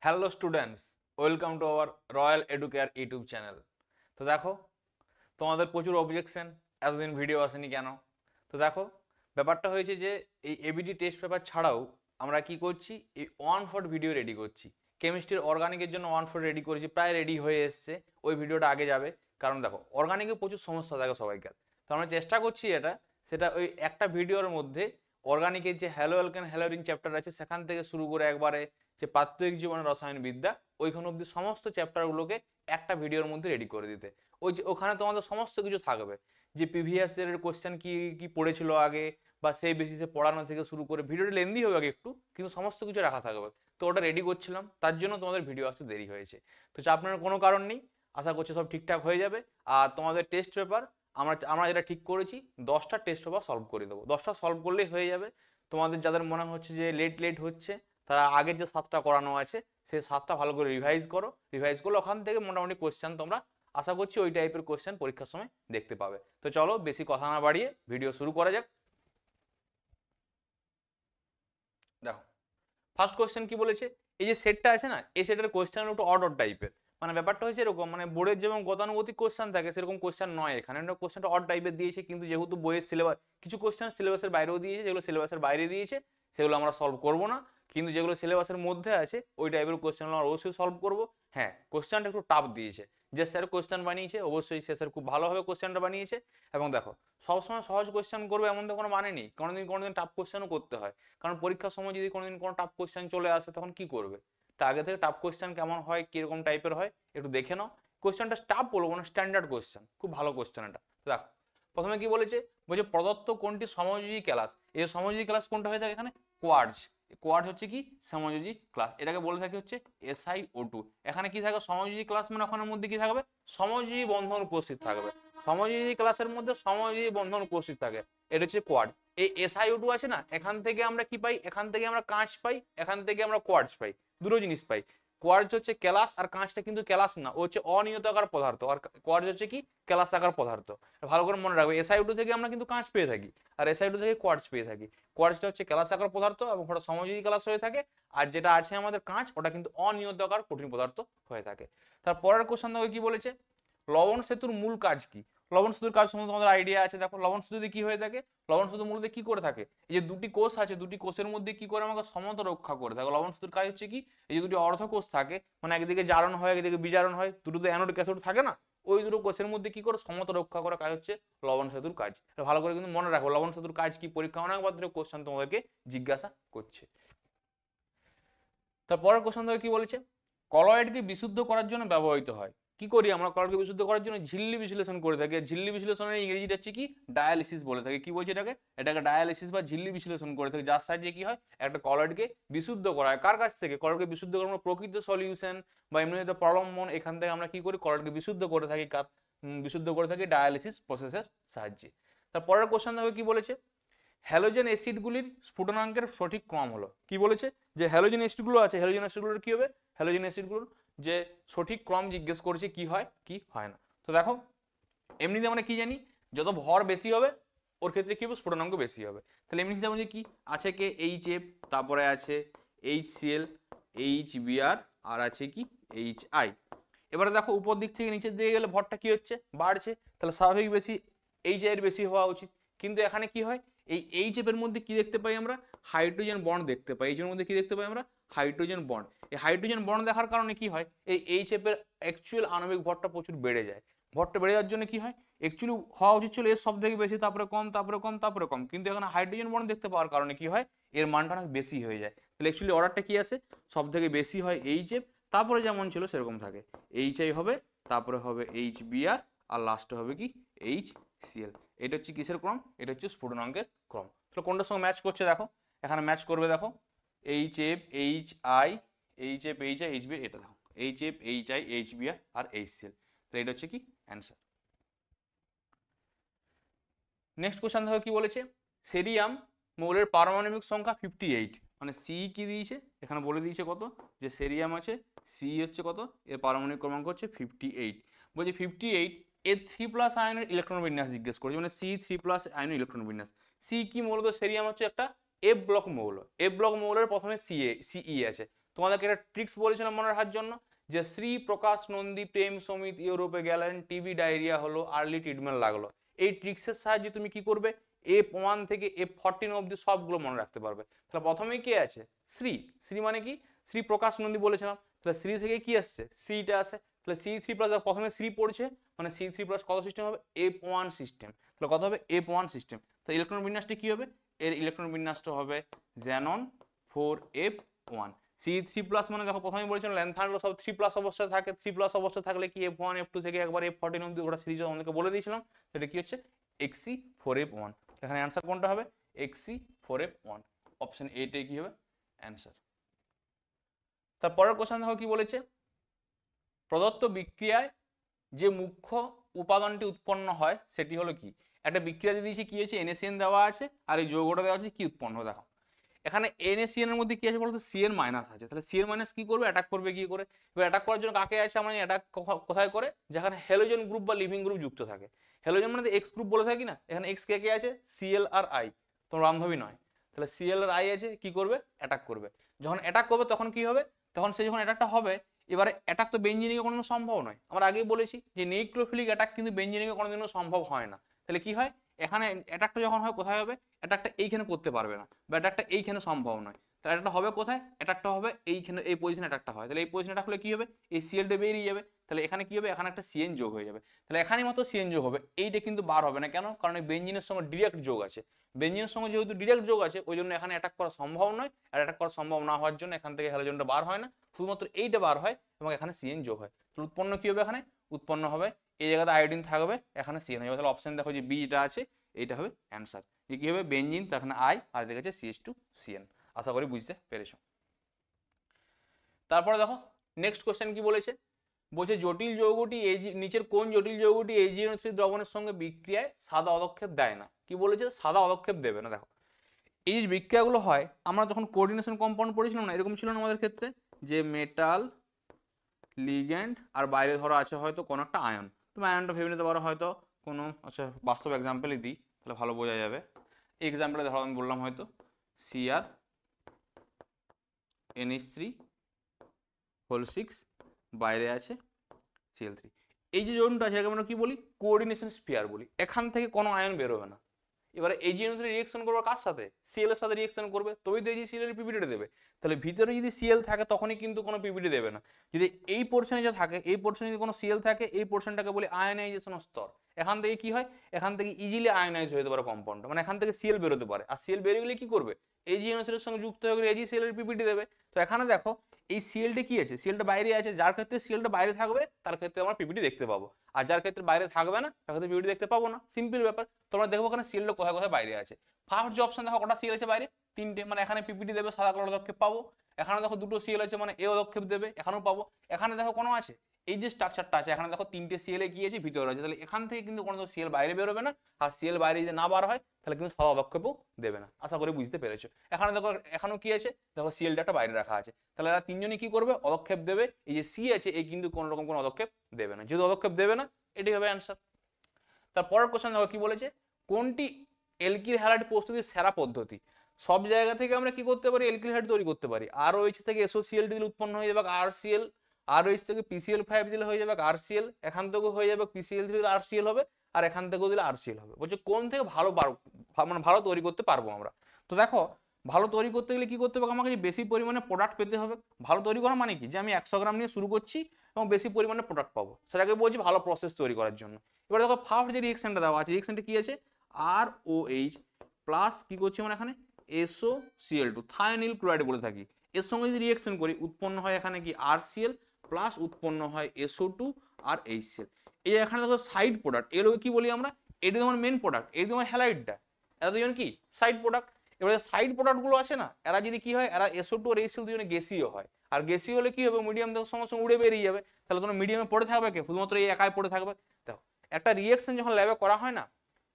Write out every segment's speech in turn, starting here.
Hello students, welcome to our royal educare YouTube channel. তো দেখো, তোমাদের প্রচুর অবজেকশন, এতদিন ভিডিও আসেনি কেন। তো দেখো, ব্যাপারটা হয়েছে যে এই এবিডি টেস্ট পেপার ছাড়াও আমরা কি করছি, এই 1 শট ভিডিও রেডি করছি। কেমিস্ট্রির অর্গানিকের জন্য 1 শট রেডি করেছি, প্রায় রেডি হয়ে এসছে। ওই ভিডিওটা আগে যাবে, কারণ দেখো অর্গানিকে প্রচুর সমস্যা থাকে সবাইকার। তো আমরা চেষ্টা করছি সেটা ওই একটা ভিডিওর মধ্যে অর্গানিকের যে হ্যালো অ্যালকেন হ্যালোরিন চ্যাপ্টার আছে সেখান থেকে শুরু করে একবারে যে প্রাত্যহিক জীবনের রসায়নবিদ্যা ওইখানে অব্দি সমস্ত চ্যাপ্টারগুলোকে একটা ভিডিওর মধ্যে রেডি করে দিতে। ওই যে ওখানে তোমাদের সমস্ত কিছু থাকবে, যে প্রিভিয়াস ইয়ারের কোশ্চেন কি কি পড়েছিল আগে, বা সেই বেসিসে পড়ানো থেকে শুরু করে। ভিডিওটা লেন্দি হবে আগে একটু, কিন্তু সমস্ত কিছু রাখা থাকবে। তো ওটা রেডি করছিলাম, তার জন্য তোমাদের ভিডিও আসতে দেরি হয়েছে। তো চাপ নেওয়ার কোনো কারণ নেই, আশা করছি সব ঠিকঠাক হয়ে যাবে। আর তোমাদের টেস্ট পেপার আমরা আমরা যেটা ঠিক করেছি, 10টা টেস্ট পেপার সলভ করে দেবো। 10টা সলভ করলেই হয়ে যাবে। তোমাদের যাদের মনে হচ্ছে যে লেট লেট হচ্ছে, তারা আগের যে 7টা করানো আছে সেই 7টা ভালো করে রিভাইজ করো। রিভাইজ করলে ওখান থেকে মোটামুটি কোশ্চেন তোমরা আশা করছি ওই টাইপের কোশ্চেন পরীক্ষার সময় দেখতে পাবে। তো চলো বেশি কথা না বাড়িয়ে ভিডিও শুরু করা যাক। দেখো, ফার্স্ট কোশ্চেন কি বলেছে, এই যে সেটটা আছে না, এই সেটের কোশ্চেন একটু অড অড টাইপের। মানে ব্যাপারটা হচ্ছে এরকম, মানে বোর্ডের যেমন গতানুগতিক কোশ্চেন থাকে সেরকম কোশ্চেন নয় এখানে। কোশ্চেনটা অড টাইপের দিয়েছে, কিন্তু যেহেতু বইয়ের সিলেবাস, কিছু কোশ্চেন সিলেবাসের বাইরেও দিয়েছে, যেগুলো সিলেবাসের বাইরে দিয়েছে সেগুলো আমরা সলভ করবো না। কিন্তু যেগুলো সিলেবাসের মধ্যে আছে ওই টাইপের কোশ্চেনগুলো আমরা অবশ্যই সলভ করবো। হ্যাঁ, কোশ্চেনটা একটু টাফ দিয়েছে। যে স্যার কোশ্চেন বানিয়েছে অবশ্যই সে স্যার খুব ভালোভাবে কোশ্চেনটা বানিয়েছে। এবং দেখো, সবসময় সহজ কোশ্চেন করবে এমন তো কোনো মানে নেই, কোনোদিন টাফ কোশ্চেনও করতে হয়। কারণ পরীক্ষার সময় যদি কোনোদিন কোনো টাফ কোশ্চেন চলে আসে তখন কি করবে। তা আগে থেকে টাফ কোশ্চেন কেমন হয়, কিরকম টাইপের হয় একটু দেখে নাও। কোশ্চেনটা টাফ বলবো না, স্ট্যান্ডার্ড কোশ্চেন, খুব ভালো কোশ্চেন এটা। দেখো, প্রথমে কি বলেছে, বলছে প্রদত্ত কোনটি সমযোজী ক্লাস। এই সমযোজী ক্লাস কোনটা হয়ে থাকে এখানে, কোয়ার্জ। কোয়ার্জ হচ্ছে কি, সমযোজী ক্লাস, এটাকে বলে থাকে হচ্ছে SiO2। এখানে কি থাকবে, সমযোজী ক্লাস মানে ওখানের মধ্যে কি থাকবে, সমযোজী বন্ধন উপস্থিত থাকবে। সমযোজী ক্লাসের মধ্যে সমযোজী বন্ধন উপস্থিত থাকে, এটা হচ্ছে কোয়ার্জ। এই SiO2 আছে না, এখান থেকে আমরা কি পাই, এখান থেকে আমরা কাঁচ পাই, এখান থেকে আমরা কোয়ার্জ পাই, দুটো জিনিস পাই। কোয়ার্জ হচ্ছে ক্যালাস, আর কাঁচটা কিন্তু ক্যালাস না, ও হচ্ছে অনিয়তাকার পদার্থ। আর কোয়ার্জ হচ্ছে কি, ক্যালাসাকার পদার্থ। ভালো করে মনে রাখবে, SiO2 থেকে আমরা কিন্তু কাঁচ পেয়ে থাকি, আর SiO2 থেকে কোয়ার্জ পেয়ে থাকি। কোয়ার্জটা হচ্ছে ক্যালাসাকার পদার্থ এবং ওটা সমযোজী ক্যালাস হয়ে থাকে। আর যেটা আছে আমাদের কাঁচ, ওটা কিন্তু অনিয়তাকার কঠিন পদার্থ হয়ে থাকে। তার পরের কোশ্চেন দেখো কি বলেছে, লবণ সেতুর মূল কাজ কি। লবণ সেতুর কাজ সম্বন্ধে তোমাদের আইডিয়া আছে। দেখো, লবণ সেতুতে কি হয়ে থাকে, লবণ সেতু মূলত কি করে থাকে, এই যে দুটি কোষ আছে, দুটি কোষের মধ্যে কি করে আমাকে সমতা রক্ষা করে থাকে। লবণ সেতুর কাজ হচ্ছে কি, এই যে দুটি অর্ধকোষ থাকে, মানে একদিকে জারণ হয় একদিকে বিজারণ হয়, দুটোতে অ্যানোড ক্যাথোড থাকে না, ওই দুটো কোষের মধ্যে কি করে সমতা রক্ষা করা কাজ হচ্ছে লবণ সেতুর কাজ। এটা ভালো করে কিন্তু মনে রাখো, লবণ সেতুর কাজ কি, পরীক্ষা অনেকবার ধরে কোশ্চেন তোমাদেরকে জিজ্ঞাসা করছে। তারপরের কোশ্চেন থেকে কি বলেছে, কলয়েডকে বিশুদ্ধ করার জন্য ব্যবহৃত হয়। কি করি আমরা কলয়েডকে বিশুদ্ধ করার জন্য, ঝিল্লি বিশ্লেষণ করে থাকি। ঝিল্লি বিশ্লেষণের ইংরেজিটা হচ্ছে কি, ডায়ালিসিস বলে থাকে। কি বলছে এটাকে, এটাকে ডায়ালিসিস বা ঝিল্লি বিশ্লেষণ করে থাকে, যার সাহায্যে কি হয়, একটা কলয়েডকে বিশুদ্ধ করা হয়। কার কাছ থেকে, কলয়েডকে বিশুদ্ধ করার আমরা প্রকৃত সলিউশন বা এমনিতে প্রলম্বন, এখান থেকে আমরা কি করি, কলয়েডকে বিশুদ্ধ করে থাকি। বিশুদ্ধ করে থাকি ডায়ালিসিস প্রসেসের সাহায্যে। তারপরের কোশ্চেন দেখো কি বলেছে, হ্যালোজেন অ্যাসিডগুলির স্ফুটনাঙ্কের সঠিক ক্রম হলো। কি বলেছে, যে হ্যালোজেন অ্যাসিডগুলো আছে, হ্যালোজেন অ্যাসিডগুলোর কি হবে, হ্যালোজেন অ্যাসিডগুলোর যে সঠিক ক্রম জিজ্ঞেস করেছে, কি হয় কি হয় না। তো দেখো, এমনিতে আমরা কি জানি, যত ভর বেশি হবে ওর ক্ষেত্রে কি হবে, স্ফুটনাঙ্ক বেশি হবে। তাহলে এমনি হিসাবে কি আছে, কে HF, তারপরে আছে HCl, HBr, আর আছে কি HI। এবারে দেখো, উপর দিক থেকে নিচের দিকে গেলে ভরটা কি হচ্ছে, বাড়ছে। তাহলে স্বাভাবিক বেশি, HI এর বেশি হওয়া উচিত। কিন্তু এখানে কি হয়, এই HF এর মধ্যে কি দেখতে পাই আমরা, হাইড্রোজেন বন্ড দেখতে পাই। HF এর মধ্যে কি দেখতে পাই আমরা, হাইড্রোজেন বন্ড। এই হাইড্রোজেন বন্ড দেখার কারণে কি হয়, এই HF এর অ্যাকচুয়াল আণবিক ভরটা প্রচুর বেড়ে যায়। ভরটা বেড়ে যাওয়ার জন্য কি হয়, অ্যাকচুয়ালি হওয়া উচিত ছিল এর সব থেকে বেশি, তারপরে কম, তারপরে কম, তারপরে কম, কিন্তু এখানে হাইড্রোজেন বন্ড দেখতে পাওয়ার কারণে কি হয়, এর মানটা অনেক বেশি হয়ে যায়। তাহলে অ্যাকচুয়ালি অর্ডারটা কি আসে, সব থেকে বেশি হয় HF, তারপরে যেমন ছিল সেরকম থাকে, HI হবে, তারপরে হবে HBr, আর লাস্টে হবে কি HCl। এটা হচ্ছে কিসের ক্রম, এটা হচ্ছে স্ফুটনাঙ্কের ক্রম। তাহলে কোনটার সঙ্গে ম্যাচ করছে দেখো, এখানে ম্যাচ করবে। দেখো, HF, HI, HF, HI, HBr, এটা দেখো HF, HI, HBr আর HCl। তো এটা হচ্ছে কি অ্যান্সার। নেক্সট কোশ্চেন দেখো কি বলেছে, সেরিয়াম মৌলের পারমাণবিক সংখ্যা 58। মানে সি কি দিয়েছে এখানে বলে দিয়েছে কত, যে সেরিয়াম আছে, সি হচ্ছে কত, এর পারমাণবিক ক্রমাঙ্ক হচ্ছে 58। বলছে 58 এর 3+ আয়নের ইলেকট্রন বিন্যাস জিজ্ঞেস করছে, মানে C3+ আয়নের ইলেকট্রন বিন্যাস। সি কি, মূলত সেরিয়াম হচ্ছে একটা এফ ব্লক মৌল। এফ ব্লক মৌলের প্রথমে সিই আছে, তোমাদেরকে একটা ট্রিক্স বলেছিলাম মনে রাখার জন্য, যে শ্রী প্রকাশ নন্দী প্রেম সমিত ইউরোপে গেলেন, টিবি ডায়রিয়া হলো, আর্লি ট্রিটমেন্ট লাগলো। এই ট্রিক্সের সাহায্যে তুমি কি করবে, F1 থেকে F14 অব্দি সবগুলো মনে রাখতে পারবে। তাহলে প্রথমেই কে আছে, শ্রী। শ্রী মানে কি, শ্রী প্রকাশ নন্দী বলেছিলাম, তাহলে শ্রী থেকে কি আসছে, সিটা আসে। তাহলে C3 প্লাস প্রথমে শ্রী পড়ছে, মানে C3 প্লাস কত সিস্টেম হবে, F1 সিস্টেম। তাহলে কত হবে, F1 সিস্টেম। তো ইলেকট্রন বিন্যাসটা কি হবে, এর ইলেকট্রন বিন্যাসটা হবে জ্যানন 4F1। C3 প্লাস মানে দেখো প্রথমেই বলেছিলাম ল্যান্থানগুলো সব 3 প্লাস অবস্থায় থাকে, 3 প্লাস অবস্থায় থাকলে কি F1 F2 থেকে একবার F14 অব্দি ওটা সিরিজ আমাদেরকে বলে দিয়েছিলাম, সেটা কি হচ্ছে Xc4F1। এখানে অ্যান্সার কোনটা হবে, Xc4F1। অপশন এটাই কি হবে অ্যান্সার। তারপরের কোশ্চেন দেখো কি বলেছে, প্রদত্ত বিক্রিয়ায় যে মুখ্য উপাদানটি উৎপন্ন হয় সেটি হলো কি। একটা বিক্রিয়া দিয়ে দিয়েছি, কি হয়েছে, NaCN দেওয়া আছে, আর এই যৌগটা দেওয়া আছে, কি উৎপন্ন হবে দেখো। এখানে NaCN এর মধ্যে কি আছে বলতো, Cn মাইনাস আছে। তাহলে Cn মাইনাস কি করবে, অ্যাটাক করবে কি করে। এবার অ্যাটাক করার জন্য কাকে আছে, আমরা অ্যাটাক কোথায় করে, যেখানে হ্যালোজেন গ্রুপ বা লিভিং গ্রুপ যুক্ত থাকে। হ্যালোজেন মানে এক্স গ্রুপ বলে থাকি না, এখানে এক্স কে কে আছে, Cl আর I, তোমার বান্ধবী নয়। তাহলে Cl আর I আছে, কি করবে, অ্যাটাক করবে। যখন অ্যাটাক করবে তখন কি হবে, তখন সে যখন অ্যাটাকটা হবে, এবারে অ্যাটাক তো বেঞ্জিনিকে কোনোদিনও সম্ভব নয়। আমরা আগেই বলেছি যে নিউক্লিওফিলিক অ্যাটাক কিন্তু বেঞ্জিনিকে কোনোদিনও সম্ভব হয় না। তাহলে কি হয়, এখানে অ্যাটাকটা যখন হয় কোথায় হবে, অ্যাটাকটা এইখানে করতে পারবে না, বা অ্যাটাকটা এইখানে সম্ভব নয়। তাহলে অ্যাটাকটা হবে কোথায়, অ্যাটাকটা হবে এইখানে, এই পজিশনে অ্যাটাকটা হয়। তাহলে এই পজিশনে অ্যাটাক হলে কি হবে, এই সিএলটা বেরিয়ে যাবে। তাহলে এখানে কি হবে, এখানে একটা সিএন যোগ হয়ে যাবে। তাহলে এখানেই মতো সিএন যোগ হবে, এইটা কিন্তু বার হবে না। কেন, কারণ এই বেঞ্জিনের সঙ্গে ডিরেক্ট যোগ আছে। বেঞ্জিনের সঙ্গে যেহেতু ডিরেক্ট যোগ আছে, ওই জন্য এখানে অ্যাটাক করা সম্ভব নয়। আর অ্যাটাক করা সম্ভব না হওয়ার জন্য এখান থেকে হ্যালোজেনটা বার হয় না, শুধুমাত্র এইটা বার হয় এবং এখানে সিএন যোগ হয়। তাহলে উৎপন্ন কি হবে, এখানে উৎপন্ন হবে এই জায়গাতে আয়োডিন থাকবে, এখানে সিএন হয়ে যাবে। তাহলে অপশন দেখো যে বি এটা আছে, এইটা হবে অ্যান্সার। কি হবে, বেঞ্জিন, তার এখানে আই, আর এদিকে আছে CH2CN। আশা করি বুঝতে পেরেছো। তারপরে দেখো নেক্সট কোশ্চেন কি বলেছে, বলছে জটিল যৌগটি নিচের কোন জটিল যৌগটি AgNO3 দ্রবণের সঙ্গে বিক্রিয়ায় সাদা অদক্ষেপ দেয় না। কি বলেছে, সাদা অদক্ষেপ দেবে না। দেখো এই যে বিক্রিয়াগুলো হয়, আমরা যখন কোঅর্ডিনেশন কম্পাউন্ড পড়েছিলাম না, এরকম ছিল না আমাদের ক্ষেত্রে, যে মেটাল লিগ্যান্ড আর বাইরে ধরো আছে হয়তো কোনো একটা আয়ন। তুমি আয়নটা ভেবে নিতে পারো হয়তো কোনো, আচ্ছা বাস্তব এক্সাম্পলই দিই তাহলে ভালো বোঝা যাবে। এই এক্সাম্পলে ধরো আমি বললাম হয়তো CrNH3 বাইরে আছে Cl3। এই যে জোনটা আছে আমরা কি বলি, কোঅর্ডিনেশন স্ফিয়ার বলি। এখান থেকে কোনো আয়ন বেরোবে না। এবারে AgNO3 রিঅ্যাকশন করবে কার সাথে, Cl এর সাথে রিঅ্যাকশন করবে, তবেই তো AgCl এর পিপিটি দেবে। তাহলে ভিতরে যদি Cl থাকে তখনই কিন্তু কোনো পিপিটি দেবে না। যদি এই পোর্শনে যা থাকে, এই পোর্শনে যদি কোনো Cl থাকে, এই পোর্শনটাকে বলি আয়নাইজেশন স্তর। এখান থেকে কি হয়, এখান থেকে ইজিলি আয়নাইজ হয়ে যেতে পারে কম্পাউন্ড, মানে এখান থেকে Cl বেরোতে পারে। আর Cl বেরিয়ে গেলে কি করবে, AgNO3 এর সঙ্গে যুক্ত হয়ে গেলে AgCl এর পিপিটি দেবে। তো এখানে দেখো এই Clটা কি আছে, Clটা বাইরে আছে, যার ক্ষেত্রে Clটা বাইরে থাকবে তার ক্ষেত্রে আমরা পিপিটি দেখতে পাবো, আর যার ক্ষেত্রে বাইরে থাকবে না তার ক্ষেত্রে পিপিটি দেখতে পাবো না। সিম্পল ব্যাপার। তোমরা দেখবো ওখানে Clটা কোথায় কোথায় বাইরে আছে। ফার্স্ট যে অপশন দেখো কটা Cl আছে বাইরে, তিনটে, মানে এখানে পিপিটি দেবে, সাদা কালো পদক্ষেপ পাবো। এখানে দেখো দুটো Cl আছে, মানে এ পদক্ষেপ দেবে, এখানেও পাবো। এখানে দেখো কোনো আছে, এই যে স্ট্রাকচারটা আছে, এখানে দেখো তিনটে Cl কি আছে, ভিতরে আছে। তাহলে এখান থেকে কিন্তু কোনো Cl বাইরে বেরোবে না, আর Cl বাইরে যদি না বার হয় তাহলে কিন্তু সাদা পদক্ষেপও দেবে না। আশা করি বুঝতে পেরেছো। এখানে দেখো এখানেও কি আছে, দেখো Clটা একটা বাইরে রাখা আছে। তাহলে এরা তিনজনই কি করবে, পদক্ষেপ দেবে। এই যে C আছে, এই কিন্তু কোনো রকম কোনো পদক্ষেপ দেবে না। যেহেতু পদক্ষেপ দেবে না, এটি হবে অ্যান্সার। তারপরের কোশ্চেন দেখো কি বলেছে, কোনটি এলকির হ্যালাইড প্রস্তুতির সেরা পদ্ধতি। সব জায়গা থেকে আমরা কি করতে পারি, এলকিল হ্যালাইড তৈরি করতে পারি। ROH থেকে SOCl দিলে উৎপন্ন হয়ে যাবে RCl, ROH থেকে PCl5 দিলে হয়ে যাবে RCl, এখান থেকেও হয়ে যাবে PCl3 দিলে RCl হবে, আর এখান থেকেও দিলে RCl হবে। বলছে কোন থেকে ভালো মানে ভালো তৈরি করতে পারবো আমরা। তো দেখো ভালো তৈরি করতে গেলে কি করতে হবে, আমাকে বেশি পরিমাণে প্রোডাক্ট পেতে হবে। ভালো তৈরি করা মানে কি, যে আমি 100 গ্রাম নিয়ে শুরু করছি এবং বেশি পরিমাণে প্রোডাক্ট পাবো, সেটাকে বলছি ভালো প্রসেস তৈরি করার জন্য। এবার দেখো ফার্স্ট যে রিঅ্যাকশনটা দেওয়া আছে, রিঅ্যাকশনটা কি আছে, ROH প্লাস কি করছি আমরা এখানে SOCl2, থায়োনিল ক্লোরাইড বলে থাকি। এর সঙ্গে যদি রিঅ্যাকশন করি উৎপন্ন হয় এখানে কি RCl প্লাস উৎপন্ন হয় SO2 আর HCl। এই এখানে দেখো সাইড প্রোডাক্ট, এগুলোকে কি বলি আমরা, এটা তোমার মেন প্রোডাক্ট, এই তোমার হ্যালাইডটা, এরা দুজন কি সাইড প্রোডাক্ট। এবারে সাইড প্রোডাক্টগুলো আছে না, এরা যদি কি হয়, এরা SO2 আর HCl দুজনে গ্যাসীয় হয়। আর গ্যাসীয় হলে কি হবে, মিডিয়াম দেখো সঙ্গে সঙ্গে উড়ে বেরিয়ে যাবে। তাহলে তোমার মিডিয়ামে পড়ে থাকবে কে, শুধুমাত্র এই একাই পড়ে থাকবে। দেখো একটা রিঅ্যাকশন যখন ল্যাবে করা হয় না,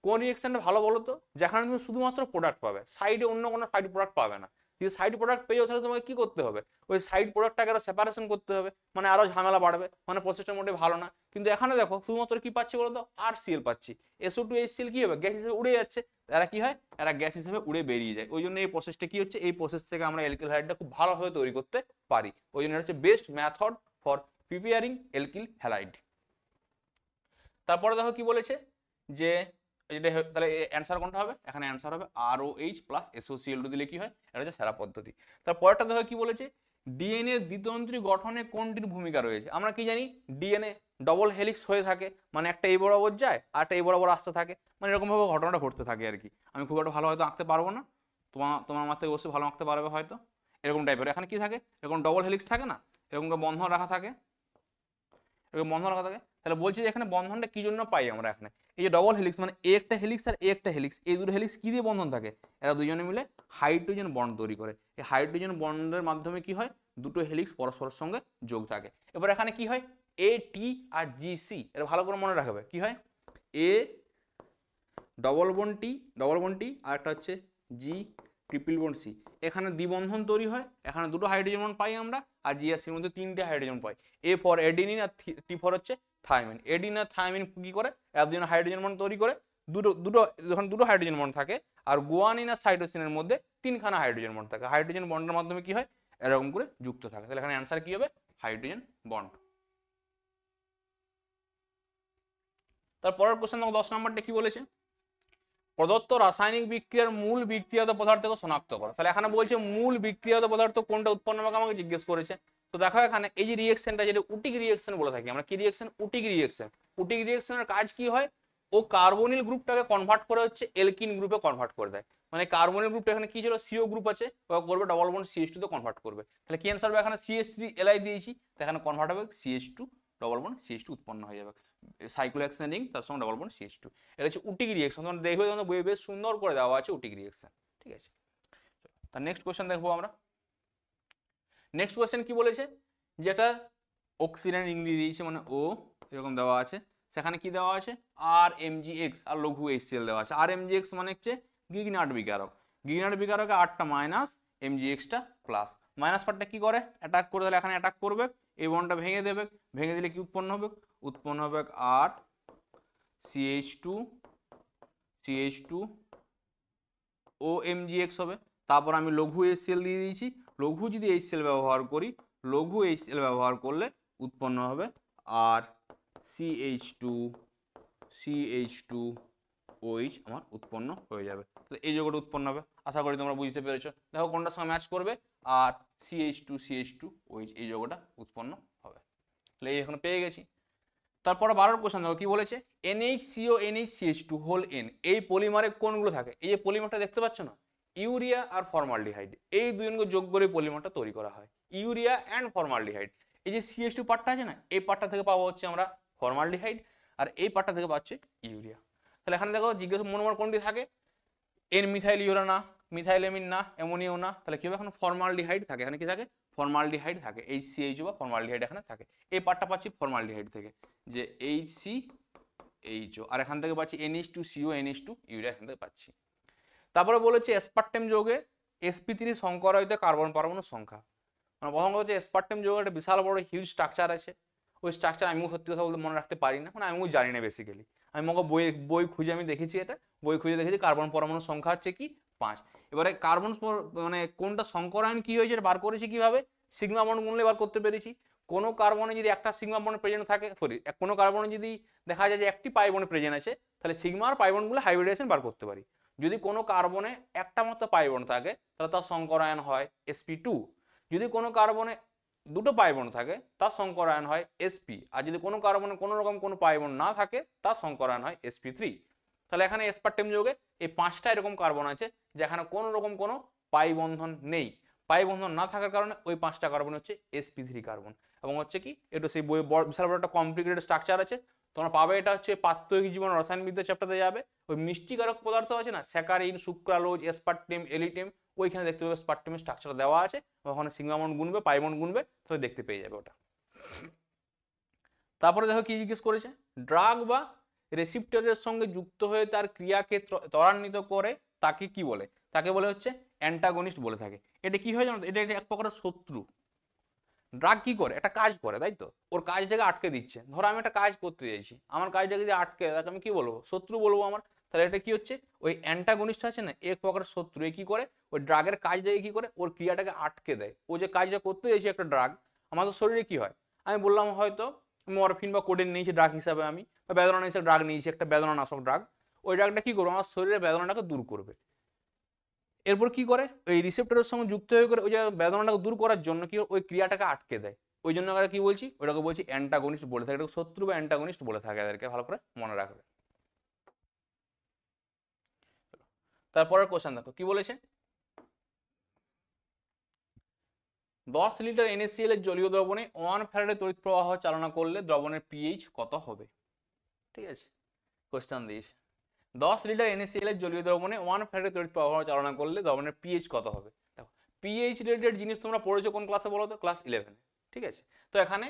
কোন রিঅ্যাকশনটা ভালো বলো তো, যেখানে তুমি শুধুমাত্র প্রোডাক্ট পাবে, সাইডে অন্য কোনো সাইড প্রোডাক্ট পাবে না। যদি সাইড প্রোডাক্ট পেয়ে যাও তাহলে তোমাকে কি করতে হবে, ওই সাইড প্রোডাক্টটাকে আরো সেপারেশন করতে হবে, মানে আরো ঝামেলা বাড়বে, মানে প্রসেসটা মোটে ভালো না। কিন্তু এখানে দেখো শুধুমাত্র কি পাচ্ছি বলতো, RCl পাচ্ছি, SO2 HCl কি হবে, গ্যাস হিসেবে উড়ে যাচ্ছে, এরা কি হয়, এরা গ্যাস হিসেবে উড়ে বেরিয়ে যায়। ওই জন্য এই প্রসেসটা কি হচ্ছে, এই প্রসেস থেকে আমরা অ্যালকিল হ্যালাইডটা খুব ভালোভাবে তৈরি করতে পারি। ওই জন্য হচ্ছে best method for preparing alkyl halide. তারপরে দেখো কি বলেছে যে এটা তাহলে অ্যান্সার কোনটা হবে, এখানে অ্যান্সার হবে ROH প্লাস SOCl2 দিলে কি হয়, এটা হচ্ছে সেরা পদ্ধতি। তারপরটা দেখো কি বলেছে, ডিএনএ দ্বিতন্ত্রী গঠনে কোনটির ভূমিকা রয়েছে। আমরা কি জানি ডিএনএ ডবল হেলিক্স হয়ে থাকে, মানে একটা এই বরাবর যায় আর একটা এই বরাবর আসতে থাকে, মানে এরকম ভাবে ঘটনাটা ঘটতে থাকে আর কি। আমি খুব একটা ভালো হয়তো আঁকতে পারবো না, তোমার আমার থেকে অবশ্যই ভালো আঁকতে পারবে হয়তো। এরকম টাইপের এখানে কি থাকে, এরকম ডবল হেলিক্স থাকে না, এরকম বন্ধন রাখা থাকে, এরকম বন্ধন রাখা থাকে। তাহলে বলছি যে এখানে বন্ধনটা কি জন্য পাই আমরা, এখানে এই যে ডবল হেলিক্স মানে এ একটা হেলিক্স আর এ একটা হেলিক্স, এই দুটো হেলিক্স কি দিয়ে বন্ধন থাকে, এরা দুজনে মিলে হাইড্রোজেন বন্ড তৈরি করে। এই হাইড্রোজেন বন্ডের মাধ্যমে কি হয়, দুটো হেলিক্স পরস্পরের সঙ্গে যোগ থাকে। এবার এখানে কি হয়, AT আর GC, এটা ভালো করে মনে রাখবে, কি হয় এ ডবল বন্ড টি আর একটা হচ্ছে G ট্রিপল বন্ড C, এখানে দ্বিবন্ধন তৈরি হয়, এখানে দুটো হাইড্রোজেন বন্ড পাই আমরা, আর G আর C এর মধ্যে তিনটে হাইড্রোজেন পাই। A ফর এডিনিন আর T ফর হচ্ছে থাইমিন। এডিনিন আর থাইমিন কি করে, এর দুজন হাইড্রোজেন বন্ড তৈরি করে, যখন দুটো হাইড্রোজেন বন্ড থাকে, আর গুয়ানিন আর সাইটোসিনের মধ্যে তিনখানা হাইড্রোজেন বন্ড থাকে, হাইড্রোজেন বন্ডের মাধ্যমে কি হয়, এরকম করে যুক্ত থাকে। তাহলে এখানে অ্যান্সার কি হবে, হাইড্রোজেন বন্ড। তারপরের কোশ্চেন 10 নম্বরটা কি বলেছে, প্রদত্ত রাসায়নিক বিক্রিয়ার মূল বিক্রিয়াত পদার্থকে শনাক্ত করো। তাহলে এখানে বলছে মূল বিক্রিয়াত পদার্থ কোনটা উৎপন্ন হবে, আমাকে জিজ্ঞেস করেছে। তো দেখো এখানে এই যে রিয়েকশনটা, যেটা উটিক রিয়েকশন বলে থাকি আমরা, কি রিয়েকশন, উটিক রিয়েকশন। উটিক রিয়েকশনের কাজ কি হয়, ও কার্বনিল গ্রুপটাকে কনভার্ট করে হচ্ছে এলকিন গ্রুপে কনভার্ট করে দেয়। মানে কার্বনিল গ্রুপটা এখানে কি ছিল, CO গ্রুপ আছে, ও করবে ডবল বন্ড CH2 তে কনভার্ট করবে। তাহলে কি অ্যান্সার হবে, এখানে CH3Li দিয়েছি, তো এখানে কনভার্ট হবে CH2 ডবল বন্ড CH2 উৎপন্ন হয়ে যাবে, সাইক্লোহেক্সেন রিং তার সঙ্গে ডবল বন্ড CH2। এটা হচ্ছে উটিক রিয়েকশন, তোমরা দেখবে তোমাদের বইয়ে বেশ সুন্দর করে দেওয়া আছে উটিক রিয়েকশন, ঠিক আছে। তার নেক্সট কোশ্চেন দেখবো আমরা। নেক্সট কোশ্চেন কি বলেছে, যেটা অক্সিজেন রিং দিয়ে দিয়েছে, মানে O এরকম দেওয়া আছে, সেখানে কি দেওয়া আছে RMgX আর লঘু HCl দেওয়া আছে। RMgX মানে হচ্ছে গিগনার্ড বিকারক, গিগনার্ড বিকারকে 8টা মাইনাস, MgX টা প্লাস। মাইনাস পার্টটা কি করে, অ্যাটাক করে, তাহলে এখানে অ্যাটাক করবে, এই বন্ডটা ভেঙে দেবে, ভেঙে দিলে কি উৎপন্ন হবে, উৎপন্ন হবে আর CH2 OMgX হবে। তারপর আমি লঘু HCl দিয়ে দিয়েছি, লঘু যদি HCl ব্যবহার করি, লঘু HCl ব্যবহার করলে উৎপন্ন হবে আর CH2OH আমার উৎপন্ন হয়ে যাবে। তাহলে এই যৌগটা উৎপন্ন হবে, আশা করি তোমরা বুঝতে পেরেছো। দেখো কোনটার সঙ্গে ম্যাচ করবে, আর CH2OH এই যৌগটা উৎপন্ন হবে। তাহলে এই এখানে পেয়ে গেছি। তারপরে 12 কোশ্চেন দেখো কি বলেছে, NHCO NHCH2 হোল N এই পলিমারে কোনগুলো থাকে। এই যে পলিমারটা দেখতে পাচ্ছ না, ইউরিয়া আর ফর্মালডিহাইড, এই দুজনকে যোগ করে পলিমারটা তৈরি করা হয়, ইউরিয়া অ্যান্ড ফর্মালডিহাইড। এই যে CH2 পার্টটা আছে না, এই পার্টটা থেকে পাবো হচ্ছে আমরা ফর্মালডিহাইড, আর এই পার্টটা থেকে পাচ্ছে ইউরিয়া। তাহলে এখানে দেখো জিজ্ঞাসা মনোমার কোনটি থাকে, N মিথাইল ইউরা না, মিথাইল এমিন না, অ্যামোনিয়াও না, তাহলে কি হবে, এখন ফর্মালডিহাইড থাকে। এখানে কি থাকে, ফর্মালডিহাইড থাকে, HCHO বা ফর্মালডিহাইড এখানে থাকে। এই পার্টটা পাচ্ছি ফর্মালডিহাইড থেকে, যে HCHO, আর এখান থেকে পাচ্ছি NH2CO NH2 ইউরিয়া, এখান থেকে পাচ্ছি। তারপরে বলেছে এসপার্টেম যৌগে sp3 সংকরায়িত কার্বন পরমাণুর সংখ্যা। মানে প্রথম কথা হচ্ছে এসপার্টেম যৌগের একটা বিশাল বড় হিউজ স্ট্রাকচার আছে, ওই স্ট্রাকচার আমিও সত্যি কথা বলতে মনে রাখতে পারি না, মানে আমিও জানি না বেসিক্যালি। আমি মনে বই খুঁজে আমি দেখেছি, এটা বই খুঁজে দেখেছি কার্বন পরমাণুর সংখ্যা হচ্ছে কি 5। এবারে কার্বন মানে কোনটা সংকরায়ন কি হয়েছে বার করেছি কিভাবে, সিগমা বন্ড গুনলে বার করতে পেরেছি। কোনো কার্বনে যদি একটা সিগমা বন্ড প্রেজেন্ট থাকে, সরি কোনো কার্বনে যদি দেখা যায় যে একটি পাই বন্ড প্রেজেন্ট আছে, তাহলে সিগমা আর পাই বন্ডগুলো হাইব্রিডেশন বার করতে পারি। যদি কোনো কার্বনে একটা মাত্র পাই বন্ড থাকে, তাহলে তার সংকরায়ন হয় sp2। যদি কোনো কার্বনে দুটো পাই বন্ড থাকে, তার সংকরায়ন হয় sp। আর যদি কোনো কার্বনে কোনো রকম কোনো পাই বন্ড না থাকে, তার সংকরায়ন হয় sp3। তাহলে এখানে এসপার্টেম যৌগে এই 5টা এরকম কার্বন আছে যেখানে কোনো রকম কোনো পাই বন্ধন নেই। পাই বন্ধন না থাকার কারণে ওই 5টা কার্বন হচ্ছে sp3 কার্বন। এবং হচ্ছে কি, একটু সেই বই বিশাল বড় একটা কমপ্লিকেটেড স্ট্রাকচার আছে, তোমরা পাবে। এটা হচ্ছে প্রাত্যহিক জীবন রসায়নবিদ্যা চ্যাপ্টারে যাবে, ওই মিষ্টিকারক পদার্থ আছে না, স্যাকারিন, সুক্রালোজ, এসপার্টেম, এলিটেম, ওইখানে দেখতে পাবে স্পার্টেমের স্ট্রাকচার দেওয়া আছে, ওখানে সিগমা বন্ড গুনবে, পাই বন্ড গুনবে, তাহলে দেখতে পেয়ে যাবে ওটা। তারপরে দেখো কি জিজ্ঞেস করেছে, ড্রাগ বা রেসিপ্টরের সঙ্গে যুক্ত হয়ে তার ক্রিয়াকে ত্বরান্বিত করে তাকে কি বলে, তাকে বলে হচ্ছে অ্যান্টাগনিস্ট বলে থাকে। এটা কি হয় জানো, এটা এক প্রকারের শত্রু। ড্রাগ কি করে, একটা কাজ করে, তাই তো, ওর কাজটাকে আটকে দিচ্ছে। ধরো আমি একটা কাজ করতে চাইছি, আমার কাজটাকে যদি আটকে তাকে আমি কি বলবো, শত্রু বলবো আমার। তাহলে এটা কি হচ্ছে, ওই অ্যান্টাগনিস্ট আছে না, এক প্রকারের শত্রু। এ কি করে, ওই ড্রাগের কাজটাকে কি করে, ওর ক্রিয়াটাকে আটকে দেয়। ও যে কাজটা করতে চাইছে একটা ড্রাগ, আমাদের শরীরে কি হয়, আমি বললাম হয়তো মরফিন বা কোডেন নিয়েছি ড্রাগ হিসাবে, আমি বা বেদনা হিসেবে ড্রাগ নিয়েছি, একটা বেদনা নাশক ড্রাগ। ওই ড্রাগটা কি করবো, আমার শরীরের বেদনাটাকে দূর করবে। এরপর কি করে, ওই রিসেপ্টরের সঙ্গে যুক্ত হয়ে করে ওই যে বেদনাটাকে দূর করার জন্য কি ওই ক্রিয়াটাকে আটকে দেয়। ওই জন্য আমরা কি বলছি, ওটাকে বলছি অ্যান্টাগনিস্ট বলে থাকে, এটাকে শত্রু বা অ্যান্টাগনিস্ট বলে থাকে, এদেরকে ভালো করে মনে রাখবে। তারপরের কোশ্চেন দেখো কি বলেছে, 10 লিটার NaCl এর জলীয় দ্রবণে 1 ফ্যারাডে তড়িৎ প্রবাহ চালনা করলে দ্রবণের পিএইচ কত হবে। ঠিক আছে, কোশ্চেন দিয়েছে 10 লিটার NaCl এর জলীয় দ্রবণে 1 ফ্যারাডে তড়িৎ প্রবাহ চালনা করলে দ্রবণের পিএইচ কত হবে। দেখো পিএইচ রিলেটেড জিনিস তোমরা পড়েছো কোন ক্লাসে বলো তো, ক্লাস 11। ঠিক আছে, তো এখানে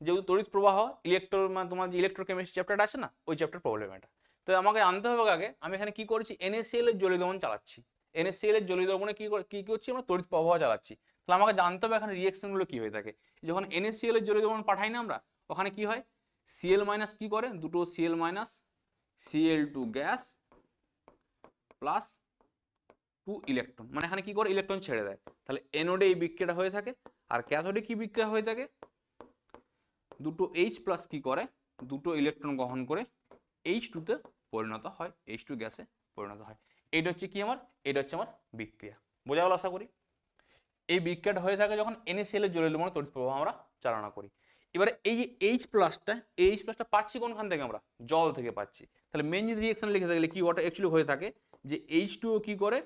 যেহেতু তড়িৎ প্রবাহ ইলেকট্রো মানে তোমার যে ইলেকট্রোকেমিস্ট্রি চ্যাপ্টারটা আছে না, ওই চ্যাপ্টার প্রবলেম এটা। তো আমাকে জানতে হবে আগে আমি এখানে কি করেছি, NaCl এর জলীয় দ্রবণ চালাচ্ছি। NaCl এর জলীয় দ্রবণে কি করছি, আমরা তড়িৎ প্রবাহ চালাচ্ছি। তাহলে আমাকে জানতে হবে এখানে রিঅ্যাকশনগুলো কি হয়ে থাকে। যখন NaCl এর জলীয় দ্রবণ পাঠাই না আমরা, ওখানে কি হয়, Cl মাইনাস কি করে, দুটো Cl minus Cl2 gas plus 2 electron, মানে এখানে কি করে ইলেকট্রন ছেড়ে দেয়। তাহলে এনোডে এই বিক্রিয়াটা হয়ে থাকে, আর ক্যাথোডে কি বিক্রিয়া হয়ে থাকে, দুটো H প্লাস কি করে, দুটো ইলেকট্রন গ্রহণ করে H2 তে পরিণত হয়, H2 গ্যাসে পরিণত হয়। এটা হচ্ছে কি আমার, এটা হচ্ছে আমার বিক্রিয়া। বোঝা গেল আশা করি। এই বিক্রিয়াটা হয়ে থাকে যখন NaCl এর জলীয় দ্রবণে তড়িৎ প্রবাহ আমরা চালনা করি। এবারে এই যে H প্লাসটা, এই H প্লাসটা পাচ্ছি কোনখান থেকে, আমরা জল থেকে পাচ্ছি। তাহলে মেইন যদি রিঅ্যাকশন লিখে থাকলে কি ওটা অ্যাকচুয়ালি হয়ে থাকে যে H2O কি করে,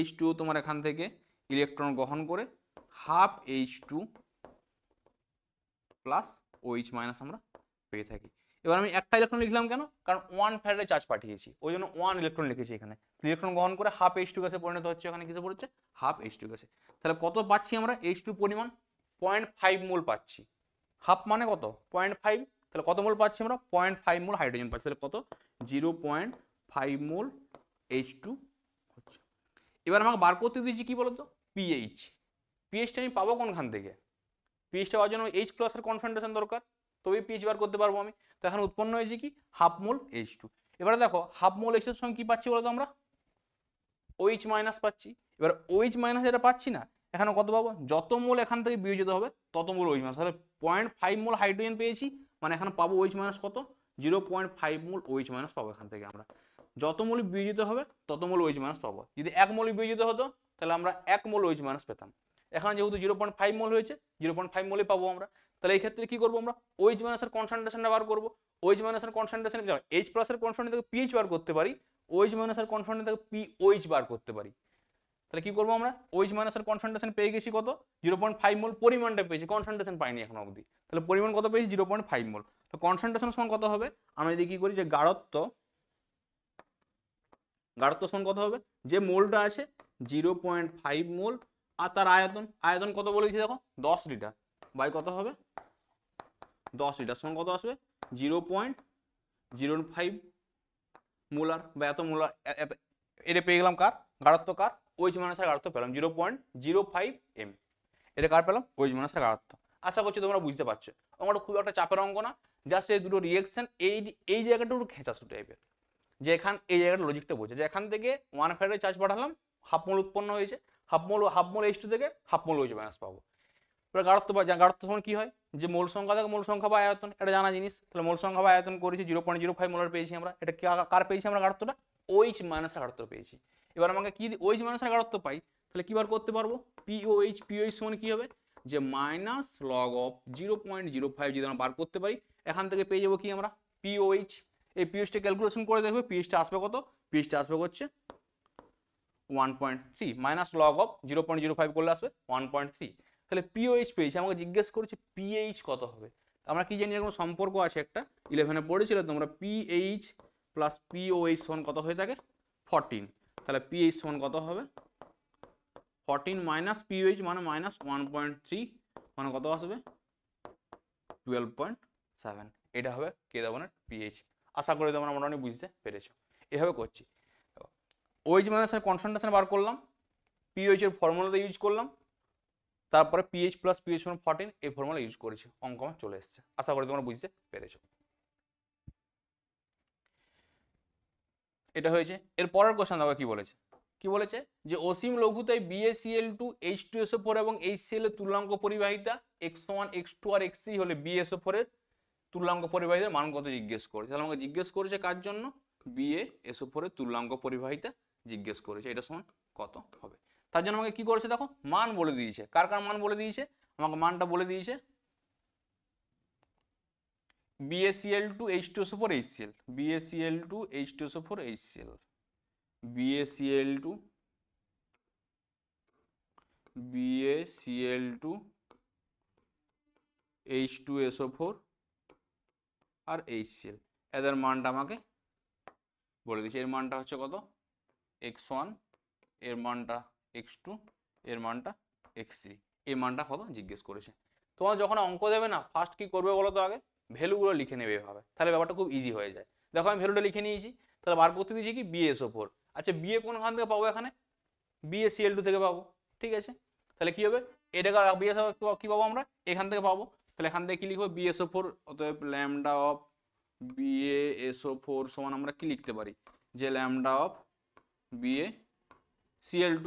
H2O তোমার এখান থেকে ইলেকট্রন গ্রহণ করে half H2 plus OH minus আমরা পেয়ে থাকি। এবার আমি একটা ইলেকট্রন লিখলাম কেন, কারণ 1 ফ্যারাডে চার্জ পাঠিয়েছি, ওই জন্য 1 ইলেকট্রন লিখেছি এখানে। ইলেকট্রন গ্রহণ করে হাফ H2 গ্যাসে পরিণত হচ্ছে, এখানে কিসে পড়ছে, হাফ H2 গ্যাসে। তাহলে কত পাচ্ছি আমরা, H2 পরিমাণ 0.5 মোল পাচ্ছি। হাফ মানে কত, 0.5, তাহলে কত মোল পাচ্ছি আমরা, 0.5 মোল হাইড্রোজেন পাচ্ছি। তাহলে কত, 0.5 মোল H2 হচ্ছে। এবার আমাকে বার করতে দিয়েছি কি বলতো, পিএইচ। পিএইচটা আমি পাবো কোনখান থেকে, পিএইচটা পাওয়ার জন্য H প্লাস এর কনসেন্ট্রেশন দরকার, তবেই পিএইচ বার করতে পারবো আমি। তো এখন উৎপন্ন হয়েছে কি, হাফ মোল H2। এবারে দেখো হাফ মোল H এর সঙ্গে কি পাচ্ছি বলতো আমরা, OH মাইনাস পাচ্ছি। এবার OH মাইনাস এটা পাচ্ছি না, এখানে কত পাবো, যত মোল এখান থেকে বিয়োজিত হবে তত মোল OH মাইনাস। তাহলে 0.5 মোল হাইড্রোজেন পেয়েছি, মানে এখানে পাবো OH মাইনাস কত, 0.5 মোল OH মাইনাস পাবো এখান থেকে আমরা। যত মোল বিয়োজিত হবে তত মোল OH মাইনাস পাবো। যদি 1 মোল বিয়োজিত হতো তাহলে আমরা 1 মোল OH মাইনাস পেতাম। এখানে যেহেতু 0.5 মোল হয়েছে, 0.5 মোলে পাবো আমরা। তাহলে এই ক্ষেত্রে কি করবো আমরা, OH মাইনাসের কনসেন্ট্রেশনটা বার করবো। OH মাইনাসের কনসেন্ট্রেশন H প্লাসের কনসেন্ট্রেশন থেকে পিএইচ বার করতে পারি, OH মাইনাসের কনসেন্ট্রেশন থেকে পিওএইচ বার করতে পারি। তাহলে কি করবো আমরা, OH মাইনাসের কনসেন্ট্রেশন পেয়ে গেছি কত, 0.5 মোল, পরিমাণটা পেয়েছি, কনসেন্ট্রেশন পাইনি এখন অবধি। তাহলে পরিমাণ কত পেয়েছি, 0.5 মোল। তো কনসেন্ট্রেশন সমান কত হবে, আমরা যদি কি করি যে গাঢ়ত্ব সমান কত হবে, যে মোলটা আছে 0.5 মোল, আর তার আয়তন কত বলেছি দেখো, 10 লিটার বাই কত হবে, 10 লিটার সমান কত আসবে, 0.05 মোলার বা এত মোলার। এটা পেয়ে গেলাম কার, গাঢ়ত্ব কার, OH মাইনাসের গাঢ়ত্ব পেলাম 0.05 m। এটা কার পেলাম, OH মাইনাসের গাঢ়ত্ব। আশা করছি তোমরা বুঝতে পারছো, আমার খুব একটা চাপের অঙ্ক না, জাস্ট এই দুটো রিঅ্যাকশন, এই জায়গাটা একটু খেঁচাশু টাইপের, যে এই জায়গাটা লজিকটা বোঝে, যে এখান থেকে 1 ফ্যারাডে চার্জ পাঠালাম, হাফ মোল উৎপন্ন হয়েছে, হাফ মোল H2 থেকে হাফ মোল OH মাইনাস পাবো। এবার গাঢ়ত্ব সমান কি হয়, যে মোল সংখ্যা থাকে, মোল সংখ্যা বা আয়তন, এটা জানা জিনিস। তাহলে মোল সংখ্যা বা আয়তন করেছি 0.05 মোলার পেয়েছি আমরা। এটা কার পেয়েছি আমরা গাঢ়ত্বটা, OH মাইনাসের গাঢ়ত্ব পেয়েছি। এবার আমাকে কি OH মাইনাসের গাঢ়ত্ব পাই, তাহলে কি বার করতে পারবো, POH সমান কি হবে, যে মাইনাস লগ অফ 0.05 যদি আমরা বার করতে পারি, এখান থেকে পেয়ে যাবো কি আমরা, POH। এই পিএইচটা ক্যালকুলেশন করে দেখবে, পিএইচটা আসবে কত, পিএইচটা আসবে হচ্ছে 1.3, মাইনাস লগ অফ 0.05 করলে আসবে 1.3। তাহলে পিওএইচ পেয়েছি, আমাকে জিজ্ঞেস করেছে পিএইচ কত হবে। আমরা কি জানি, কোনো সম্পর্ক আছে একটা, 11-এ পড়েছিলে তোমরা, পিএইচ প্লাস পিওএইচ সমান কত হয়ে থাকে, 14। তাহলে পিএইচ সমান কত হবে, 14 মাইনাস পিওএইচ মানে মাইনাস 1.3, মানে কত আসবে, 12.7। এটা হবে কে দেবনের পিএইচ। আশা করি তোমরা মোটামুটি বুঝতে পেরেছো। এভাবে করছি, OH মাইনাসের কনসেন্ট্রেশন বার করলাম, পিএইচ এর ফর্মুলাতে ইউজ করলাম, তারপরে পিএইচ প্লাস পিএইচ 14 এই ফর্মুলা ইউজ করেছি, অঙ্ক আমার চলে এসছে। আশা করি তোমরা বুঝতে পেরেছো। এটা হয়েছে। এর পরের কোশ্চেন দেখো কি বলেছে। কি বলেছে যে অসীম লঘুতায় BaCl2 H2SO4 এবং HCl এর তুল্যাঙ্ক পরিবাহিতা x1 x2 আর x3 হলে BaSO4 এর তুল্যাঙ্ক পরিবাহিতার মান কত জিজ্ঞেস করেছে। তাহলে আমাকে জিজ্ঞেস করেছে কার জন্য, BaSO4 এর তুল্যাঙ্ক পরিবাহিতা জিজ্ঞেস করেছে, এটা সমান কত হবে। তার জন্য আমাকে কি করেছে দেখো, মান বলে দিয়েছে। কার কার মান বলে দিয়েছে, আমাকে মানটা বলে দিয়েছে BaCl2 H2SO4 HCl, BaCl2 H2SO4 HCl, BaCl2 H2SO4 আর HCl, এদের মানটা আমাকে বলে দিয়েছে। এর মানটা হচ্ছে কত, x1, এর মানটা x2, এর মানটা x3, এই মানটা কত জিজ্ঞেস করেছে। তোমার যখন অঙ্ক দেবে না, ফার্স্ট কি করবে বলো তো, আগে ভ্যালুগুলো লিখে নেবে এভাবে, তাহলে ব্যাপারটা খুব ইজি হয়ে যায়। দেখো আমি ভ্যালুটা লিখে নিয়েছি, তাহলে বার করতে দিয়েছি কি BaSO4। আচ্ছা বিএ কোনখান থেকে পাবো, এখানে BaCl2 থেকে পাবো, ঠিক আছে। তাহলে কি হবে, এটাকে BaSO4 কি পাবো আমরা, এখান থেকে পাবো। তাহলে এখান থেকে কি লিখবো, BaSO4, অতএব ল্যামডা অফ BaSO4 সমান আমরা কি লিখতে পারি, যে ল্যামডা অফ BaCl2,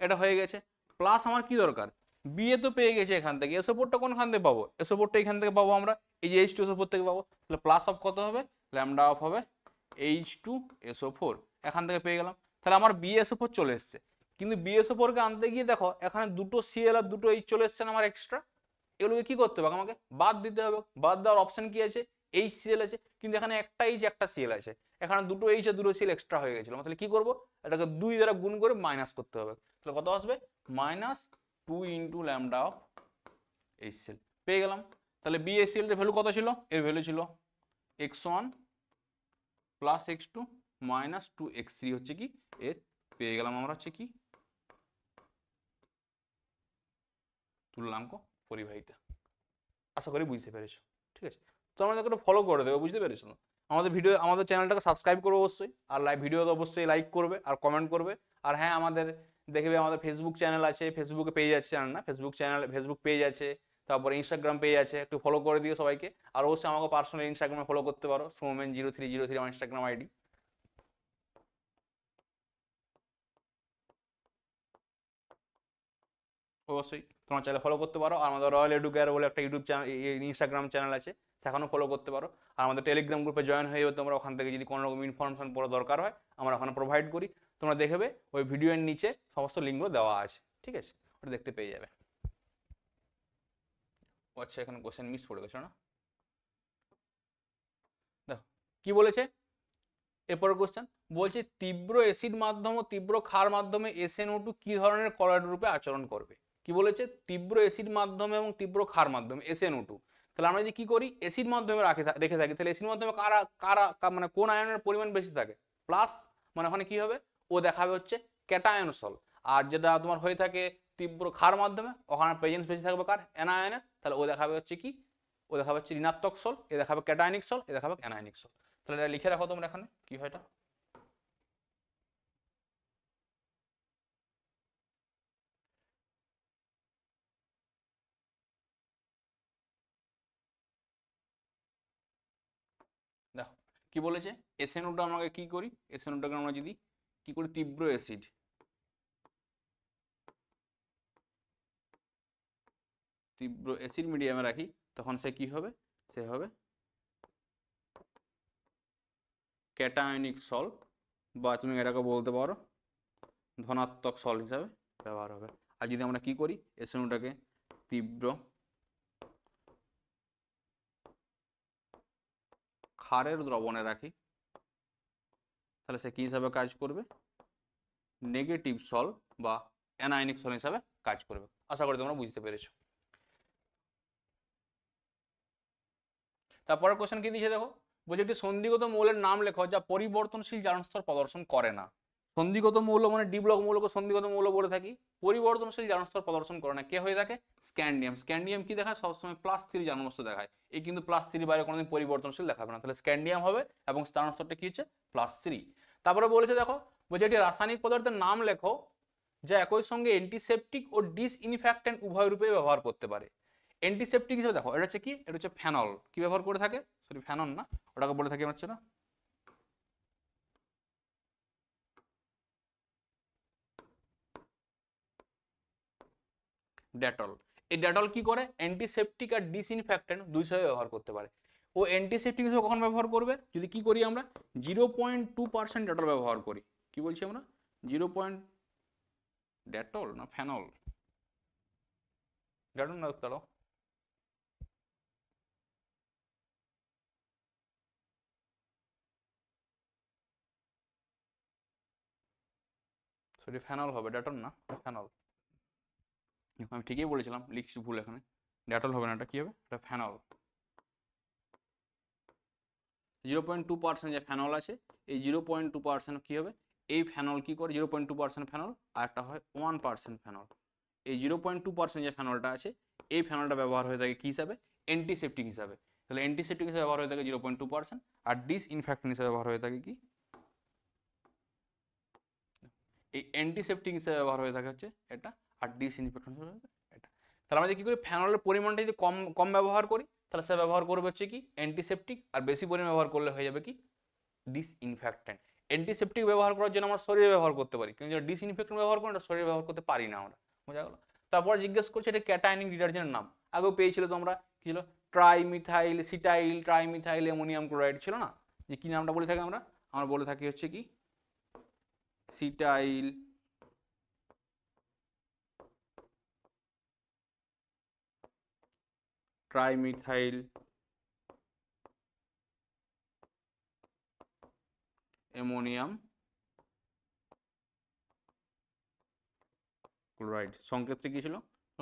এটা হয়ে গেছে। প্লাস আমার কি দরকার, বিএ তো পেয়ে গেছে এখান থেকে, SO4টা কোনখান থেকে পাবো, SO4টা এখান থেকে পাবো আমরা, এই যে H2SO4 থেকে পাবো। তাহলে প্লাস অফ কত হবে, ল্যামডা অফ হবে H2SO4, এখান থেকে পেয়ে গেলাম। তাহলে আমার BaSO4 চলে এসছে। কিন্তু BaSO4 কে আনতে গিয়ে দেখো এখানে দুটো Cl আর দুটো H চলে এসছে না আমার এক্সট্রা, এগুলোকে কি করতে হবে, আমাকে বাদ দিতে হবে। বাদ দেওয়ার অপশন কি আছে, HCl আছে, কিন্তু এখানে একটা H একটা Cl আছে, এখানে দুটো H আর দুটো Cl এক্সট্রা হয়ে গেছিল। তাহলে কি করব, এটাকে 2 দ্বারা গুণ করে মাইনাস করতে হবে। তাহলে কত আসবে, -2 ইন্টু ল্যামডা অফ HCl, পেয়ে গেলাম। তাহলে BaCl এর ভ্যালু কত ছিল, এর ভ্যালু ছিল x1 plus x2 minus 2x3 হচ্ছে কি এর, পেয়ে গেলাম আমরা হচ্ছে কি তুল্যাঙ্ক পরিবাহিতা। আশা করি বুঝতে পেরেছো, ঠিক আছে। তো আমাদেরকে একটু ফলো করে দেবে, বুঝতে পেরেছো তো। আমাদের ভিডিও, আমাদের চ্যানেলটাকে সাবস্ক্রাইব করবে অবশ্যই, আর ভিডিওতে অবশ্যই লাইক করবে আর কমেন্ট করবে। আর হ্যাঁ, আমাদের দেখবে আমাদের ফেসবুক চ্যানেল আছে, ফেসবুকে পেজ আছে, চ্যানেল না, ফেসবুক চ্যানেল, ফেসবুক পেজ আছে, তারপরে ইনস্টাগ্রাম পেজ আছে, একটু ফলো করে দিও সবাইকে। আর অবশ্যই আমাকে পার্সোনাল ইনস্টাগ্রামে ফলো করতে পারো, Snowman0303 আমার ইনস্টাগ্রাম আইডি। অবশ্যই তোমার চাইলে ফলো করতে পারো। আর আমাদের রয়্যাল এডুকেয়ার বলে একটা ইউটিউব চ্যানেল, ইনস্টাগ্রাম চ্যানেল আছে, সেখানেও ফলো করতে পারো। আর আমাদের টেলিগ্রাম গ্রুপে জয়েন হয়ে যাবে তোমরা, ওখান থেকে যদি কোনো রকম ইনফরমেশন পড়া দরকার হয় আমরা ওখানে প্রোভাইড করি। তোমরা দেখবে ওই ভিডিওর নিচে সমস্ত লিঙ্কগুলো দেওয়া আছে, ঠিক আছে, ওটা দেখতে পেয়ে যাবে। আচ্ছা এখানে কোশ্চেন মিস পড়ে গেছে না, দেখো কি বলেছে। এরপরের কোশ্চেন বলছে তীব্র অ্যাসিড মাধ্যম ও তীব্র ক্ষার মাধ্যমে SnO2 কি ধরনের কলয়েড রূপে আচরণ করবে। কি বলেছে, তীব্র অ্যাসিড মাধ্যমে এবং তীব্র ক্ষার মাধ্যমে SnO2। তাহলে আমরা যদি কি করি, অ্যাসিড মাধ্যমে রেখে থাকি, তাহলে অ্যাসিড মাধ্যমে কারা কারা মানে কোন আয়নের পরিমাণ বেশি থাকে, প্লাস, মানে ওখানে কি হবে, ও দেখাবে হচ্ছে ক্যাটায়ন সল। আর যেটা তোমার হয়ে থাকে তীব্র ক্ষার মাধ্যমে, ওখানে প্রেজেন্স বেশি থাকবে কার, অ্যানায়নের, তাহলে ও দেখাবে হচ্ছে কি, ও দেখাবে হচ্ছে ঋণাত্মক সল, এ দেখাবে ক্যাটায়নিক সল, এ দেখাবে অ্যানায়নিক সল। তাহলে এটা লিখে রাখো তোমরা এখানে কি হয় এটা। দেখো কি বলেছে, SnO2 আমরা কি করি, SnO2কে আমরা যদি কি করি, তীব্র অ্যাসিড, তীব্র অ্যাসিড মিডিয়ামে রাখি, তখন সে কি হবে, সে হবে ক্যাটায়নিক সল, বা তুমি এটাকে বলতে পারো ধনাত্মক সল হিসাবে ব্যবহার হবে। আর যদি আমরা কি করি, SnO2টাকে তীব্র ক্ষারের দ্রবণে রাখি, তাহলে সে কি হিসাবে কাজ করবে, নেগেটিভ সল বা অ্যানায়নিক সল হিসাবে কাজ করবে। আশা করি তোমরা বুঝতে পেরেছো। তারপরে কোশ্চেন কি দিয়েছে দেখো, বলছে একটি সন্ধিগত মৌলের নাম লেখো যা পরিবর্তনশীল জারণ স্তর প্রদর্শন করে না। সন্ধিগত মৌল মানে ডি ব্লক মৌলকে সন্ধিগত মৌল বলে থাকি, পরিবর্তনশীল জারণ স্তর প্রদর্শন করে না, কে হয়ে থাকে, স্ক্যান্ডিয়াম। স্ক্যান্ডিয়াম কি দেখায়, সবসময় +3 জারণ স্তর দেখায়, এই কিন্তু +3 বাইরে কোনোদিন পরিবর্তনশীল দেখাবে না, তাহলে স্ক্যান্ডিয়াম হবে এবং জারণ স্তরটা কি হচ্ছে +3। তারপরে বলেছে দেখো, বলছে একটি রাসায়নিক পদার্থের নাম লেখো যা একই সঙ্গে অ্যান্টিসেপটিক ও ডিসইনফেক্ট্যান্ট উভয় রূপে ব্যবহার করতে পারে। অ্যান্টিসেপটিক হিসেবে দেখো এটা হচ্ছে কি, এটা হচ্ছে ফেনল। কি ব্যবহার করে থাকে, সরি ফেনল না, ওটাকে বলে থাকি হচ্ছে না ডেটল। এই ডেটল কি করে, অ্যান্টিসেপটিক আর ডিসইনফেক্ট্যান্ট দুই হিসেবে ব্যবহার করতে পারে। ও অ্যান্টিসেপটিক হিসেবে কখন ব্যবহার করবে, যদি কি করি আমরা 0.2% ডেটল ব্যবহার করি। কি বলছি আমরা 0. ডেটল না ফেনল, ডেটল না তাহলে সরি ফেনল হবে, ডেটল না ফেনল। আমি ঠিকই বলেছিলাম, লিখছি ভুল এখানে, ডেটল হবে না, এটা কি হবে, এটা ফেনল। 0.2% যে ফেনল আছে, এই 0.2% কি হবে, এই ফেনল কি করে 0.2% ফেনল, আর একটা হয় 1% ফেনল। এই 0.2% যে ফেনলটা আছে, এই ফেনলটা ব্যবহার হয়ে থাকে কি হিসাবে, অ্যান্টিসেপটিক হিসাবে। তাহলে অ্যান্টিসেপটিক হিসাবে ব্যবহার হয়ে থাকে 0.2%, আর ডিসইনফেক্টেন্ট হিসাবে ব্যবহার হয়ে থাকে কি, এই অ্যান্টিসেপটিক হিসাবে ব্যবহার হয়ে থাকে হচ্ছে এটা, আর ডিসইনফেক্টেন্ট হিসাবে এটা। তাহলে আমরা কি করি, ফেনলের পরিমাণটা যদি কম কম ব্যবহার করি, তাহলে সে ব্যবহার করবে হচ্ছে কি অ্যান্টিসেপটিক, আর বেশি পরিমাণ ব্যবহার করলে হয়ে যাবে কি ডিসইনফেক্টেন্ট। অ্যান্টিসেপটিক ব্যবহার করার জন্য আমরা শরীরে ব্যবহার করতে পারি, কিন্তু যেটা ডিসইনফেক্টেন্ট ব্যবহার করি না শরীরে ব্যবহার করতে পারি না আমরা। বোঝা গেল। তারপর জিজ্ঞেস করছে এটা ক্যাটায়নিক ডিটারজেন্টের নাম, আগেও পেয়েছিল তোমরা, কি ছিল, trimethyl cetyl trimethyl ammonium chloride ছিল না, যে কি নামটা বলে থাকি আমরা, আমরা বলে থাকি হচ্ছে কি সিটাইল ট্রাইমিথাইল অ্যামোনিয়াম ক্লোরাইড। সংকেতটা কি ছিল,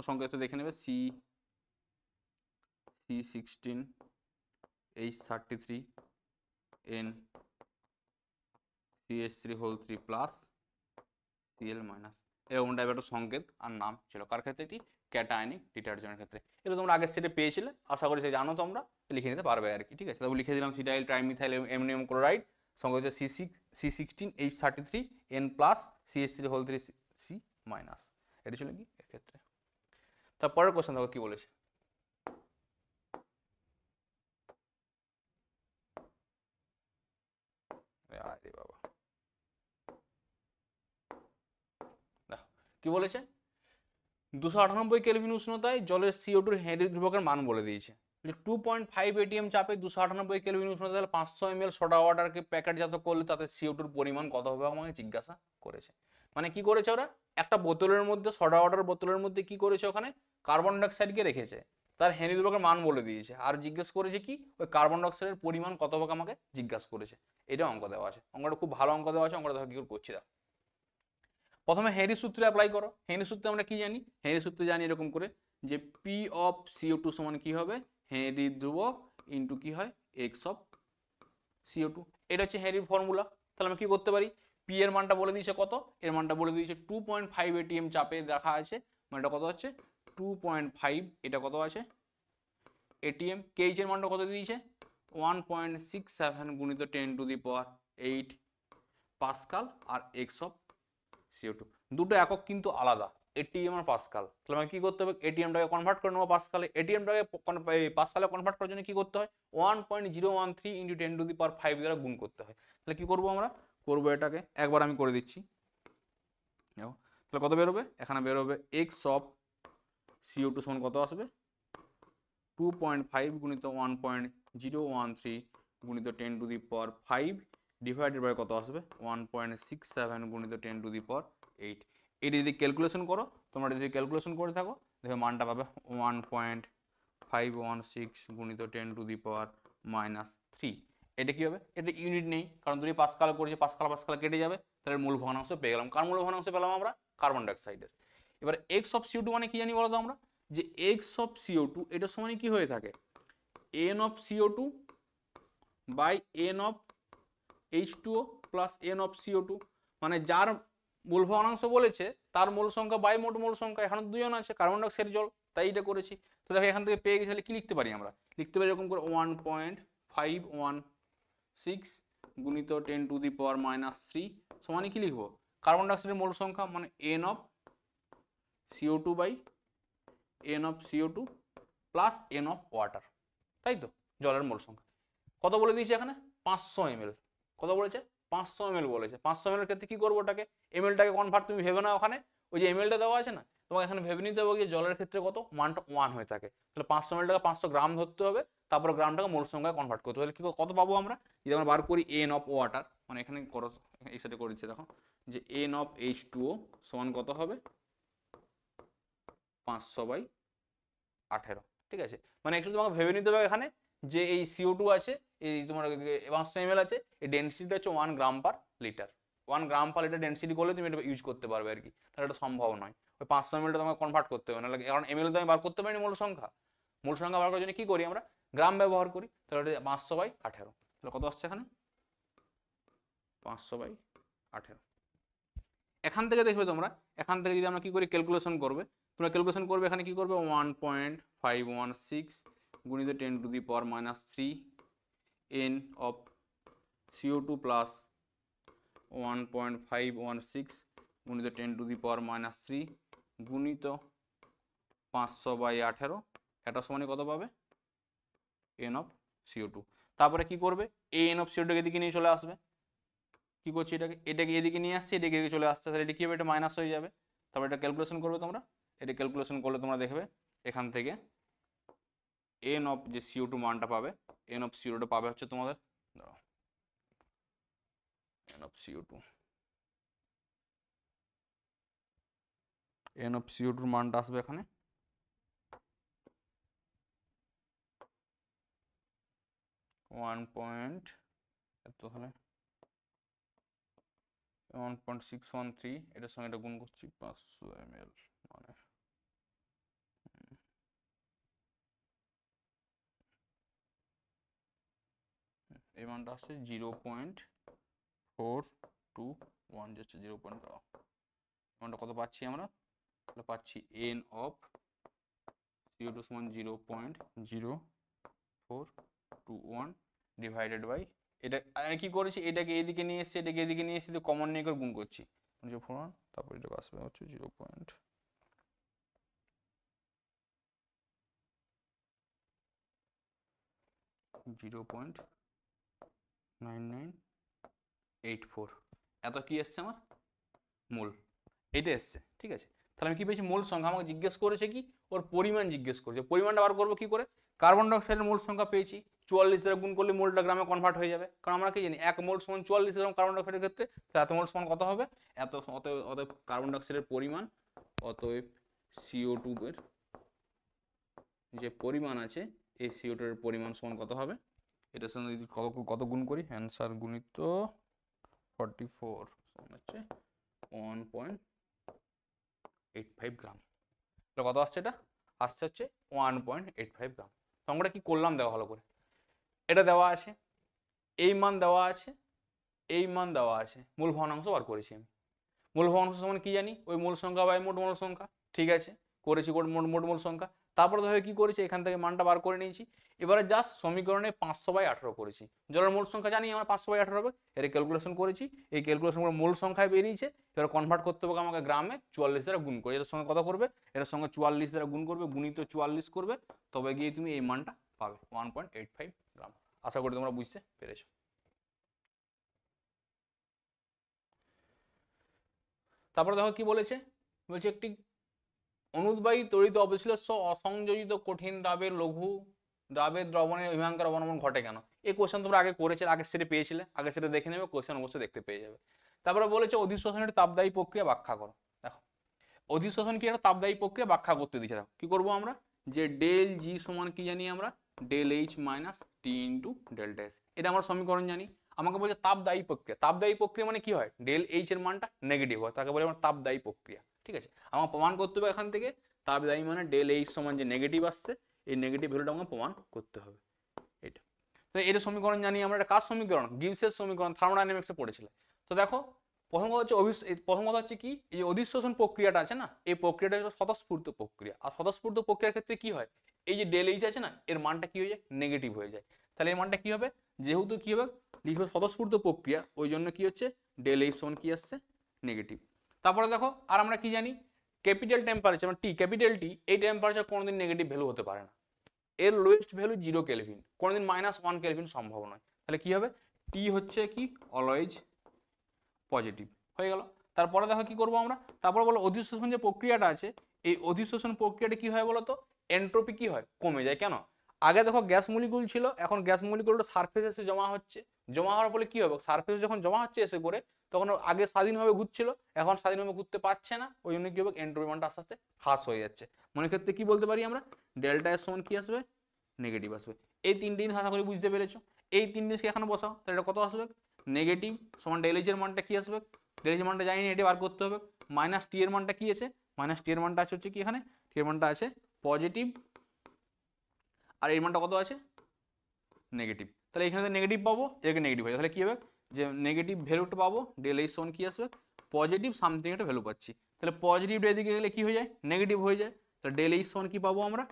সংকেতটা দেখে নেবে, C16H33N CH3 plus Cl minus, এরকম টাইপের একটা সংকেত আর নাম ছিল কার ক্ষেত্রে, এটি ক্যাটায়নিক ডিটারজেন্টের ক্ষেত্রে। এগুলো তোমরা আগের সেটে পেয়েছিলে, আশা করি সে জানো, তোমরা লিখে নিতে পারবে আর কি। ঠিক আছে, তবে লিখে দিলাম সিটাইল ট্রাইমিথাইল অ্যামোনিয়াম ক্লোরাইড, সংকেত হচ্ছে C16H33N plus CH3 C minus. এটা ছিল কি এর ক্ষেত্রে। তারপরের কোশ্চেন দেখো কি বলেছে, আরে বাবা দেখো কি বলেছে, 298 কেলভিন উষ্ণতায় জলের CO2 হেনরি ধ্রুবকের মান বলে দিয়েছে। 2.5 ATM চাপে 298 কেলভিন উষ্ণতায় 500 ml সোডা ওয়াটারকে প্যাকেটজাত করলে তাতে CO2 পরিমাণ কত হবে আমাকে জিজ্ঞাসা করেছে। মানে কি করেছে ওরা, একটা বোতলের মধ্যে সোডা ওয়াটার বোতলের মধ্যে কি করেছে, ওখানে কার্বন ডাইঅক্সাইডকে রেখেছে, তার হেনরি ধ্রুবকের মান বলে দিয়েছে, আর জিজ্ঞেস করেছে কি ওই কার্বন ডাইঅক্সাইডের পরিমাণ কত হবে আমাকে জিজ্ঞাসা করেছে। এটা অঙ্ক দেওয়া আছে, অঙ্কটা খুব ভালো অঙ্ক দেওয়া আছে, অঙ্কটা দেখো কি করে করছি। দেখো প্রথমে হেনরি সূত্রে অ্যাপ্লাই করো। হেনরি সূত্রে আমরা কি জানি, হেনরি সূত্রে জানি এরকম করে যে পি অফ CO2 সমান কি হবে, হেনরি ধ্রুবক ইন্টু কি হয় এক্স অফ CO2। এটা হচ্ছে হেনরির ফর্মুলা। তাহলে আমরা কি করতে পারি, পি এর মানটা বলে দিয়েছে কত, এর মানটা বলে দিয়েছে 2.5 ATM চাপে রাখা আছে, মানে এটা কত হচ্ছে 2.5, এটা কত আছে ATM। কেইচ এর মানটা কত দিয়েছে 1.67 গুণিত 10⁸ Pascal, R x of CO2 দুটো একক কিন্তু আলাদা, এটিএম আর পাস্কাল। তাহলে আমাকে কি করতে হবে, এটিএমটাকে কনভার্ট করে নেবো পাস্কালে, এটিএমটাকে পাস্কালে কনভার্ট করার জন্য কি করতে হয় 1.013 ইন্টু 10⁵ দ্বারা গুণ করতে হয়। তাহলে কি করবো আমরা, করবো এটাকে একবার আমি করে দিচ্ছি। তাহলে কত বেরোবে, এখানে বেরোবে এক্স অফ CO2 সমান কত আসবে 2.5 গুণিত 1.013 গুণিত 10⁵ ডিভাইডেড বাই কত আসবে 1.67 গুণিত 10⁸। এটা যদি ক্যালকুলেশন করো, তোমরা যদি ক্যালকুলেশন করে থাকো দেখবে মানটা পাবে 1.516 গুণিত 10⁻³ এটা কি হবে, এটা ইউনিট নেই কারণ দুই পাস্কাল করেছে, পাস্কাল কেটে যাবে, তাহলে মূল ভগ্নাংশ পেয়ে গেলাম। কার মূল ভগ্নাংশ পেলাম আমরা, কার্বন ডাইঅক্সাইডের। এবার এক্স অফ CO2 মানে কি জানি বলো তো আমরা, যে এক্স অফ CO2 এটার সমান কি হয়ে থাকে N of CO2 by N of H2O plus N of CO2, মানে যার মূল ভগ্নাংশ বলেছে তার মূল সংখ্যা বাই মোট মূল সংখ্যা, এখানে দুজন আছে কার্বন ডাইঅক্সাইড জল, তাই এটা করেছি। তো দেখো এখান থেকে পেয়ে গেছি, তাহলে কি লিখতে পারি আমরা, লিখতে পারি এরকম করে 1.516 গুণিত 10⁻³ সমানে কি লিখবো কার্বন ডাইঅক্সাইডের মোল সংখ্যা মানে N of CO2 by N of CO2 plus N of water, তাই তো জলের মোল সংখ্যা। কত বলে দিয়েছে এখানে 500 ml, কত বলেছে 500 ml বলেছে। 500 ml এর ক্ষেত্রে কি করবো, ওটাকে এমএলটাকে কনভার্ট তুমি ভেবে নাও, ওখানে ওই যে এমএলটা দেওয়া আছে না, তোমাকে এখানে ভেবে নিতে হবে যে জলের ক্ষেত্রে কত মানটা 1 হয়ে থাকে, তাহলে 500 mlটাকে 500 গ্রাম ধরতে হবে, তারপরে গ্রামটাকে মোল সংখ্যায় কনভার্ট করতে হবে। কি কত পাবো আমরা, যদি আমরা বার করি এন অফ ওয়াটার, মানে এখানে করো এই সাইডে করে দিচ্ছে দেখো, যে এন অফ H2O সমান কত হবে 500/18, ঠিক আছে। মানে একটু তোমাকে ভেবে নিতে হবে এখানে যে এই CO2 আছে, এই তোমার 500 ml আছে, এই ডেনসিটিটা হচ্ছে 1 গ্রাম পার লিটার। 1 গ্রাম পার লিটার ডেনসিটি করলে তুমি এটা ইউজ করতে পারবে আর কি, তাহলে এটা সম্ভব নয়। ওই 500 mlটা তোমাকে কনভার্ট করতে হবে, নাহলে কারণ ml তো আমি বার করতে পারিনি মূল সংখ্যা। মূল সংখ্যা বার করার জন্য কি করি আমরা, গ্রাম ব্যবহার করি, তাহলে এটা 500/18, তাহলে কত আসছে এখানে 500/18। এখান থেকে দেখবে তোমরা, এখান থেকে যদি আমরা কি করি ক্যালকুলেশন করবে, তোমরা ক্যালকুলেশন করবে এখানে কি করবে 1.516 গুণিত 10⁻³ n অফ CO2 প্লাস 1.516 গুণিত 10⁻³ গুণিত 500/18, এটা সমানে কত পাবে n অফ CO2। তারপরে কি করবে এই n অফ CO2 এদিকে নিয়ে চলে আসবে, কি করছি এটাকে এদিকে নিয়ে আসছে, এদিকে চলে আসছে, তাহলে এটা কি হবে, এটা মাইনাস হয়ে যাবে। তারপর এটা ক্যালকুলেশন করবে তোমরা, এটা ক্যালকুলেশন করলে তোমরা দেখবে এখান থেকে এন অফ যে CO2 মানটা পাবে, এন অফ CO2 পাবে হচ্ছে তোমাদের N of CO2, N of CO2 মানটা আসবে এখানে 1.613, এটার সঙ্গে এটা গুণ করছি 500 ml, মানে এই মানটা আসছে 0.421, যাচ্ছে 0. মানটা কত পাচ্ছি আমরা, তাহলে পাচ্ছি এন অফ CO2 সমান 0.0421 ডিভাইডেড বাই, এটা আমি কি করেছি এটাকে এদিকে নিয়ে এসেছি, এটাকে এদিকে নিয়ে এসেছি, কমন নিয়ে করে গুণ করছি 0.41, তারপর এটা আসবে হচ্ছে 0.9984, এত কি এসছে আমার মোল, এটা এসছে, ঠিক আছে। তাহলে আমি কি পেয়েছি মোল সংখ্যা, আমাকে জিজ্ঞেস করেছে কি ওর পরিমাণ জিজ্ঞেস করেছে, পরিমাণটা বার করবো কি করে, কার্বন ডাইঅক্সাইডের মোল সংখ্যা পেয়েছি 44 দ্বারা গুণ করলে মোলটা গ্রামে কনভার্ট হয়ে যাবে, কারণ আমরা কি জানি 1 মোল সমান 44 গ্রাম কার্বন ডাইঅক্সাইডের ক্ষেত্রে, তাহলে এত মোল সমান কত হবে এত, অতএব কার্বন ডাইঅক্সাইডের পরিমাণ, অতএব CO2 এর যে পরিমাণ আছে এই CO2 এর পরিমাণ সমান কত হবে, এটার সঙ্গে যদি কত গুণ করি, অ্যান্সার গুণিত 44 সমান হচ্ছে 1.85 গ্রাম। কত আসছে, এটা আসছে হচ্ছে 1.85 গ্রাম। তো আমরা কি করলাম দেখো ভালো করে, এটা দেওয়া আছে, এই মান দেওয়া আছে, এই মান দেওয়া আছে, মূল ভগ্নাংশ বার করেছি আমি। মূল ভগ্নাংশ সমান কি জানি, ওই মূল সংখ্যা বাই মোট মূল সংখ্যা, ঠিক আছে করেছি মোট মূল সংখ্যা। তারপরে ধরো কি করেছি এখান থেকে মানটা বার করে নিয়েছি, এবারে জাস্ট সমীকরণে 500/18 করেছি, জলের মূল সংখ্যা জানি আমরা 500/18 হবে, এর ক্যালকুলেশন করেছি, এই ক্যালকুলেশন করে মূল সংখ্যায় বেরিয়েছে, এবার কনভার্ট করতে হবে আমাকে গ্রামে, 44 দ্বারা গুণ করে, এর সঙ্গে কত করবে, এর সঙ্গে 44 দ্বারা গুণ করবে, গুণিত 44 করবে, তবে গিয়ে তুমি এই মানটা পাবে 1.85 গ্রাম। আশা করি তোমরা বুঝতে পেরেছো। তারপরে দেখো কি বলেছে, বলছে একটি অনুদ্বায়ী তড়িৎ অবিশ্লেষ্য অসংযোজিত কঠিন দ্রাবের লঘু দ্রাবের দ্রবণে হিমাঙ্কের অবনমন ঘটে কেন, এই কোশ্চেন তোমরা আগে করেছিলে, আগের সেটে পেয়েছিলে, আগের সেটে দেখে নেবে, কোশ্চেন অবশ্যই দেখতে পেয়ে যাবে। তারপরে বলেছে অধিশোষণের তাপদায়ী প্রক্রিয়া ব্যাখ্যা করো। দেখো অধিশোষণ কি একটা তাপদায়ী প্রক্রিয়া ব্যাখ্যা করতে দিচ্ছে, দেখো কি করবো আমরা, যে ডেল জি সমান কি জানি আমরা, ডেল এইচ মাইনাস টি ইন্টু ডেল্টা এস, এটা আমরা সমীকরণ জানি। আমাকে বলছে তাপদায়ী প্রক্রিয়া, তাপদায়ী প্রক্রিয়া মানে কি হয়, ডেল এইচ এর মানটা নেগেটিভ হয়, তাকে বলে আমরা তাপদায়ী প্রক্রিয়া, ঠিক আছে। আমার প্রমাণ করতে হবে এখান থেকে তাপদায়ী মানে ডেল এইচ সমান যে নেগেটিভ আসছে, এই নেগেটিভ ভ্যালুটা আমাকে প্রমাণ করতে হবে, এটা। তো এটা সমীকরণ জানি আমরা, এটা কার সমীকরণ, গিবসের সমীকরণ, থার্মোডাইনামিক্সে পড়েছিল। তো দেখো প্রথম কথা হচ্ছে প্রথম কথা হচ্ছে কি, এই অধিশোষণ প্রক্রিয়াটা আছে না, এই প্রক্রিয়াটা হচ্ছে স্বতঃস্ফূর্ত প্রক্রিয়া, আর স্বতঃস্ফূর্ত প্রক্রিয়ার ক্ষেত্রে কি হয়, এই যে ডেল এইচ আছে না, এর মানটা কি হয়ে যায় নেগেটিভ হয়ে যায়, তাহলে এর মানটা কি হবে, যেহেতু কি হবে লিখবে স্বতঃস্ফূর্ত প্রক্রিয়া, ওই জন্য কি হচ্ছে ডেল এইচ সমান কি আসছে নেগেটিভ। তারপরে দেখো আর আমরা কি জানি, ক্যাপিটাল টেম্পারেচার মানে টি, ক্যাপিটাল টি, এই টেম্পারেচার কোনোদিন নেগেটিভ ভ্যালু হতে পারে না। এর লোয়েস্ট ভ্যালু 0 কেলভিন, কোনোদিন -1 কেলভিন সম্ভব নয়। তাহলে কি হবে, টি হচ্ছে কি অলওয়েজ পজিটিভ হয়ে গেল। তারপরে দেখো কি করবো আমরা, তারপরে বলো অধিশোষণ যে প্রক্রিয়াটা আছে, এই অধিশোষণ প্রক্রিয়াটা কি হয় বলতো, এন্ট্রপি কি হয়, কমে যায়। কেন, আগে দেখো গ্যাস মলিকুল ছিল, এখন গ্যাস মলিকুলটা সারফেসে এসে জমা হচ্ছে, জমা হওয়ার ফলে কি হবে, সারফেসে যখন জমা হচ্ছে এসে করে, তখন আগে স্বাধীনভাবে ঘুরছিল, এখন স্বাধীনভাবে ঘুরতে পারছে না, ওই জন্য কি হবে, এন্ট্রপি মানটা আস্তে আস্তে হ্রাস হয়ে যাচ্ছে। মনের ক্ষেত্রে কি বলতে পারি আমরা, ডেল্টা এর সমান কি আসবে, নেগেটিভ আসবে। এই তিনটে জিনিস আশা করি বুঝতে পেরেছো। এই তিন জিনিসকে এখানে বসাও, তাহলে এটা কত আসবে, নেগেটিভ সমান ডেল এইচ এর মানটা কি আসবে, ডেল এইচ এর মানটা জানি না, এটা বার করতে হবে। মাইনাস টি এর মানটা কি আছে, মাইনাস টি এর মানটা আছে হচ্ছে কি এখানে, টি এর মানটা আছে পজিটিভ, আর এর মানটা কত আছে, নেগেটিভ। তাহলে এখানে নেগেটিভ পাবো, এটাকে নেগেটিভ হয়ে যাবে, তাহলে কি হবে, যে নেগেটিভ ভ্যালুটা পাবো, ডেল এইচ সমান কি আসবে, পজিটিভ সামথিং একটা ভ্যালু পাচ্ছি। তাহলে পজিটিভ এদিকে গেলে কি হয়ে যায়, নেগেটিভ হয়ে যায়। তাহলে ডেল এইচ সমান কি পাবো আমরা,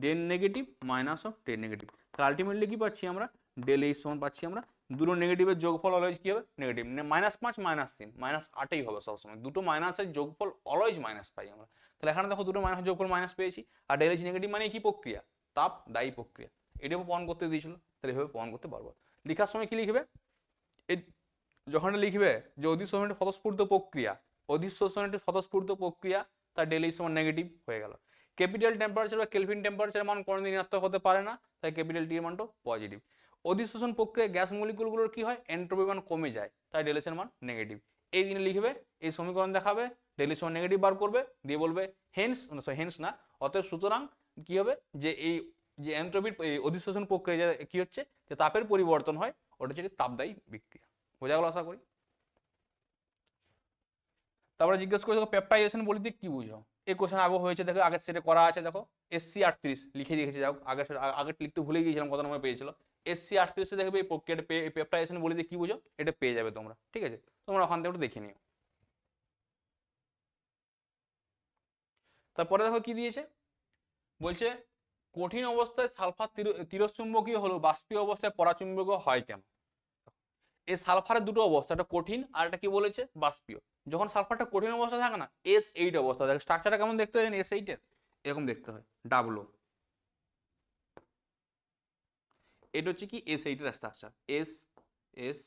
del negative minus of del negative. তাহলে আলটিমেটলি কি পাচ্ছি আমরা, ডেল এইচ সমান পাচ্ছি আমরা, দুটো নেগেটিভের যোগফল অলওয়েজ কি হবে, নেগেটিভ, -5 -3 -8ই হবে সবসময়, দুটো মাইনাসের যোগফল অলওয়েজ মাইনাস পাই আমরা। তাহলে এখানে দেখো দুটো মাইনাসের যোগফল মাইনাস পেয়েছি, আর ডেল এইচ নেগেটিভ মানে কি প্রক্রিয়া, তাপ দায়ী প্রক্রিয়া, এটাও প্রমাণ করতে দিয়েছিল, তাহলে এভাবে প্রমাণ করতে পারবো। লেখার সময় কি লিখবে, এই যখন লিখবে যে অধিশোষণ একটি স্বতঃস্ফূর্ত প্রক্রিয়া, অধিশোষণ একটি স্বতঃস্ফূর্ত প্রক্রিয়া, তার ডেল এইচ সমান নেগেটিভ হয়ে গেল। ক্যাপিটাল টেম্পারেচার বা কেলভিন টেম্পারেচার মান কোনোদিন ঋণাত্মক হতে পারে না, তাই ক্যাপিটাল টি এর মানটা পজিটিভ। অধিশোষণ প্রক্রিয়ায় গ্যাস মলিকুলগুলোর কি হয়, এন্ট্রপি মান কমে যায়, তাই ডেল এইচ এর মান নেগেটিভ। এই দিনে লিখবে, এই সমীকরণ দেখাবে, ডেল এইচ সমান নেগেটিভ বার করবে, দিয়ে বলবে হেন্স, হেন্স না, অতএব সুতরাং কি হবে, যে এই যে এন্ট্রপির অধিশোষণ প্রক্রিয়া কি হচ্ছে, যে তাপের পরিবর্তন হয়, ওটা হচ্ছে তাপদায়ী বিক্রিয়া। বোঝা গেল আশা করি। তারপরে জিজ্ঞেস করে দেখো পেপটাইজেশন বলতে কি বুঝো, এই কোশ্চেন আগে হয়েছে, দেখো আগের সেটে করা আছে, দেখো SC38 লিখে রেখেছে, যাও আগে লিখতে ভুলে গিয়েছিলাম, কত নম্বর পেয়েছিল, SC38 দেখবে এই প্রক্রিয়াটা পেপটাইজেশন বলতে কি বুঝো, এটা পেয়ে যাবে তোমরা, ঠিক আছে, তোমরা ওখান থেকে একটু দেখে নিও। তারপরে দেখো কি দিয়েছে, বলছে কঠিন অবস্থায় সালফার তিরস্চুম্বকীয় হলো বাষ্পীয় অবস্থায় পরাচুম্বকীয় হয় কেন। এই সালফারের দুটো অবস্থা, একটা কঠিন আর একটা কি বলেছে, বাষ্পীয়। যখন সালফারটা কঠিন অবস্থা থাকে না, S8 অবস্থা থাকে, স্ট্রাকচারটা কেমন দেখতে হয় S8 এর, এরকম দেখতে হয়, ডাবলো, এটা হচ্ছে কি S8 এর স্ট্রাকচার, এস এস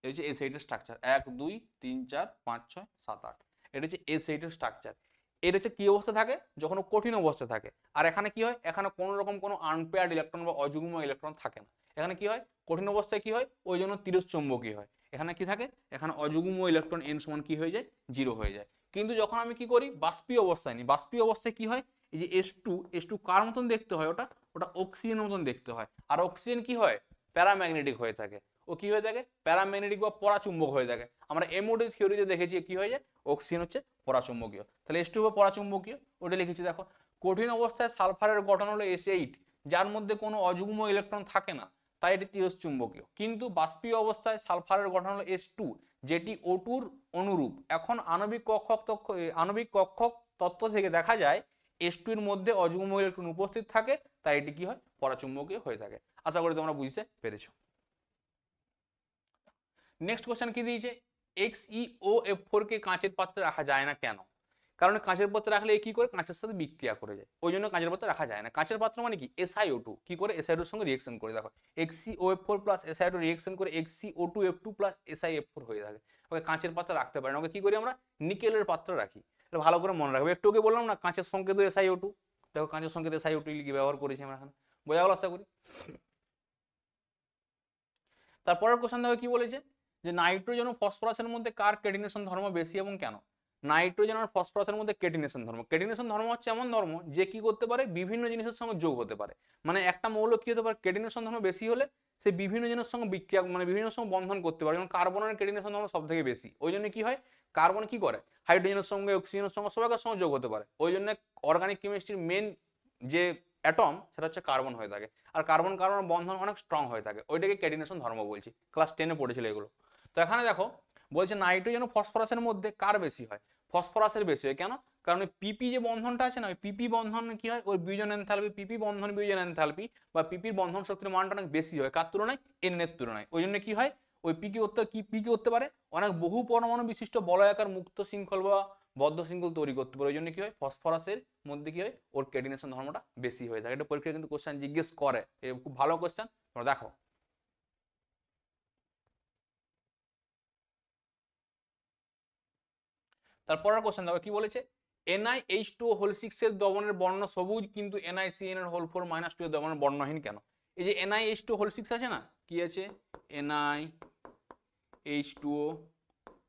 এটা হচ্ছে S8 এর স্ট্রাকচার, 1 2 3 4 5 6 7 8, এটা হচ্ছে S8 এর স্ট্রাকচার। এটা হচ্ছে কি অবস্থা থাকে, যখন কঠিন অবস্থা থাকে। আর এখানে কি হয়, এখানে কোনো রকম কোনো আনপেয়ার্ড ইলেকট্রন বা অযুগ্ম ইলেকট্রন থাকে না। এখানে কি হয়, কঠিন অবস্থায় কি হয়, ওই জন্য তিরস্চুম্বকীয় হয়। এখানে কি থাকে, এখানে অযুগ্ম ইলেকট্রন n সমান কি হয়ে যায়, 0 হয়ে যায়। কিন্তু যখন আমি কি করি, বাষ্পীয় অবস্থায় নিই, বাষ্পীয় অবস্থায় কি হয়, এই যে S2 কার মতন দেখতে হয়, ওটা ওটা অক্সিজেনের মতন দেখতে হয়। আর অক্সিজেন কি হয়, প্যারাম্যাগনেটিক হয়ে থাকে, ও কি হয়ে থাকে, প্যারাম্যাগনেটিক বা পরাচুম্বক হয়ে থাকে। আমরা এমওডি থিওরিতে দেখেছি কি হয়ে যায়, অক্সিজেন হচ্ছে পরাচুম্বকীয়, তাহলে S2 পরাচুম্বকীয়, ওটা লিখেছি। দেখো কঠিন অবস্থায় সালফারের গঠন হলো S8, যার মধ্যে কোনো অযুগ্ম ইলেকট্রন থাকে না, তাই এটি তিরস্চুম্বকীয়। কিন্তু বাষ্পীয় অবস্থায় সালফারের গঠন হলো S2, যেটি O2 অনুরূপ। এখন আণবিক কক্ষক তত্ত্ব থেকে দেখা যায় S2 এর মধ্যে অযুগ্ম ইলেকট্রন উপস্থিত থাকে, তাই এটি কি হয়, পরাচুম্বকীয় হয়ে থাকে। আশা করি তোমরা বুঝতে পেরেছো। নেক্সট কোশ্চেন কি দিয়েছে, XeOF4 কে কাঁচের পাত্রে রাখা যায় না কেন। কারণ কাঁচের পাত্রে রাখলে কি করে, কাঁচের সাথে বিক্রিয়া করে যায়, ওই জন্য কাঁচের পাত্রে রাখা যায় না। কাঁচের পাত্র মানে কি, SiO2 কি করে, SiO2 এর সঙ্গে রিয়েকশন করে, দেখো XeOF4 প্লাস SiO2 রিয়েকশন করে XeO2F2 প্লাস SiF4 হয়ে থাকে। ওকে কাঁচের পাত্রে রাখতে পারে না, ওকে কি করি আমরা, নিকেলের পাত্রে রাখি। এটা ভালো করে মনে রাখবে, একটু ওকে বললাম না কাঁচের সংকেত SiO2, দেখো কাঁচের সংকেত SiO2 লিখে ব্যবহার করেছি আমরা এখানে, বোঝা গেল আশা করি। তারপরের কোশ্চেন দেখো কি বলেছে, যে নাইট্রোজেন ও ফসফরাসের মধ্যে কার কেটিনেশন ধর্ম বেশি এবং কেন। নাইট্রোজেন আর ফসফরাসের মধ্যে কেটিনেশন ধর্ম, কেটিনেশন ধর্ম হচ্ছে এমন ধর্ম যে কি করতে পারে, বিভিন্ন জিনিসের সঙ্গে যোগ হতে পারে। মানে একটা মৌল কি হতে পারে, কেটিনেশন ধর্ম বেশি হলে সে বিভিন্ন জিনিসের সঙ্গে বিক্রিয়া, মানে বিভিন্ন সঙ্গে বন্ধন করতে পারে। যেমন কার্বনের কেটিনেশন ধর্ম সব থেকে বেশি, ওই জন্য কি হয়, কার্বন কি করে, হাইড্রোজেনের সঙ্গে অক্সিজেনের সঙ্গে সবাইকার সঙ্গে যোগ হতে পারে। ওই জন্য অর্গানিক কেমিস্ট্রির মেন যে অ্যাটম সেটা হচ্ছে কার্বন হয়ে থাকে। আর কার্বন কার্বন বন্ধন অনেক স্ট্রং হয়ে থাকে, ওইটাকে ক্যাটিনেশন ধর্ম বলছি, ক্লাস 10-এ পড়েছিল এগুলো। তো এখানে দেখো বলছে নাইট্রোজেন ও ফসফরাসের মধ্যে কার বেশি হয়, ফসফরাসের বেশি হয়। কেন, কারণ ওই পিপি যে বন্ধনটা আছে না, ওই পিপি বন্ধন কি হয়, ওই বিয়োজন এনথালপি, পিপি বন্ধন বিয়োজন এনথালপি বা পিপির বন্ধন শক্তির মানটা অনেক বেশি হয়, কার তুলনায়, এন এর তুলনায়। ওই জন্য কি হয়, ওই পি কি করতে পারে, অনেক বহু পরমাণু বিশিষ্ট বলয়াকার মুক্ত শৃঙ্খল বা বদ্ধ শৃঙ্খল তৈরি করতে পারে। ওই জন্য কি হয়, ফসফরাসের মধ্যে কি হয়, ওর ক্যাটিনেশন ধর্মটা বেশি হয়ে থাকে। এটা পরীক্ষায় কিন্তু কোশ্চেন জিজ্ঞেস করে, খুব ভালো কোশ্চেন, তোমরা দেখো। তারপরের কোশ্চেন দেখো কি বলেছে, NiH2O হোল 6 এর দ্রবণের বর্ণ সবুজ কিন্তু NiCN এর হোল 4 -2 এর দ্রবণের বর্ণহীন কেন? এই যে NiH2O হোল 6 আছে না, কি আছে, NiH2O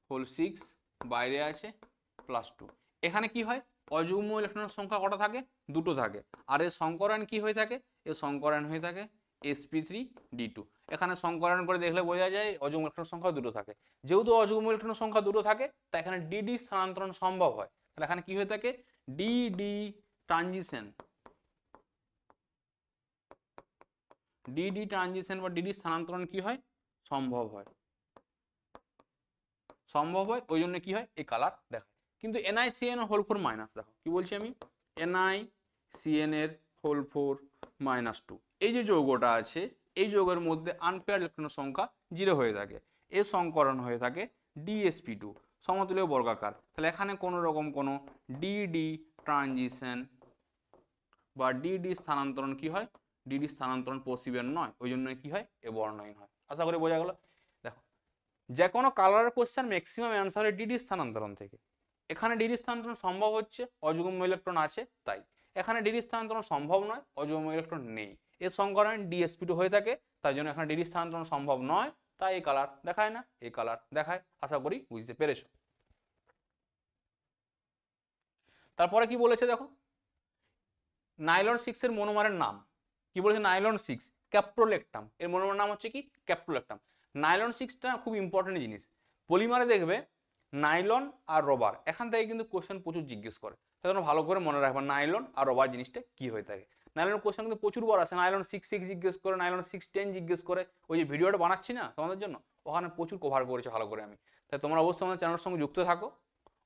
হোল 6 বাইরে আছে +2। এখানে কি হয়, অযুগ্ম ইলেকট্রনের সংখ্যা কটা থাকে, দুটো থাকে। আর এর সংকরায়ন কি হয়ে থাকে, এর সংকরায়ন হয়ে থাকে sp3d2। এখানে সংকরায়ন করে দেখলে বোঝা যায় অযুগ্ম ইলেকট্রনের সংখ্যা দুটো থাকে। যেহেতু অযুগ্ম ইলেকট্রনের সংখ্যা দুটো থাকে, তাই এখানে ডিডি স্থানান্তরণ সম্ভব হয়। তাহলে এখানে কি হয়ে থাকে, ডিডি ট্রানজিশন, ডিডি ট্রানজিশন বা ডিডি স্থানান্তরণ কি হয়, সম্ভব হয়, সম্ভব হয়। ওই জন্য কি হয়, এই কালার দেখায়। কিন্তু NiCN হোল 4 মাইনাস, দেখো কি বলছি আমি, NiCN এর হোল 4 -2, এই যে যৌগটা আছে, এই যৌগের মধ্যে আনপেয়ার ইলেকট্রনের সংখ্যা 0 হয়ে থাকে। এর সংকরণ হয়ে থাকে DsP2 সমতুল্য বর্গাকার। তাহলে এখানে কোনো রকম কোনো ডিডি ট্রানজিশন বা ডিডি স্থানান্তরণ কি হয়, ডিডি স্থানান্তরণ পসিবল নয়। ওই জন্য কি হয়, এ বর্ণহীন হয়। আশা করি বোঝা গেল। দেখো, যে কোনো কালারের কোশ্চেন ম্যাক্সিমাম অ্যান্সার হয় ডিডি স্থানান্তরণ থেকে। এখানে ডিডি স্থানান্তরণ সম্ভব হচ্ছে, অযুগ্ম ইলেকট্রন আছে তাই। এখানে ডিডি স্থানান্তরণ সম্ভব নয়, অযুগ্ম ইলেকট্রন নেই। এর সংকরণ DsP2 হয়ে থাকে, তাই জন্য এখানে ডিডি স্থানান্তরণ সম্ভব নয়, তাই এই কালার দেখায় না, এই কালার দেখায়। আশা করি বুঝতে পেরেছো। তারপরে কি বলেছে দেখো, নাইলন 6 এর মনোমারের নাম কি বলেছে, নাইলন 6 ক্যাপ্রোলেকটাম, এর মনোমারের নাম হচ্ছে কি, ক্যাপ্রোলেকটাম। নাইলন 6টা খুব ইম্পর্টেন্ট জিনিস। পলিমারে দেখবে নাইলন আর রবার, এখান থেকে কিন্তু কোশ্চেন প্রচুর জিজ্ঞেস করে, সেজন্য ভালো করে মনে রাখবা নাইলন আর রবার জিনিসটা কি হয়ে থাকে। নাইলন কোশ্চেন কিন্তু প্রচুর বার আসে, নাইলন 6 জিজ্ঞেস করে, নাইলন 610 জিজ্ঞেস করে। ওই যে ভিডিওটা বানাচ্ছি না তোমাদের জন্য, ওখানে প্রচুর কভার করেছে ভালো করে আমি। তাই তোমরা অবশ্যই আমাদের চ্যানেলের সঙ্গে যুক্ত থাকো।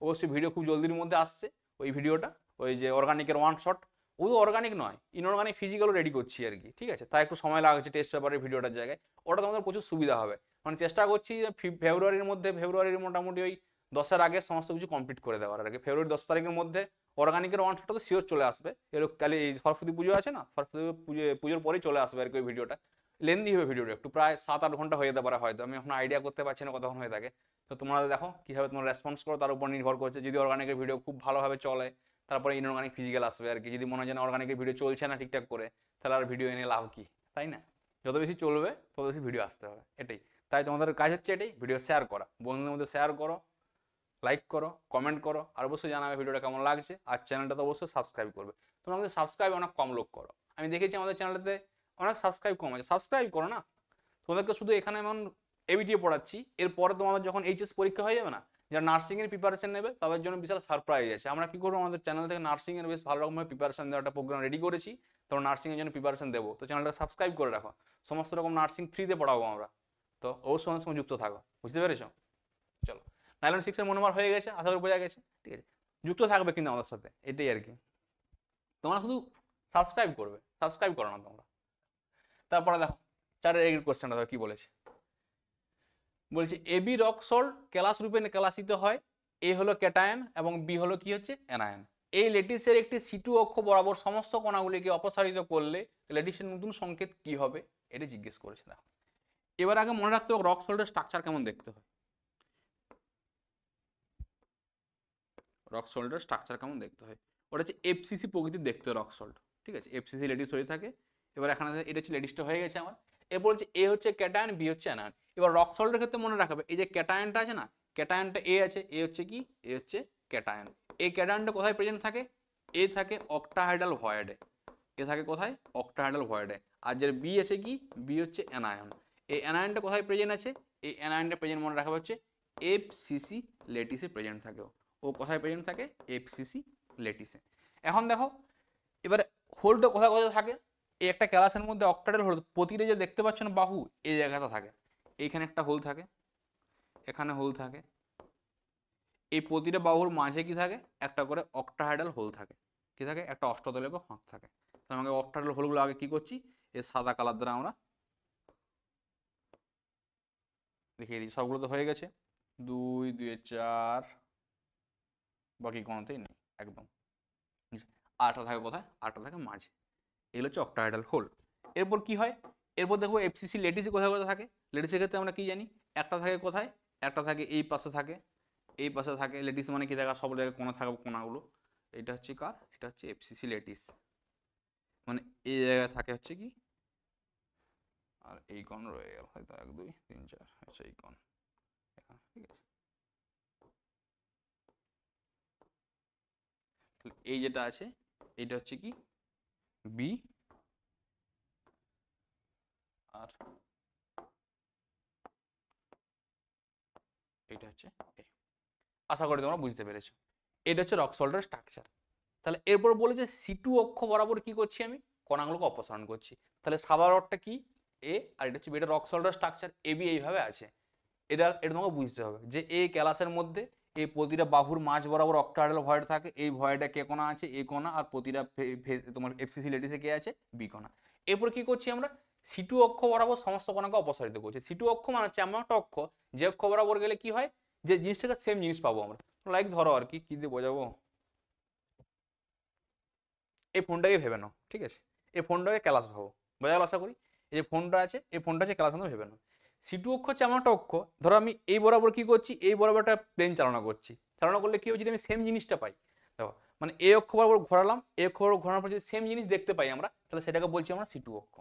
অবশ্যই ভিডিও খুব জলদির মধ্যে আসছে, ওই ভিডিওটা, ওই যে অর্গানিকের ওয়ান শট, ও অর্গানিক নয়, ইনঅর্গানিক ফিজিক্যালও রেডি করছি আর কি, ঠিক আছে। তাই একটু সময় লাগছে টেস্ট পেপারের ভিডিওটার জায়গায়, ওটা তোমাদের প্রচুর সুবিধা হবে। মানে চেষ্টা করছি যে ফেব্রুয়ারির মধ্যে, ফেব্রুয়ারির মোটামুটি ওই 10-এর আগে সমস্ত কিছু কমপ্লিট করে দেওয়ার আর কি। ফেব্রুয়ারি 10 তারিখের মধ্যে অর্গানিকের ওয়ান শটটা তো শিওর চলে আসবে। এরকম কালি সরস্বতী পুজো আছে না, সরস্বতী পুজোর পরেই চলে আসবে আর কি ওই ভিডিওটা। লেন্দি হবে ভিডিওটা, একটু প্রায় 7-8 ঘন্টা হয়ে যেতে পারে হয়তো, আমি এখন আইডিয়া করতে পারছি না কতক্ষণ হয়ে থাকে। তো তোমরা দেখো কীভাবে তোমরা রেসপন্স করো, তার উপর নির্ভর করছে। যদি অর্গানিকের ভিডিও খুব ভালোভাবে চলে, তারপরে ইনঅর্গানিক ফিজিক্যাল আসবে আর কি। যদি মনে হয় যে অর্গানিকের ভিডিও চলছে না ঠিকঠাক করে, তাহলে আর ভিডিও এনে লাভ কি, তাই না? যত বেশি চলবে তত বেশি ভিডিও আসতে হবে, এটাই। তাই তোমাদের কাজ হচ্ছে এটাই, ভিডিও শেয়ার করা, বন্ধুদের মধ্যে শেয়ার করো, লাইক করো, কমেন্ট করো, আর অবশ্যই জানাবে ভিডিওটা কেমন লাগছে। আর চ্যানেলটা তো অবশ্যই সাবস্ক্রাইব করবে। তোমরা কিন্তু সাবস্ক্রাইব অনেক কম লোক করো, আমি দেখেছি আমাদের চ্যানেলটাতে অনেক সাবস্ক্রাইব কম আছে। সাবস্ক্রাইব করো না, তোমাদেরকে শুধু এখানে এমন এবিটিএ পড়াচ্ছি, এরপরে তোমাদের যখন এইচএস পরীক্ষা হয়ে যাবে না, যারা নার্সিংয়ের প্রিপারেশন নেবে তাদের জন্য বিশাল সারপ্রাইজ আছে। আমরা কি করবো, আমাদের চ্যানেল থেকে নার্সিংয়ের বেশ ভালো রকমের প্রিপারেশন দেওয়ার একটা প্রোগ্রাম রেডি করেছি। তোমরা নার্সিংয়ের জন্য প্রিপারেশন দেবো, তো চ্যানেলটা সাবস্ক্রাইব করে রাখো। সমস্ত রকম নার্সিং ফ্রিতে পড়াবো আমরা, তো অবশ্যই আমাদের সঙ্গে যুক্ত থাকো, বুঝতে পেরেছো? চলো, নাইলন 6-এর মনোমার হয়ে গেছে, আশা করি বোঝা গেছে, ঠিক আছে। যুক্ত থাকবে কিন্তু আমাদের সাথে, এটাই আর কি। তোমরা শুধু সাবস্ক্রাইব করবে, সাবস্ক্রাইব করো না তোমরা। তারপরে দেখো 4-এর এই কোশ্চেনটা দেখো কি বলেছে, বলছে এবি রক সল্ট ক্যালাস রূপে ক্যালাসিত হয়, এ হলো ক্যাটায়ন এবং বি হলো কি হচ্ছে অ্যানায়ন। এই লেটিসের একটি C2 অক্ষ বরাবর সমস্ত কণাগুলিকে অপসারিত করলে লেটিসের নতুন সংকেত কি হবে, এটা জিজ্ঞেস করেছে। দেখো, এবার আগে মনে রাখতে হবে রক সল্টের স্ট্রাকচার কেমন দেখতে হয়। রক সল্টের স্ট্রাকচার কেমন দেখতে হয়, ওটা হচ্ছে FCC প্রকৃতির দেখতে হয় রক সল্ট, ঠিক আছে। FCC লেটিস হয়ে থাকে। এবার এখানে এটা হচ্ছে লেটিসটা হয়ে গেছে আমার। এরপর হচ্ছে এ হচ্ছে ক্যাটায়ন, বি হচ্ছে অ্যানায়ন। এবার রক সল্টের ক্ষেত্রে মনে রাখবে, এই যে ক্যাটায়নটা আছে না, ক্যাটায়নটা এ আছে, এ হচ্ছে কি, এ হচ্ছে ক্যাটায়ন। এই ক্যাটায়নটা কোথায় প্রেজেন্ট থাকে, এ থাকে অক্টাহাইড্রাল ভয়েডে, এ থাকে কোথায়, অক্টাহাইড্রাল ভয়েডে। আর যে বি আছে কি, বি হচ্ছে অ্যানায়ন। এই অ্যানায়নটা কোথায় প্রেজেন্ট আছে, এই অ্যানায়নটা প্রেজেন্ট মনে রাখা হচ্ছে FCC লেটিসে প্রেজেন্ট থাকে। ও কোথায় প্রেজেন্ট থাকে, FCC লেটিসে। এখন দেখো, এবারে হোলটা কোথায় কোথায় থাকে, এই একটা ক্যালাসের মধ্যে অক্টাডেল হোল, প্রতিটা যে দেখতে পাচ্ছ না বাহু, এই জায়গাটা থাকে। এইখানে একটা হোল থাকে, এখানে হোল থাকে, এই প্রতিটা বাহুর মাঝে কি থাকে, একটা করে অক্টাহাইডাল হোল থাকে। কি থাকে, একটা অষ্টতলীয় ফাঁক থাকে। তাহলে আমাকে অক্টাহাইডাল হোলগুলো আগে কি করছি, এই সাদা কালার দ্বারা আমরা লিখে দিই, সবগুলো তো হয়ে গেছে, 2 2 4, বাকি কোনোতেই নেই একদম। আটটা থাকে কোথায়? আটটা থাকে মাঝে। এগুলো হচ্ছে অক্টাহেড্রাল হোল। এরপর কি হয়? এরপর দেখো এফসিসি ল্যাটিসে কোথায় কোথায় থাকে। ল্যাটিসের ক্ষেত্রে আমরা কি জানি? একটা থাকে কোথায়? একটা থাকে এই পাশে থাকে, এই পাশে থাকে। ল্যাটিস মানে কি থাকে? সব জায়গায় কোণা থাকবে, কোণাগুলো। এটা হচ্ছে কার? এটা হচ্ছে এফসিসি ল্যাটিস। মানে এই জায়গায় থাকে হচ্ছে কি, আর এই কোণ রয়ে গেল হয়তো 1 2 3 4, আচ্ছা এই কোণ এখানে, ঠিক আছে। এই যেটা আছে এটা হচ্ছে কি বি, আর এটা হচ্ছে এ। আশা করি তোমরা বুঝতে পেরেছো। এটা হচ্ছে রক সল্টের স্ট্রাকচার। তাহলে এরপর বলে যে সিটু অক্ষ বরাবর কি করছি আমি? কণাগুলোকে অপসারণ করছি। তাহলে সাদা রডটা কি? এ, আর এটা হচ্ছে এটা রক সল্টের স্ট্রাকচার এ বি এইভাবে আছে। এটা তোমাকে বুঝতে হবে যে এই ক্যালাসের মধ্যে এই প্রতিটা বাহুর মাঝ বরাবর অক্টাহেড্রাল ভয়েড থাকে। এই ভয়েডে কে কোণা আছে? এ কোণা। আর প্রতিটা তোমার এফসিসি ল্যাটিসে কে আছে? বি কোণা। এরপর কি করছি আমরা? সিটু অক্ষ বরাবর সমস্ত কণাকে অপসারিত করছি। সিটু অক্ষ মানে হচ্ছে এমন একটা অক্ষ যে অক্ষ বরাবর গেলে কি হয়, যে জিনিসটাকে সেম জিনিস পাবো আমরা। লাইক ধরো আর কি দিয়ে বোঝাবো, এই ফোনটাকে ভেবে নাও, ঠিক আছে? এই ফোনটাকে ক্যালাস ভাবো, বোঝা গেল আশা করি। এই যে ফোনটা আছে, এই ফোনটা হচ্ছে ক্যালাস মতো ভেবে নাও। সিটু অক্ষ হচ্ছে এমন একটা অক্ষ, ধরো আমি এই বরাবর কি করছি? এই বরাবর একটা প্লেন চালনা করছি। চালনা করলে কি হবে? যদি আমি সেম জিনিসটা পাই, দেখো মানে এই অক্ষ বরাবর ঘোরালাম, এই অক্ষ বরাবর ঘোরানোর পর যদি সেম জিনিস দেখতে পাই আমরা, তাহলে সেটাকে বলছি আমরা সিটু অক্ষ।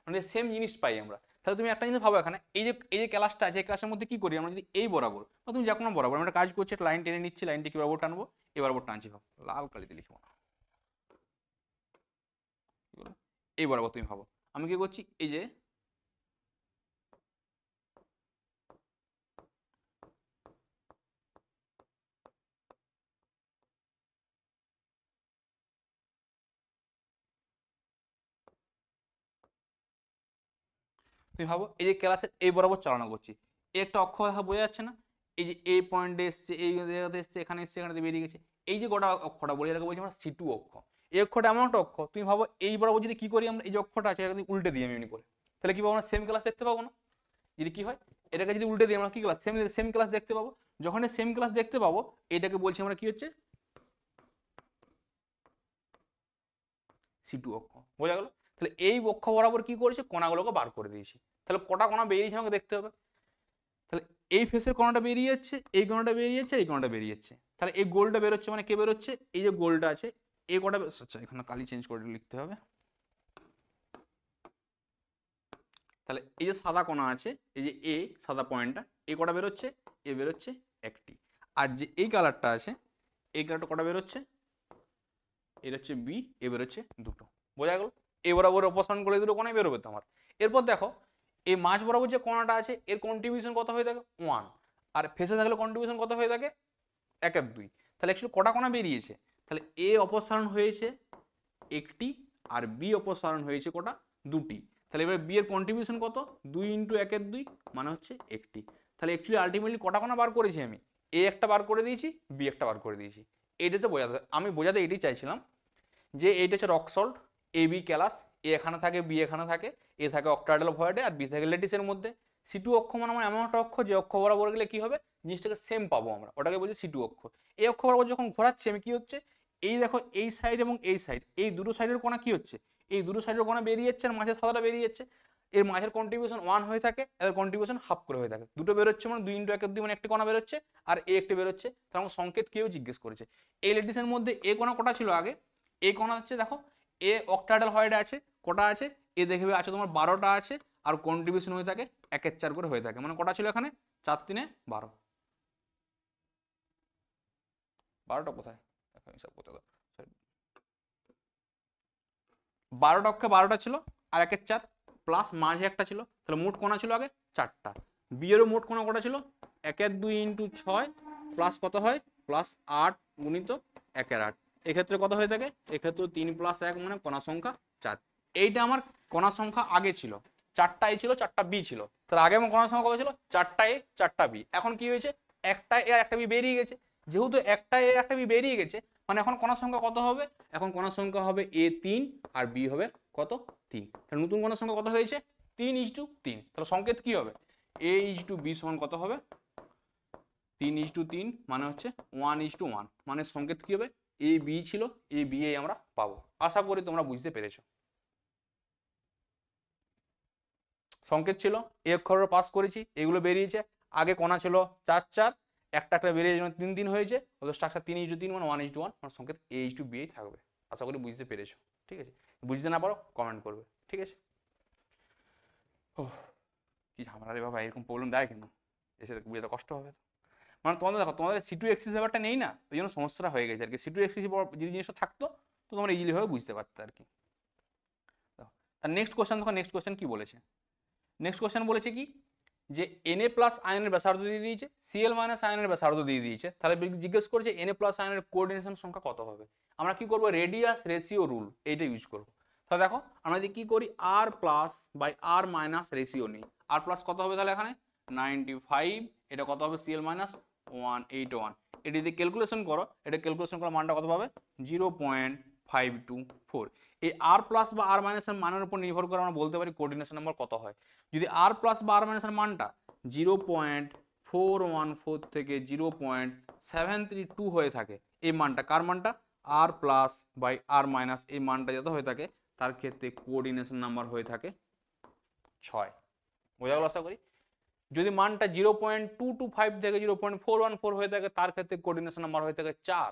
মানে সেম জিনিস পাই আমরা। তাহলে তুমি একটা জিনিস ভাবো, এখানে এই যে ক্লাসটা আছে, এই ক্লাসের মধ্যে কি করি আমরা? যদি এই বরাবর বা তুমি যে কোনো বরাবর আমরা কাজ করছি, একটা লাইন টেনে নিচ্ছি, লাইনটি কি বরাবর টানবো? এই বরাবর টানছি। ভাবো, লাল কালিতে লিখবো না, এই বরাবর তুমি ভাবো। আমি কি করছি? এই যে তুমি ভাবো, এই যে ক্লাসের এই বরাবর চালনা করছি, এই একটা অক্ষ দেখা বোঝা যাচ্ছে না? এই যে এই পয়েন্টে এসছে, এই জায়গাতে এসছে, এখানে এসছে, এখানে বেরিয়ে গেছে। এই যে গোটা অক্ষটা বলি, এটাকে বলছি আমরা সিটু অক্ষ। এই অক্ষটা এমন একটা অক্ষ, তুমি ভাবো এই বরাবর যদি কি করি আমরা, এই যে অক্ষটা আছে এটাকে উল্টে দিই আমি এমনি করে, তাহলে কি পাবো? আমরা সেম ক্লাস দেখতে পাবো না? যদি কি হয়, এটাকে যদি উল্টে দিই আমরা কি ক্লাস? সেম সেম ক্লাস দেখতে পাবো। যখন সেম ক্লাস দেখতে পাবো, এটাকে বলছি আমরা কি হচ্ছে? সিটু অক্ষ। বোঝা গেল? তাহলে এই অক্ষ বরাবর কি করেছে? কণাগুলোকে বার করে দিয়েছি। তাহলে কটা কণা বেরিয়েছে আমাকে দেখতে হবে। তাহলে এই ফেসের কোণাটা বেরিয়ে যাচ্ছে, এই কোণাটা বেরিয়ে যাচ্ছে, এই কোণাটা বেরিয়ে যাচ্ছে। তাহলে এই গোলটা বেরোচ্ছে, মানে কে বেরোচ্ছে? এই যে গোলটা আছে, এই কটা, আচ্ছা এখানে কালি চেঞ্জ করে লিখতে হবে। তাহলে এই যে সাদা কোণা আছে, এই যে এ সাদা পয়েন্টটা, এই কটা বেরোচ্ছে, এ বেরোচ্ছে একটি। আর যে এই কালারটা আছে, এই কালারটা কটা বেরোচ্ছে? এর হচ্ছে বি, এ বেরোচ্ছে দুটো। বোঝা গেল? এ বরাবর অপসারণ করলে দুটো কোণাই বেরোবে তোমার। এরপর দেখো, এই মাঝ বরাবর যে কোণাটা আছে, এর কন্ট্রিবিউশন কত হয়ে থাকে? 1। আর ফেসে থাকলে কন্ট্রিবিউশন কত হয়ে থাকে? 1 আর 2। তাহলে অ্যাকচুয়ালি কটা কোণা বেরিয়েছে? তাহলে এ অপসারণ হয়েছে একটি, আর বি অপসারণ হয়েছে কটা? দুটি। তাহলে এবার বি এর কন্ট্রিবিউশন কত? 2 × 1 এর 2 মানে হচ্ছে একটি। তাহলে অ্যাকচুয়ালি আলটিমেটলি কটা কোণা বার করেছি আমি? এ একটা বার করে দিয়েছি, বি একটা বার করে দিয়েছি। এইটাতে বোঝাতে, আমি বোঝাতে এটাই চাইছিলাম যে এইটা হচ্ছে rock salt, A B callous, এ এখানে থাকে, বি এখানে থাকে, এ থাকে অক্টাহেড্রাল ভয়েডে, আর বি থাকে ল্যাটিসের মধ্যে। সিটু অক্ষ মানে আমার এমন একটা অক্ষ যে অক্ষ বরাবর গেলে কি হবে? জিনিসটাকে সেম পাবো আমরা, ওটাকে বলছি সিটু অক্ষ। এই অক্ষ বরাবর যখন ঘোরাচ্ছি আমি, কি হচ্ছে? এই দেখো, এই সাইড এবং এই সাইড, এই দুটো সাইডের কোণা কি হচ্ছে? এই দুটো সাইডের কোণা বেরিয়ে যাচ্ছে, আর মাঝের সাদাটা বেরিয়ে যাচ্ছে। এর মাঝের কন্ট্রিবিউশন 1 হয়ে থাকে, এর কন্ট্রিবিউশন হাফ করে হয়ে থাকে। দুটো বেরোচ্ছে মানে 2 × 1 এর 2 মানে একটি কোণা বেরোচ্ছে, আর এ একটি বেরোচ্ছে। তার আমার সংকেত কেউ জিজ্ঞেস করেছে এই ল্যাটিসের মধ্যে এ কোণা কটা ছিল আগে? এ কোণা হচ্ছে দেখো, এ অক্টাহেড্রাল ভয়েডে আছে, কটা আছে? এ দেখবে আছে তোমার 12টা আছে, আর কন্ট্রিবিউশন হয়ে থাকে 1 এর 4 করে হয়ে থাকে। মানে কটা ছিল এখানে? 4 3 12। 12টা কোথায়? এখন হিসাব করতে দাও। 12টা অক্ষে 12টা ছিল, আর 1 এর 4 প্লাস মাঝে একটা ছিল। তাহলে মোট কোণা ছিল আগে 4টা। বি এরও মোট কোণা কটা ছিল? 1 এর 2 × 6 প্লাস কত হয়? প্লাস 8 গুণিত 1 এর 8। এক্ষেত্রে কত হয়ে থাকে? এক্ষেত্রে 3 + 1 মানে কোণা সংখ্যা 4। এইটা আমার কোণা সংখ্যা আগে ছিল 4টা এ ছিল, 4টা বি ছিল। তার আগে আমার কোণা সংখ্যা কত ছিল? 4টা এ, 4টা বি। এখন কি হয়েছে? একটা এ আর একটা বি বেরিয়ে গেছে। যেহেতু একটা এ একটা বি বেরিয়ে গেছে, মানে এখন কোণা সংখ্যা কত হবে? এখন কোণা সংখ্যা হবে এ 3 আর বি হবে কত? 3। তাহলে নতুন কোণা সংখ্যা কত হয়েছে? 3:3। তাহলে সংকেত কি হবে? a/b সমান কত হবে 3:3 মানে হচ্ছে 1:1 মানে সংকেত কি হবে এ বি ছিল এ বি এ আমরা পাবো। আশা করি তোমরা বুঝতে পেরেছো। সংকেত ছিল এ অক্ষর পাস করেছি, এগুলো বেরিয়েছে। আগে কণা ছিল 4 4, একটা একটা বেরিয়ে 3 3 হয়েছে, ওদের স্ট্রাকচার 3:3 মানে 1:1 মানে সংকেত a/b থাকবে। আশা করি বুঝতে পেরেছো। ঠিক আছে, বুঝতে না পারো কমেন্ট করবে। ঠিক আছে। ও কি ঝামেলা রে বাবা, এরকম প্রবলেম দেয় কেন, এসে বুঝতে কষ্ট হবে। মানে তোমাদের দেখো তোমাদের C2 এক্সিস ব্যাপারটা নেই না, ওই জন্য সমস্যাটা হয়ে গেছে আর কি। C2 এক্সিস যদি জিনিসটা থাকতো তো তোমরা ইজিলি ভাবে বুঝতে পারতে আর কি। আর নেক্সট কোশ্চেন দেখো, নেক্সট কোশ্চেন কি বলেছে। নেক্সট কোশ্চেন বলেছে কি যে Na প্লাস আয়নের ব্যাসার্ধ দিয়ে দিয়েছে, Cl মাইনাস আয়নের ব্যাসার্ধ দিয়ে দিয়েছে, তাহলে জিজ্ঞেস করছে Na প্লাস আয়নের কোঅর্ডিনেশন সংখ্যা কত হবে। আমরা কি করব, রেডিয়াস রেশিও রুল এইটা ইউজ করব। তাহলে দেখো আমরা যদি কি করি R plus by R minus ratio নিই, আর প্লাস কত হবে তাহলে এখানে 95, এটা কত হবে Cl মাইনাস 181, এটা যদি ক্যালকুলেশন করো, এটা ক্যালকুলেশন করার মানটা কত পাবে 0.524। এই আর প্লাস বা আর মাইনাসের মানের উপর নির্ভর করে আমরা বলতে পারি কোঅর্ডিনেশন নাম্বার কত হয়। যদি আর প্লাস বা আর মাইনাসের মানটা 0.414 থেকে 0.732 হয়ে থাকে, এই মানটা কার মানটা আর প্লাস বাই আর মাইনাস এই মানটা যত হয়ে থাকে তার ক্ষেত্রে কোঅর্ডিনেশন নাম্বার হয়ে থাকে 6। বোঝা গেল আশা করি। যদি মানটা 0.225 থেকে 0.414 হয়ে থাকে তার ক্ষেত্রে কোঅর্ডিনেশন নাম্বার হয়ে থাকে 4।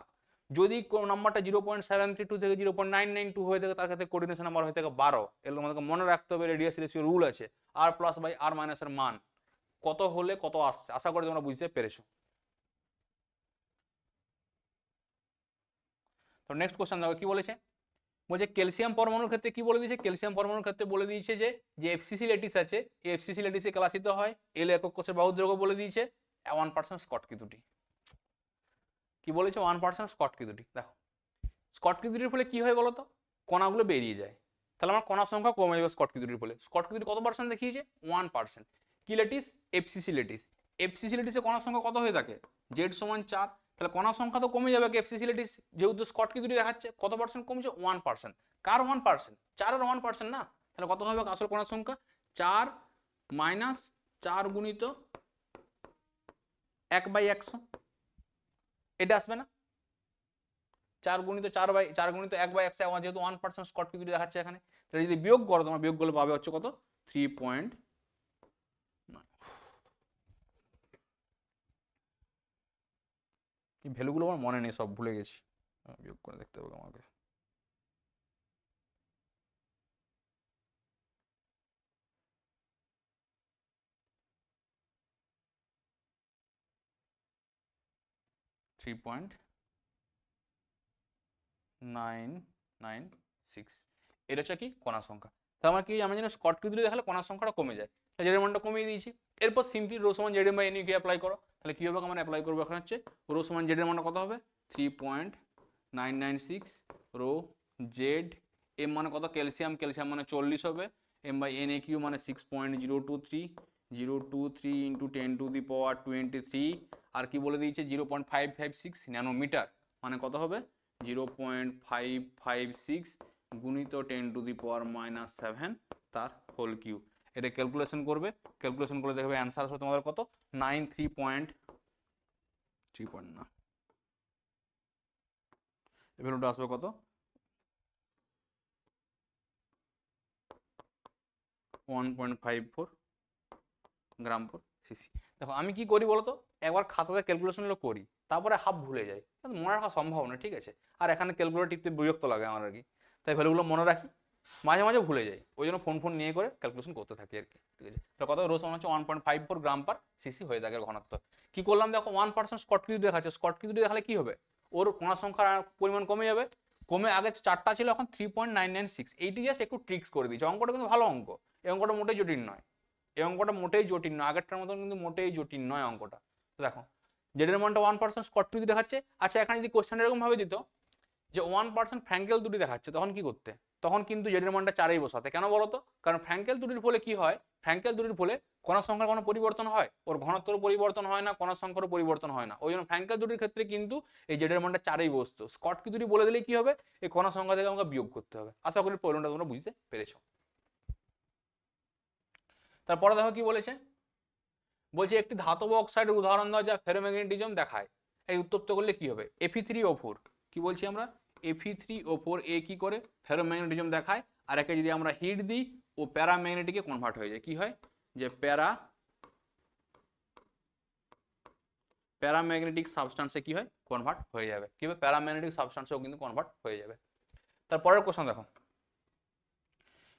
যদি নাম্বারটা 0.732 থেকে 0.992 হয়ে থাকে তার ক্ষেত্রে কোঅর্ডিনেশন নাম্বার হয়ে থাকে 12। এগুলো আমাদেরকে মনে রাখতে হবে, রেডিয়াস রেশিও রুল আছে। আর প্লাস বাই আর মাইনাসের মান কত হলে কত আসছে, আশা করি তোমরা বুঝতে পেরেছো। তো নেক্সট কোশ্চেন দেখো কি বলেছে, বলছে ক্যালসিয়াম পরমাণুর ক্ষেত্রে কি বলে দিয়েছে, ক্যালসিয়াম পরমাণুর ক্ষেত্রে বলে দিয়েছে যে এফসিসি ল্যাটিস আছে, এই এফসিসি ল্যাটিসে ক্লাসিত হয় এল একক কোষের বাহুদ্রব্য বলে দিয়েছে 1% স্কটকি দুটি। কি বলেছে 1% স্কটকি দুটি। দেখো স্কটকি দুটির ফলে কি হয় বলতো, কণাগুলো বেরিয়ে যায়, তাহলে আমার কণার সংখ্যা কমে যাবে স্কটকি দুটির ফলে। স্কটকি দুটি কত পার্সেন্ট দেখিয়েছে 1%। কি ল্যাটিস, এফসিসি ল্যাটিস। এফসিসি ল্যাটিসে কণার সংখ্যা কত হয়ে থাকে জেড সমান 4, তাহলে কণার সংখ্যা তো কমে যাবে এফসিসি ল্যাটিস যেহেতু স্কটকি দুটি দেখাচ্ছে। কত পার্সেন্ট কমছে 1%। কার 1%, 4-এর 1% না, তাহলে কত হবে আসল কণার সংখ্যা 4 মাইনাস 4 গুণিত 1/100, এটা আসবে না 4 গুণিত 4 গুণিত 1/100 আমার যেহেতু 1% স্কটকি দুটি দেখাচ্ছে এখানে, তাহলে যদি বিয়োগ করো তোমার বিয়োগ করলে পাবে হচ্ছে কত 3.9। এই ভ্যালুগুলো আমার মনে নেই, সব ভুলে গেছি, বিয়োগ করে দেখতে হবে আমাকে। এটা হচ্ছে কি কণার সংখ্যা। তাহলে আমার কি আমরা জানি স্কটকি দুটি দেখালে কণার সংখ্যাটা কমে যায়, তাহলে জেডের মানটা কমিয়ে দিয়েছি। এরপর সিম্পলি রো সমান জেড এম বাই এন কে অ্যাপ্লাই করো, তাহলে কি হবে আমরা অ্যাপ্লাই করবো এখন হচ্ছে রো সমান জেডের মানটা কত হবে 3.996 রো জেড এম মানে কত ক্যালসিয়াম, ক্যালসিয়াম মানে 40 হবে, M by N A Q মানে 6.023 ইন্টু 10⁻23। আর কি বলে দিয়েছে 0.556 ন্যানোমিটার মানে কত হবে 0.556 গুণিত 10⁻⁻7 তার হোল কিউব। এটা ক্যালকুলেশন করবে, ক্যালকুলেশন করে দেখবে অ্যান্সার হবে তোমাদের কত 93.3 না, এই ভ্যালুটা আসবে কত 1.54 গ্রাম পর সিসি। দেখো আমি কি করি বলতো, একবার খাতাতে ক্যালকুলেশনগুলো করি তারপরে হাফ ভুলে যাই, মনে রাখা সম্ভব না। ঠিক আছে, আর এখানে ক্যালকুলেটর টিপতে বিরক্ত লাগে আমার আর কি, তাই ভ্যালুগুলো মনে রাখি, মাঝে মাঝে ভুলে যাই, ওই জন্য ফোন নিয়ে করে ক্যালকুলেশন করতে থাকি আর কি। ঠিক আছে, তো কত রোজ হচ্ছে 1.54 গ্রাম পার সিসি হয়ে থাকে ঘনত্ব। কি করলাম দেখো 1% স্কটকি দুটি দেখাচ্ছে, স্কটকি দুটি দেখালে কি হবে ওর কণার সংখ্যার পরিমাণ কমে যাবে, কমে আগে 4টা ছিল এখন 3.996। এইটি জাস্ট একটু ট্রিক্স করে দিয়েছে, অঙ্কটা কিন্তু ভালো অঙ্ক, এই অঙ্কটা মোটেই জটিল নয়, এই অঙ্কটা মোটেই জটিল নয়, আগেরটার মতন কিন্তু মোটেই জটিল নয় অঙ্কটা। তো দেখো জেডের মানটা 1% স্কটকি দুটি দেখাচ্ছে। আচ্ছা এখানে যদি কোশ্চেন এরকম ভাবে দিত যে 1% ফ্র্যাঙ্কেল দুটি দেখাচ্ছে, তখন কি করতে, তখন কিন্তু জেডের মানটা 4এই বসাতে। কেন বলতো, কারণ ফ্র্যাঙ্কেল দুটির ফলে কি হয়, ফ্র্যাঙ্কেল দুটির ফলে কণার সংখ্যার কোনো পরিবর্তন হয়, ওর ঘনত্বের পরিবর্তন হয় না, কণার সংখ্যারও পরিবর্তন হয় না, ওই জন্য ফ্র্যাঙ্কেল দুটির ক্ষেত্রে কিন্তু এই জেডের মানটা 4এই বসতো। স্কটকি দুটি বলে দিলেই কি হবে, এই কণার সংখ্যা থেকে আমাকে বিয়োগ করতে হবে। আশা করি প্রবলেমটা তোমরা বুঝতে পেরেছো। তারপরে দেখো কি বলেছে, বলছে একটি ধাতব অক্সাইডের উদাহরণ দাও যা ফেরোম্যাগনেটিজম দেখায়। এই উত্তপ্ত করলে কি হবে? Fe3O4 কি বলছি আমরা? Fe3O4 এ কি করে? ফেরোম্যাগনেটিজম দেখায়। আর একে যদি আমরা হিট দিই ও প্যারাম্যাগনেটিকে কনভার্ট হয়ে যায়। কি হয়? যে প্যারাম্যাগনেটিক সাবস্টেন্সে কি হয়? কনভার্ট হয়ে যাবে। কি হবে? প্যারাম্যাগনেটিক সাবস্টেন্সেও কিন্তু কনভার্ট হয়ে যাবে। তারপরের কোশ্চেন দেখো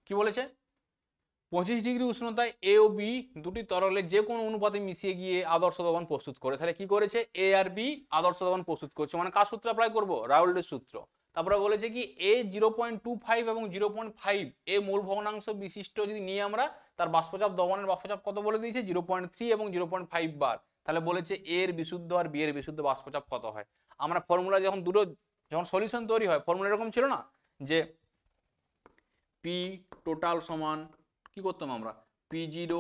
কি বলেছে? 25 ডিগ্রি উষ্ণতায় এ ও বি দুটি তরলের যে কোনো অনুপাতে মিশিয়ে গিয়ে আদর্শ দ্রবণ প্রস্তুত করে। তাহলে কি করেছে? এ আর বি আদর্শ দ্রবণ প্রস্তুত করছে, মানে কার সূত্র অ্যাপ্লাই করবো? রাউল্টের সূত্র। তারপরে বলেছে কি এ 0.25 এবং 0.5 এ মূল ভগ্নাংশ বিশিষ্ট যদি নিয়ে আমরা, তার বাষ্পচাপ দ্রবণের বাষ্পচাপ কত বলে দিয়েছে? 0.3 এবং 0.5 বার। তাহলে বলেছে এর বিশুদ্ধ আর বি এর বিশুদ্ধ বাষ্পচাপ কত হয়? আমরা ফর্মুলা যখন সলিউশন তৈরি হয় ফর্মুলা এরকম ছিল না যে পি টোটাল সমান কি করতাম আমরা? P0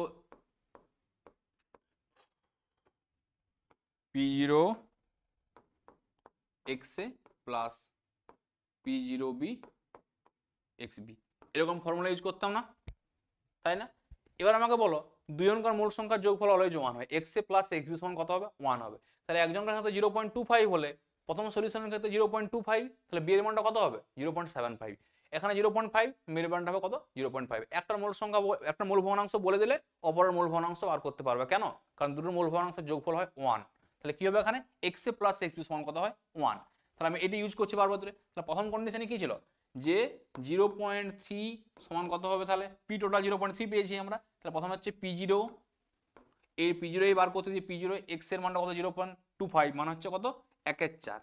XA plus P0B XB এরকম ফর্মুলা ইউজ করতাম না, তাই না? এবার আমাকে বলো দুই জনকার মূল সংখ্যার যোগফল অলওয়েজ 1 হয়। XA প্লাস XB সমান কত হবে? 1 হবে। তাহলে একজনকার ক্ষেত্রে 0.25 হলে প্রথম সলিউশনের ক্ষেত্রে 0.25, তাহলে বি এর মানটা কত হবে? 0.75। এখানে 0.5, মেয়ের মানটা হবে কত? 0.5। একটা মূল সংখ্যা একটা মূল ভগ্নাংশ বলে দিলে অপরের মূল ভগ্নাংশ বার করতে পারবে। কেন? কারণ দুটোর মূল ভগ্নাংশের যোগফল হয় 1। তাহলে কি হবে এখানে? XA প্লাস XB সমান কত হয়? 1। তাহলে আমি এটি ইউজ করছি বারবার ধরে। তাহলে প্রথম কন্ডিশনে কি ছিল? যে 0.3 সমান কত হবে? তাহলে পি টোটাল 0.3 পেয়েছি আমরা। তাহলে প্রথমে হচ্ছে P0, এই P0 বার করতে দিয়ে P0 x এর মানটা কত? 0.25 মানে হচ্ছে কত? 1/4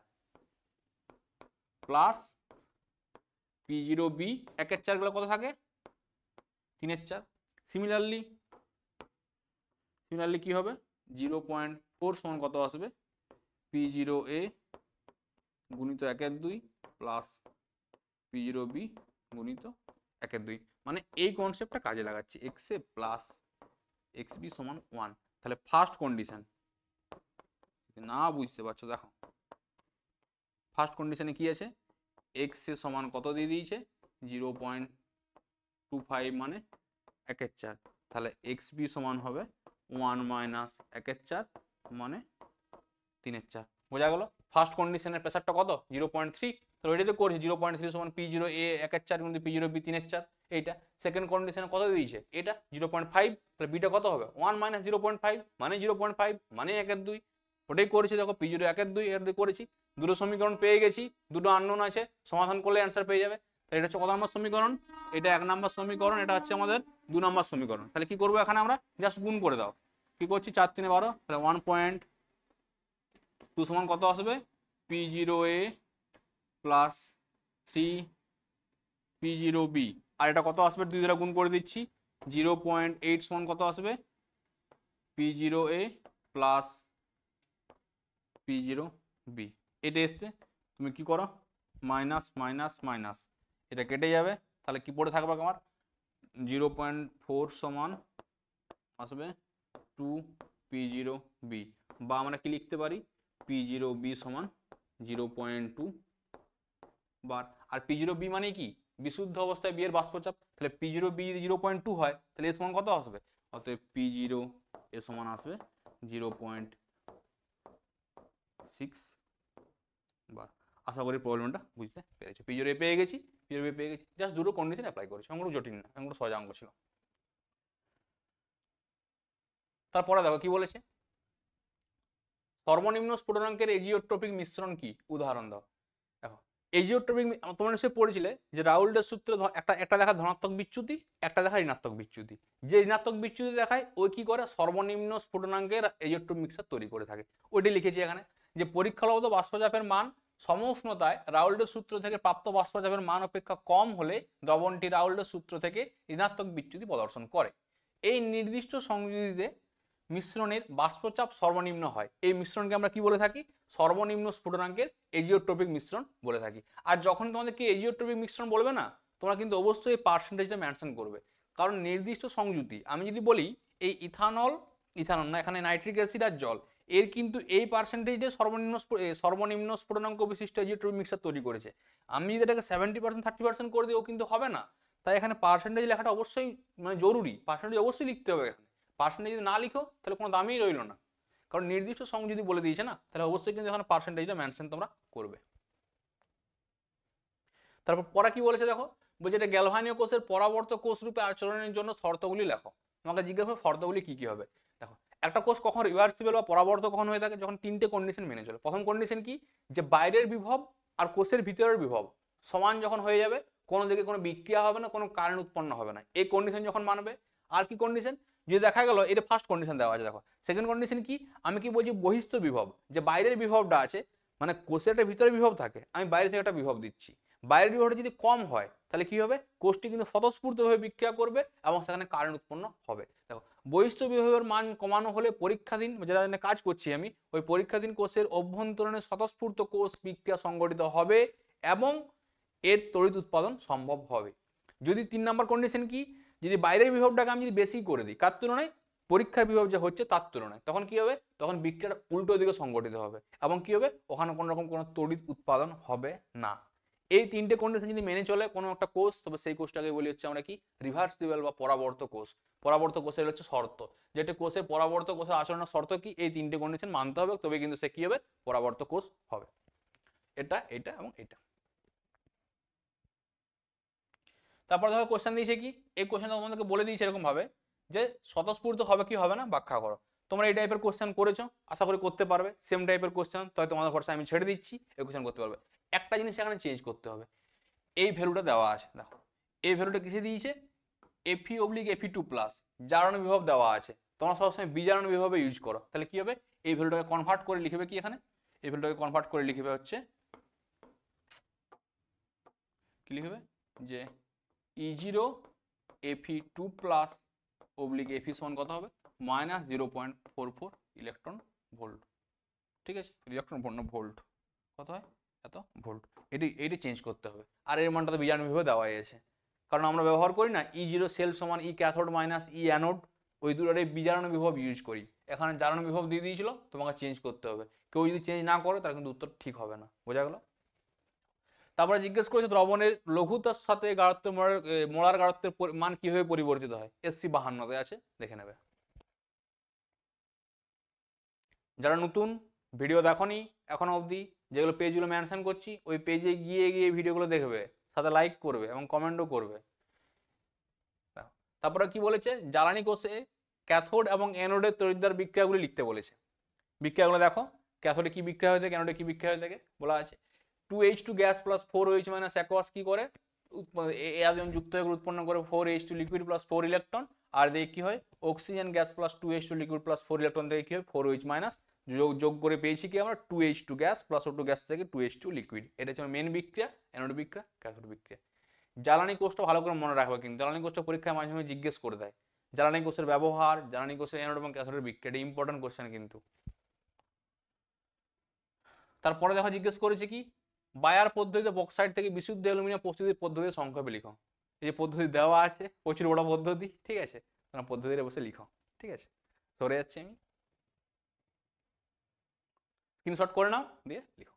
প্লাস P0B 1/4 গুলো কত থাকে? 3/4। সিমিলারলি কি হবে? 0.4 সমান কত আসবে? P0A গুণিত 1/2 প্লাস P0B গুণিত 1/2। মানে এই কনসেপ্টটা কাজে লাগাচ্ছি, XA প্লাস XB সমান 1। তাহলে ফার্স্ট কন্ডিশন না বুঝতে পারছো, দেখো ফার্স্ট কন্ডিশনে কি আছে? XA সমান কত দিয়ে দিয়েছে? 0.25 মানে 1/4। তাহলে XB সমান হবে 1 মাইনাস 1/4 মানে 3/4। বোঝা গেল? ফার্স্ট কন্ডিশনের প্রেসারটা কত? 0.3। তো এটাতে করছি 0.3 সমান P0A 1/4 কিন্তু P0B 3/4 এইটা। সেকেন্ড কন্ডিশনে কত দিয়েছে? এটা 0.5। তাহলে বিটা কত হবে? 1 মাইনাস 0.5 মানে 0.5 মানে 1/2। ওটাই করেছি, দেখো P0 1/2 1/2 করেছি। দুটো সমীকরণ পেয়ে গেছি, দুটো আননোন আছে, সমাধান করলে অ্যান্সার পেয়ে যাবে। তাহলে এটা হচ্ছে কত নম্বর সমীকরণ? এটা 1 নম্বর সমীকরণ, এটা হচ্ছে আমাদের 2 নম্বর সমীকরণ। তাহলে কি করবো এখানে? আমরা জাস্ট গুণ করে দাও। কি করছি? 4 3 12। তাহলে 1.2 সমান কত আসবে? P0A plus 3 P0B। আর এটা কত আসবে? 2 দ্বারা গুণ করে দিচ্ছি। 0.8 সমান কত আসবে? P0A plus P0B। এটা এসছে, তুমি কি করো? মাইনাস মাইনাস মাইনাস, এটা কেটে যাবে। তাহলে কি পড়ে থাকবে আমার? 0.4 সমান আসবে 2 P0B, বা আমরা কি লিখতে পারি? P0B সমান 0.2 বার। আর P0B মানে কি? বিশুদ্ধ অবস্থায় বি এর বাষ্পচাপ। তাহলে P0B যদি 0.2 হয় তাহলে এর সমান কত আসবে? অতএব P0 এর সমান আসবে 0.6 বার। আশা করি প্রবলেমটা বুঝতে পেরেছি। P0A পেয়ে গেছি, P0B পেয়ে গেছি, জাস্ট দুটো কন্ডিশন অ্যাপ্লাই করেছি। অঙ্কটা জটিল না, অঙ্কটা সহজ অঙ্ক ছিল। তারপরে দেখো কি বলেছে? সর্বনিম্ন স্ফুটনাঙ্কের এজিওট্রপিক মিশ্রণ কি? উদাহরণ দাও। দেখো এজিওট্রপিক তোমরা নিশ্চয়ই পড়েছিলে যে রাউল্টের সূত্রে একটা দেখা ধনাত্মক বিচ্যুতি, একটা দেখা ঋণাত্মক বিচ্যুতি। যে ঋণাত্মক বিচ্যুতি দেখায় ওই কি করে? সর্বনিম্ন স্ফুটনাঙ্কের এজিওট্রপিক মিক্সার তৈরি করে থাকে। ওইটি লিখেছি এখানে যে পরীক্ষালব্ধ বাষ্পচাপের মান সমউষ্ণতায় রাউল্টের সূত্র থেকে প্রাপ্ত বাষ্পচাপের মান অপেক্ষা কম হলে দ্রবণটি রাউল্টের সূত্র থেকে ঋণাত্মক বিচ্যুতি প্রদর্শন করে। এই নির্দিষ্ট সংযোজিতে মিশ্রণের বাষ্পচাপ সর্বনিম্ন হয়। এই মিশ্রণকে আমরা কি বলে থাকি? সর্বনিম্ন স্ফুটনাঙ্কের এজিওট্রপিক মিশ্রণ বলে থাকি। আর যখন তোমাদেরকে এজিওট্রপিক মিশ্রণ বলবে না, তোমরা কিন্তু অবশ্যই পার্সেন্টেজটা মেনশন করবে। কারণ নির্দিষ্ট সংযুতি, আমি যদি বলি এই ইথানল না, এখানে নাইট্রিক অ্যাসিড আর জল, এর কিন্তু এই পার্সেন্টেজে সর্বনিম্ন স্ফুটনাঙ্ক বিশিষ্ট এজিওট্রপিক মিক্সার তৈরি করেছে। আমি যদি এটাকে 70% 30% করে দিই ও কিন্তু হবে না। তাই এখানে পার্সেন্টেজ লেখাটা অবশ্যই মানে জরুরি, পার্সেন্টেজ অবশ্যই লিখতে হবে এখানে। পার্সেন্টেজ যদি না লিখো তাহলে কোনো দামই রইলো না, কারণ নির্দিষ্ট সংখ্যা যদি বলে দিয়েছে না, তাহলে অবশ্যই কিন্তু এখানে পার্সেন্টেজটা মেনশন তোমরা করবে। তারপর পড়া কি বলেছে দেখো, বলছে এটা গ্যালভানীয় কোষের পরাবর্ত কোষ রূপে আচরণের জন্য শর্তগুলি লেখো। আমাকে জিজ্ঞাসা করো শর্তগুলি কি কি হবে। দেখো একটা কোষ কখন রিভার্সিবল বা পরাবর্ত কখন হয়ে থাকে, যখন তিনটে কন্ডিশন মেনে চলে। প্রথম কন্ডিশন কি, যে বাইরের বিভব আর কোষের ভিতরের বিভব সমান যখন হয়ে যাবে, কোনো দিকে কোনো বিক্রিয়া হবে না, কোনো কারেন্ট উৎপন্ন হবে না, এই কন্ডিশন যখন মানবে। আর কি কন্ডিশন, যদি দেখা গেল এটা ফার্স্ট কন্ডিশন দেওয়া আছে। দেখো সেকেন্ড কন্ডিশন কি, আমি কি বলছি বহিস্থ বিভব, যে বাইরের বিভবটা আছে, মানে কোষের একটা ভিতরে বিভব থাকে, আমি বাইরে থেকে একটা বিভব দিচ্ছি, বাইরের বিভবটা যদি কম হয় তাহলে কি হবে, কোষটি কিন্তু স্বতঃস্ফূর্তভাবে বিক্রিয়া করবে এবং সেখানে কারেন্ট উৎপন্ন হবে। দেখো বহিস্থ বিভবের মান কমানো হলে পরীক্ষাধীন, যেটা কাজ করছি আমি, ওই পরীক্ষাধীন কোষের অভ্যন্তরণে স্বতঃস্ফূর্ত কোষ বিক্রিয়া সংগঠিত হবে এবং এর তড়িৎ উৎপাদন সম্ভব হবে। যদি 3 নম্বর কন্ডিশন কি, যদি বাইরের বিভবটাকে আমি যদি বেশি করে দিই, কার তুলনায়, পরীক্ষার বিভব যে হচ্ছে তার তুলনায়, তখন কি হবে, তখন বিক্রিয়াটা উল্টো দিকে সংগঠিত হবে এবং কি হবে, ওখানে কোনো রকম কোনো তড়িৎ উৎপাদন হবে না। এই তিনটে কন্ডিশন যদি মেনে চলে কোনো একটা কোষ, তবে সেই কোষটাকে বলি হচ্ছে আমরা কি, রিভার্সিবল বা পরাবর্ত কোষ। পরাবর্ত কোষের হচ্ছে শর্ত, যেটা কোষের পরাবর্ত কোষের আচরণের শর্ত কি, এই তিনটে কন্ডিশন মানতে হবে, তবে কিন্তু সে কি হবে, পরাবর্ত কোষ হবে। এটা এটা এবং এটা। তারপর দেখো কোশ্চেন দিয়েছে কি, এই কোশ্চেনটা তোমাদেরকে বলে দিয়েছে এরকম ভাবে যে স্বতঃস্ফূর্ত হবে কি হবে না ব্যাখ্যা করো। তোমরা এই টাইপের কোশ্চেন করেছো, আশা করি করতে পারবে। সেম টাইপের কোশ্চেন, তাই তোমাদের ভরসা আমি ছেড়ে দিচ্ছি, এই কোশ্চেন করতে পারবে। একটা জিনিস এখানে চেঞ্জ করতে হবে, এই ভ্যালুটা দেওয়া আছে, দেখো এই ভ্যালুটা কিসে দিয়েছে, Fe/Fe2 প্লাস জারণ বিভব দেওয়া আছে, তোমরা সবসময় বিজারণ বিভবে ইউজ করো, তাহলে কি হবে, এই ভ্যালুটাকে কনভার্ট করে লিখবে কি এখানে, এই ভ্যালুটাকে কনভার্ট করে লিখবে হচ্ছে কি লিখবে, যে E0 Fe2 plus oblique Fe সমান কত হবে, -0.44 ইলেকট্রন ভোল্ট। ঠিক আছে, ইলেকট্রন ভোল্ট কত হয়, এত ভোল্ট। এটি চেঞ্জ করতে হবে। আর এর মানটা তো বিজারণ বিভবে দেওয়াই আছে, কারণ আমরা ব্যবহার করি না E0 সেল সমান E cathode minus E anode, ওই দুটোর বিজারণ বিভব ইউজ করি। এখানে জারণ বিভব দিয়ে দিয়েছিল, তোমাকে চেঞ্জ করতে হবে। কেউ যদি চেঞ্জ না করে তাহলে কিন্তু উত্তর ঠিক হবে না, বোঝা গেল। তারপরে জিজ্ঞেস করেছে দ্রবণের লঘুতার সাথে গাঢ়ত্ব মোলার গাঢ়ত্বের মান কিভাবে পরিবর্তিত হয়, SC 52 আছে, দেখে নেবে। যারা নতুন ভিডিও দেখোনি এখনো অবধি, যেগুলো পেজগুলো মেনশন করছি, ওই পেজে গিয়ে গিয়ে ভিডিওগুলো দেখবে, সাথে লাইক করবে এবং কমেন্টও করবে। তারপরে কি বলেছে, জ্বালানি কোষে ক্যাথোড এবং অ্যানোডের তড়িৎদ্বার বিক্রিয়াগুলি লিখতে বলেছে। বিক্রিয়াগুলো দেখো, ক্যাথোডে কি বিক্রিয়া হয়ে থাকে, অ্যানোডে কি বিক্রিয়া হয়ে থাকে বলা আছে। 2H2 gas plus 4OH minus aqueous কি করে, যখন যুক্ত হয়ে উৎপন্ন করে 4H2 লিকুইড প্লাস 4 ইলেকট্রন, আর দেখে কি হয়, oxygen gas plus 2H2 liquid plus 4 electron থেকে কি হয়, 4OH মাইনাস, যোগ করে পেয়েছি কি আমরা 2H2 gas plus O2 gas থেকে 2H2 লিকুইড। এটা হচ্ছে মেন বিক্রিয়া, অ্যানোড বিক্রিয়া, ক্যাথোড বিক্রিয়া। জ্বালানি কোষটা ভালো করে মনে রাখবে, কিন্তু জ্বালানি কোষটা পরীক্ষায় মাঝে মাঝে জিজ্ঞেস করে দেয়, জ্বালানি কোষের ব্যবহার, জ্বালানি কোষের অ্যানোড এবং ক্যাথোডের বিক্রিয়া, এটা ইম্পর্টেন্ট কোশ্চেন কিন্তু। তারপরে দেখো জিজ্ঞেস করেছে কি, বায়ার পদ্ধতিতে বক্সাইড থেকে বিশুদ্ধ অ্যালুমিনিয়াম প্রস্তুতির পদ্ধতি সংক্ষেপে লিখো। এই যে পদ্ধতি দেওয়া আছে, প্রচুর বড় পদ্ধতি, ঠিক আছে, তোমরা পদ্ধতিটা বসে লিখো। ঠিক আছে, সরে যাচ্ছি আমি, স্ক্রিনশট করে নাও দিয়ে লিখো।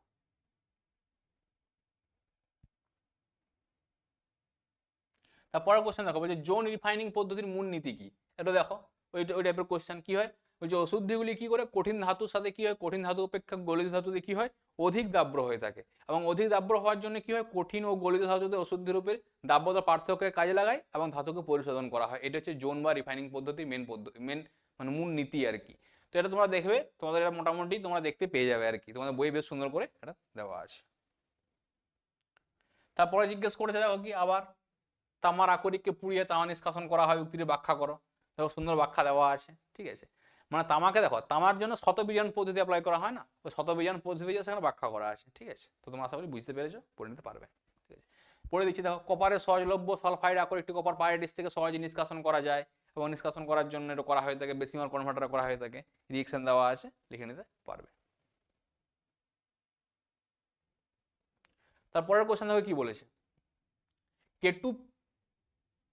তারপরে কোশ্চেন দেখো, বলছে জোন রিফাইনিং পদ্ধতির মূল নীতি কি, এটা দেখো ওই টাইপের কোশ্চেন কি হয়, ওই যে অশুদ্ধিগুলি কি করে কঠিন ধাতুর সাথে কি হয়, কঠিন ধাতু অপেক্ষা গলিত ধাতুতে কি হয়, অধিক দাব্য হয়ে থাকে, এবং অধিক দাব্য হওয়ার জন্য কি হয়, কঠিন ও গলিত ধাতুতে অশুদ্ধি রূপের দাব্যতা পার্থক্যকে কাজে লাগায় এবং ধাতুকে পরিশোধন করা হয়। এটা হচ্ছে জোন বা রিফাইনিং পদ্ধতির মেন মানে মূল নীতি আর কি। তো এটা তোমরা দেখবে, তোমাদের এটা মোটামুটি তোমরা দেখতে পেয়ে যাবে আর কি, তোমাদের বই বেশ সুন্দর করে এটা দেওয়া আছে। তারপরে জিজ্ঞেস করেছে দেখো কি, আবার তামার আকরিককে পুড়িয়ে তামা নিষ্কাশন করা হয়, উক্তিটি ব্যাখ্যা করো। দেখো সুন্দর ব্যাখ্যা দেওয়া আছে, ঠিক আছে। মানে তামাকে দেখো, তামার জন্য শতবিজারণ পদ্ধতি অ্যাপ্লাই করা হয় না, ওই শতবিজারণ পদ্ধতি সেখানে ব্যাখ্যা করা আছে, ঠিক আছে। তো তোমরা আশা করি বুঝতে পেরেছো, পড়ে নিতে পারবে, ঠিক আছে। পড়ে দিচ্ছি দেখো, কপারের সহজলভ্য সালফাইড আকরিকটি কপার পাইরিডিস থেকে সহজে নিষ্কাশন করা যায়, এবং নিষ্কাশন করার জন্য এটা করা হয়ে থাকে, বেসিমার কনভার্টার করা হয়ে থাকে, রিয়েকশন দেওয়া আছে, লিখে নিতে পারবে। তারপরের কোশ্চেন দেখো কি বলেছে, K2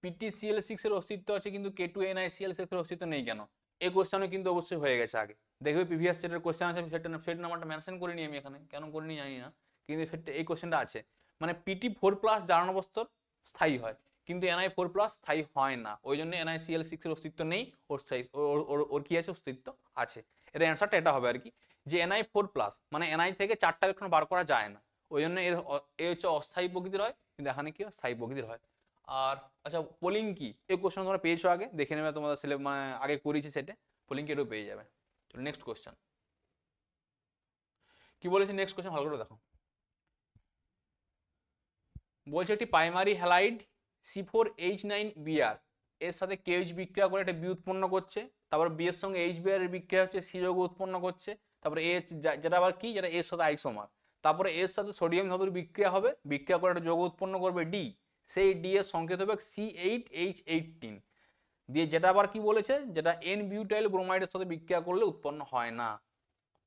PTCl6 এর অস্তিত্ব আছে কিন্তু K2NiCl6 এর অস্তিত্ব নেই কেন, এই কোশ্চেনও কিন্তু অবশ্যই হয়ে গেছে আগে, দেখবে প্রিভিয়াস সেটের কোশ্চেন আছে, সেট নাম্বারটা মেনশন করিনি আমি এখানে, কেন করিনি জানি না, কিন্তু এই কোশ্চেনটা আছে। মানে PT4+ জারণ অবস্থার স্থায়ী হয়, কিন্তু Na4+ স্থায়ী হয় না, ওই জন্য NaCl6 এর অস্তিত্ব নেই, ওর স্থায়ী ওর কি আছে, অস্তিত্ব আছে। এর অ্যান্সারটা এটা হবে আর কি, যে Na4+ মানে Na থেকে 4টা ইলেকট্রন বার করা যায় না, ওই জন্য এর হচ্ছে অস্থায়ী প্রকৃতির হয়, কিন্তু এখানে কি হয়, স্থায়ী প্রকৃতির হয়। আর আচ্ছা, পোলিং কি, এই কোশ্চেন তোমরা পেয়েছো আগে, দেখে নেবে তোমাদের মানে আগে করেছি সেটা, পোলিং কি এটাও পেয়ে যাবে। চলো নেক্সট কোশ্চেন কি বলেছে, নেক্সট কোশ্চেন ভালো করে দেখো। বলছে একটি প্রাইমারি হ্যালাইড C4H9Br এর সাথে KH বিক্রিয়া করে একটা বি উৎপন্ন করছে, তারপর বি এর সঙ্গে HBr এর বিক্রিয়া হচ্ছে সি যৌগ উৎপন্ন করছে, তারপরে এ যেটা আবার কি, যেটা এর সাথে আইসোমার, তারপরে এর সাথে সোডিয়াম ধাতুর বিক্রিয়া হবে, বিক্রিয়া করে একটা যৌগ উৎপন্ন করবে ডি, সেই ডি এর সংকেত হবে C8H18 দিয়ে, যেটা আবার কি বলেছে, যেটা এন বিউটাইল ব্রোমাইডের সাথে বিক্রিয়া করলে উৎপন্ন হয় না।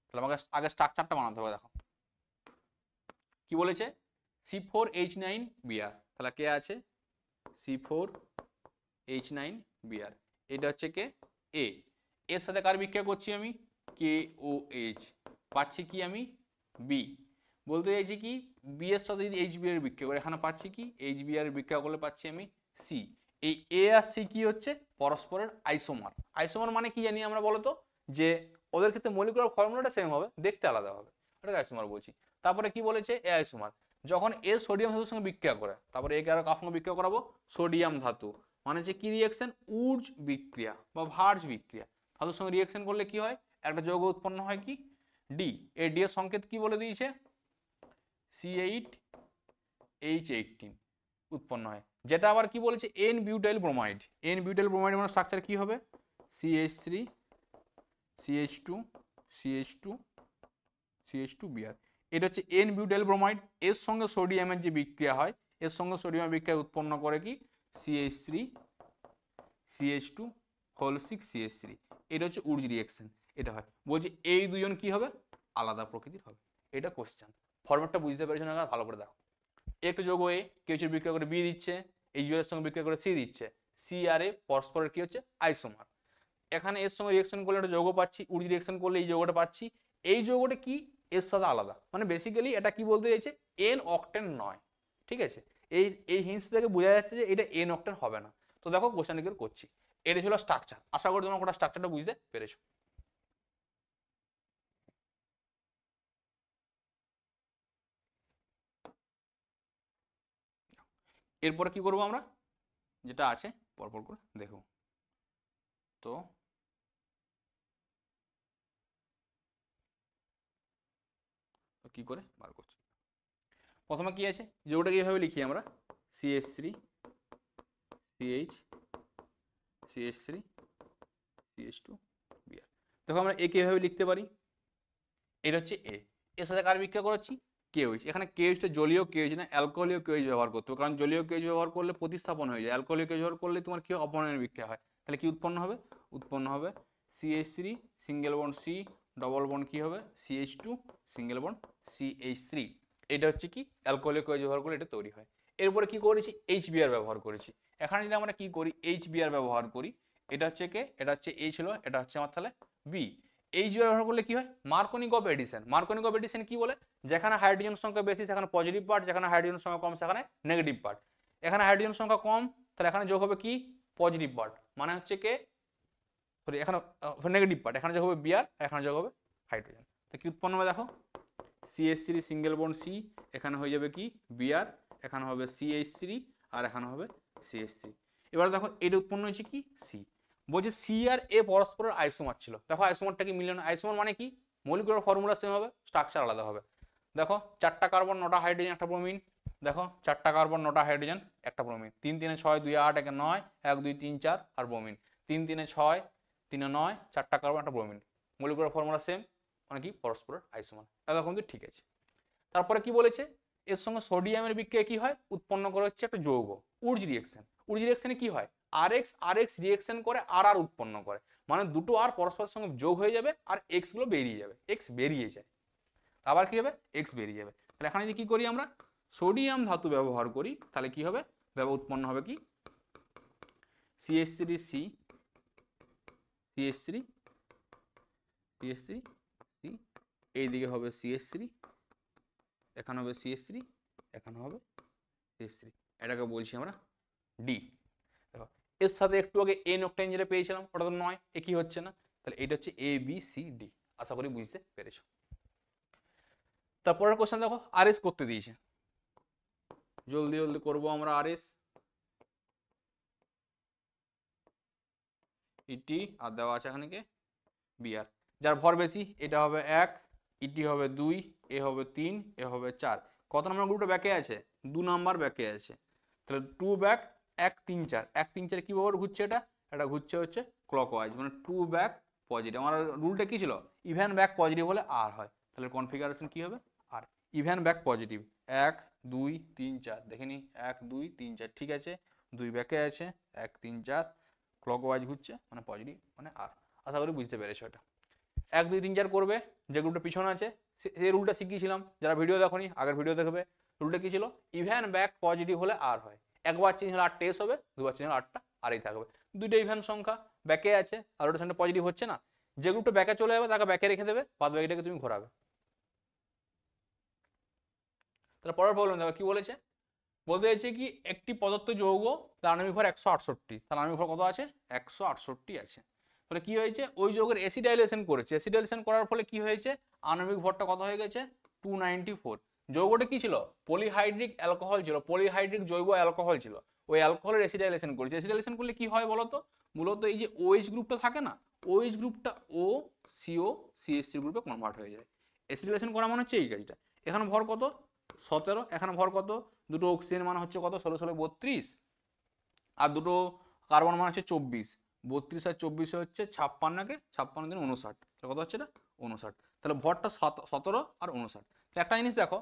তাহলে আমাকে আগে স্ট্রাকচারটা বানাতে হবে, দেখো কি বলেছে, C4H9Br, তাহলে কে আছে C4H9Br, এটা হচ্ছে কে এ, এর সাথে কার বিক্রিয়া করছি আমি, KOH, পাচ্ছি কি আমি বি, বলতে চাইছি কি বি এর সাথে যদি HBr এর বিক্রিয়া করে, এখানে পাচ্ছি কি HBr এর বিক্রিয়া করলে পাচ্ছি আমি সি। এই এ আর সি কি হচ্ছে, পরস্পরের আইসোমার। আইসোমার মানে কি জানি আমরা বলতো, যে ওদের ক্ষেত্রে মলিকুলার ফর্মুলাটা সেম হবে, দেখতে আলাদা হবে, ওটাকে আইসোমার বলছি। তারপরে কি বলেছে, এ আইসোমার যখন এ সোডিয়াম ধাতুর সঙ্গে বিক্রিয়া করে, তারপরে একে আরো কার সঙ্গে বিক্রিয়া করাবো, সোডিয়াম ধাতু, মানে হচ্ছে কি রিয়াকশন, উর্জ বিক্রিয়া বা ভার্জ বিক্রিয়া, ধাতুর সঙ্গে রিয়াকশন করলে কি হয়, একটা যৌগ উৎপন্ন হয় কি ডি, এই ডি এর সংকেত কি বলে দিয়েছে, C8H18 উৎপন্ন হয়, যেটা আবার কি বলেছে N butyl bromide, N butyl bromide মানে স্ট্রাকচার কি হবে, CH3 CH2 CH2 CH2Br, এটা হচ্ছে এন বিউটাইল ব্রোমাইড, এর সঙ্গে সোডিয়ামের যে বিক্রিয়া হয়, এর সঙ্গে সোডিয়ামের বিক্রিয়া উৎপন্ন করে কি CH3 CH2 হোল 6 CH3, এটা হচ্ছে উর্জ রিয়াকশন, এটা হয়। বলছি এই দুজন কি হবে, আলাদা প্রকৃতির হবে, এটা কোশ্চেন। ফরম্যাটটা বুঝতে পেরেছো না, ভালো করে দেখো, একটু যৌগ এ কেউচের বিক্রিয়া করে বি দিচ্ছে, এই এর সঙ্গে বিক্রিয়া করে সি দিচ্ছে, সি আর এ পরস্পরের কি হচ্ছে, আইসোমার। এখানে এর সঙ্গে রিয়াকশন করলে একটা যৌগ পাচ্ছি, উর্জ রিয়াকশন করলে এই যৌগটা পাচ্ছি, এই যৌগটা কি এর সাথে আলাদা, মানে বেসিক্যালি এটা কি বলতে চাইছে, এন অক্টেন নয়, ঠিক আছে, এই এই হিন্টস থেকে বোঝা যাচ্ছে যে এটা এন অক্টেন হবে না। তো দেখো কোশ্চেন কি করছি, এটা ছিল স্ট্রাকচার, আশা করি তোমরা গোটা স্ট্রাকচারটা বুঝতে পেরেছো। এরপরে কি করবো আমরা, যেটা আছে পরপর করে দেখো, তো কি করে বার করছি, প্রথমে কি আছে, যৌগটা কিভাবে লিখি আমরা, CH3 CH CH3 CH2Br, দেখো আমরা এ কিভাবে লিখতে পারি, এটা হচ্ছে এ, এর সাথে কার বিক্রিয়া করাচ্ছি, KOH, এখানে KOHটা জলীয় KOH না, অ্যালকোহলীয় KOH ব্যবহার করতে হবে, কারণ জলীয় KOH ব্যবহার করলে প্রতিস্থাপন হয়ে যায়, অ্যালকোহলীয় KOH ব্যবহার করলে তোমার কি অপনয়নের বিক্রিয়া হয়, তাহলে কি উৎপন্ন হবে, উৎপন্ন হবে CH3 single bond C double bond কি হবে CH2 সিঙ্গেল বন্ড CH3, এটা হচ্ছে কি অ্যালকোহলীয় KOH ব্যবহার করলে এটা তৈরি হয়। এরপরে কি করেছি, HBr ব্যবহার করেছি, এখানে যদি আমরা কি করি, HBr ব্যবহার করি, এটা হচ্ছে কে, এটা হচ্ছে A ছিল, এটা হচ্ছে আমার তাহলে বি, HBr ব্যবহার করলে কি হয়, মার্কোনিক অফ এডিশন, মার্কোনিক অফ এডিশন কি বলে, যেখানে হাইড্রোজেন সংখ্যা বেশি সেখানে পজিটিভ পার্ট, যেখানে হাইড্রোজেন সংখ্যা কম সেখানে নেগেটিভ পার্ট, এখানে হাইড্রোজেন সংখ্যা কম, তাহলে এখানে যোগ হবে কি পজিটিভ পার্ট, মানে হচ্ছে কে সরি এখানে নেগেটিভ পার্ট, এখানে যোগ হবে Br, এখানে যোগ হবে হাইড্রোজেন, তো কি উৎপন্ন হবে দেখো, CH3 সিঙ্গেল বন্ড C, এখানে হয়ে যাবে কি Br, এখানে হবে CH3 আর এখানে হবে CH3। এবার দেখো এটা উৎপন্ন হয়েছে কি সি, বলছে সি আর এ পরস্পরের আইসোমার ছিল, দেখো আইসোমারটা কি মিলন, আইসোমার মানে কি মলিকুলার ফর্মুলা সেম হবে, স্ট্রাকচার আলাদা হবে, দেখো 4টা কার্বন 9টা হাইড্রোজেন একটা ব্রোমিন, দেখো 4টা কার্বন 9টা হাইড্রোজেন একটা ব্রোমিন, 3 3 6 2 8 1 9 1 2 3 4 আর ব্রোমিন 3 3 6 3 9 4টা কার্বন একটা ব্রোমিন, মলিকুলার ফর্মুলা সেম, মানে কি পরস্পরের আইসোমার, এখন কিন্তু ঠিক আছে। তারপরে কি বলেছে, এর সঙ্গে সোডিয়ামের বিক্রিয়া কি হয়, উৎপন্ন করা হচ্ছে একটা যৌগ উর্জ রিয়েকশন, উর্জ রিয়েকশনে কি হয় RX রিয়েকশন করে আর উৎপন্ন করে, মানে দুটো আর পরস্পরের সঙ্গে যোগ হয়ে যাবে আর এক্স গুলো বেরিয়ে যাবে, এক্স বেরিয়ে যায়, আবার কি হবে এক্স বেরিয়ে যাবে, তাহলে এখানে যদি কি করি আমরা সোডিয়াম ধাতু ব্যবহার করি, তাহলে কি হবে উৎপন্ন হবে কি CH3C CH3 CH3 C, এইদিকে হবে CH3, এখানে হবে CH3, এখানে হবে CH3, এটাকে বলছি আমরা ডি। দেখো এর সাথে একটু আগে এন অক্টেন যেটা পেয়েছিলাম ওটা তো নয়, এ কি হচ্ছে না, তাহলে এটা হচ্ছে এ বি সি ডি। আশা করি বুঝতে পেরেছো। তারপরের কোশ্চেন দেখো আর এস করতে দিয়েছে, জলদি জলদি করবো আমরা আর এস ইটি আর দেওয়া আছে এখানে কে বিআর। যার ভর বেশি এটা হবে 1, ইটি হবে 2, এ হবে 3, এ হবে 4। কত নম্বর গ্রুপটা ব্যাকে আছে, 2 নাম্বার ব্যাকে আছে। তাহলে 2 ব্যাক 1 3 4, 1 3 4 কিভাবে ঘুরছে, এটা ঘুরছে হচ্ছে ক্লকওয়াইজ, মানে 2 ব্যাক পজিটিভ। আমার রুলটা কি ছিল, ইভেন ব্যাক পজিটিভ হলে আর হয়, তাহলে কনফিগারেশন কি হবে আর। ইভেন ব্যাক পজিটিভ 1 2 3 4, দেখে নি 1 2 3 4 ঠিক আছে, 2 ব্যাকে আছে 1 3 4 ক্লকওয়াইজ ঘুরছে মানে পজিটিভ মানে আর। আশা করি বুঝতে পেরেছো এটা। 1 2 3 4 করবে, যে গ্রুপটা পিছনে আছে সেই রুলটা শিখিয়েছিলাম, যারা ভিডিও দেখোনি আগের ভিডিও দেখবে। রুলটা কি ছিল, ইভেন ব্যাক পজিটিভ হলে আর হয়, একবার চেঞ্জ হলে 8 টেস্ট হবে, দুবার চেঞ্জ হলে 8টা আরই থাকবে। দুইটা ইভেন সংখ্যা ব্যাকে আছে আর রোটেশনটা পজিটিভ হচ্ছে না, যে গ্রুপটা ব্যাকে চলে যাবে তাকে ব্যাকে রেখে দেবে, বাদ বাকিটাকে তুমি ঘোরাবে। তাহলে পরের প্রবলেম দেখো কি বলেছে, বলতে চাইছে কি একটি পদার্থ যৌগ তার আণবিক ভর 168, তার আণবিক ভর কত আছে 168 আছে। তাহলে কি হয়েছে, ওই যৌগের অ্যাসিডাইলেশন করেছে, অ্যাসিডাইলেশন করার ফলে কি হয়েছে আণবিক ভরটা কত হয়ে গেছে 294। যৌগটা কি ছিল, পলিহাইড্রিক অ্যালকোহল ছিল, পলিহাইড্রিক জৈব অ্যালকোহল ছিল, ওই অ্যালকোহলের অ্যাসিডাইলেশন করেছে। অ্যাসিডাইলেশন করলে কি হয় বলতো, মূলত এই যে OH গ্রুপটা থাকে না, OH গ্রুপটা ও সিও CH3 গ্রুপে কনভার্ট হয়ে যায়। অ্যাসিডাইলেশন করা মানে হচ্ছে এই কাজটা। এখানে ভর কত 17, এখানে ভর কত, দুটো অক্সিজেন মান হচ্ছে কত 16 16 32, আর দুটো কার্বন মান হচ্ছে 24, 32 আর 24 হচ্ছে 56 কে 56 দিন 59, তাহলে কত হচ্ছে এটা 59। তাহলে ভরটা 17 আর 59। তাহলে একটা জিনিস দেখো,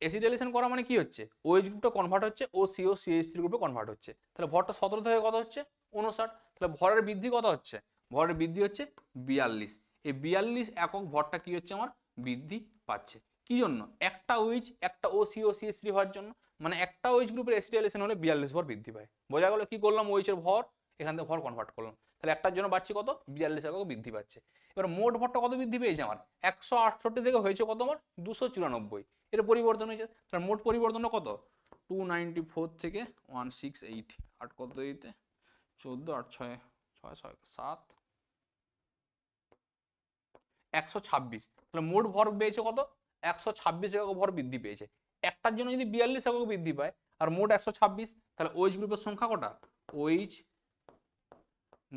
অ্যাসিডাইলেশন করা মানে কি হচ্ছে, OH গ্রুপটা কনভার্ট হচ্ছে ও সিও CH3 গ্রুপে কনভার্ট হচ্ছে, তাহলে ভরটা 17 থেকে কত হচ্ছে 59। তাহলে ভরের বৃদ্ধি কত হচ্ছে, ভরের বৃদ্ধি হচ্ছে 42। এই 42 একক ভরটা কি হচ্ছে আমার বৃদ্ধি পাচ্ছে, কি জন্য, একটা OH একটা ও সিও CH3 হওয়ার জন্য, মানে একটা OH গ্রুপের অ্যাসিডাইলেশন হলে 42 ভর বৃদ্ধি পায়। বোঝা গেল কি করলাম, OH এর ভর এখান থেকে ভর কনভার্ট করলাম, তাহলে একটার জন্য পাচ্ছি কত 42 একক বৃদ্ধি পাচ্ছে। এবার মোট ভরটা কত বৃদ্ধি পেয়েছে আমার 168 থেকে হয়েছে কত আমার 294, এর পরিবর্তন হয়েছে। তাহলে মোট পরিবর্তনটা কত 294 থেকে 168, 8 কত দিতে 14 8 6 6 6 7 126। তাহলে মোট ভর পেয়েছে কত 126 একক ভর বৃদ্ধি পেয়েছে। একটার জন্য যদি 42 একক বৃদ্ধি পায় আর মোট 126, তাহলে OH গ্রুপের সংখ্যা কটা, OH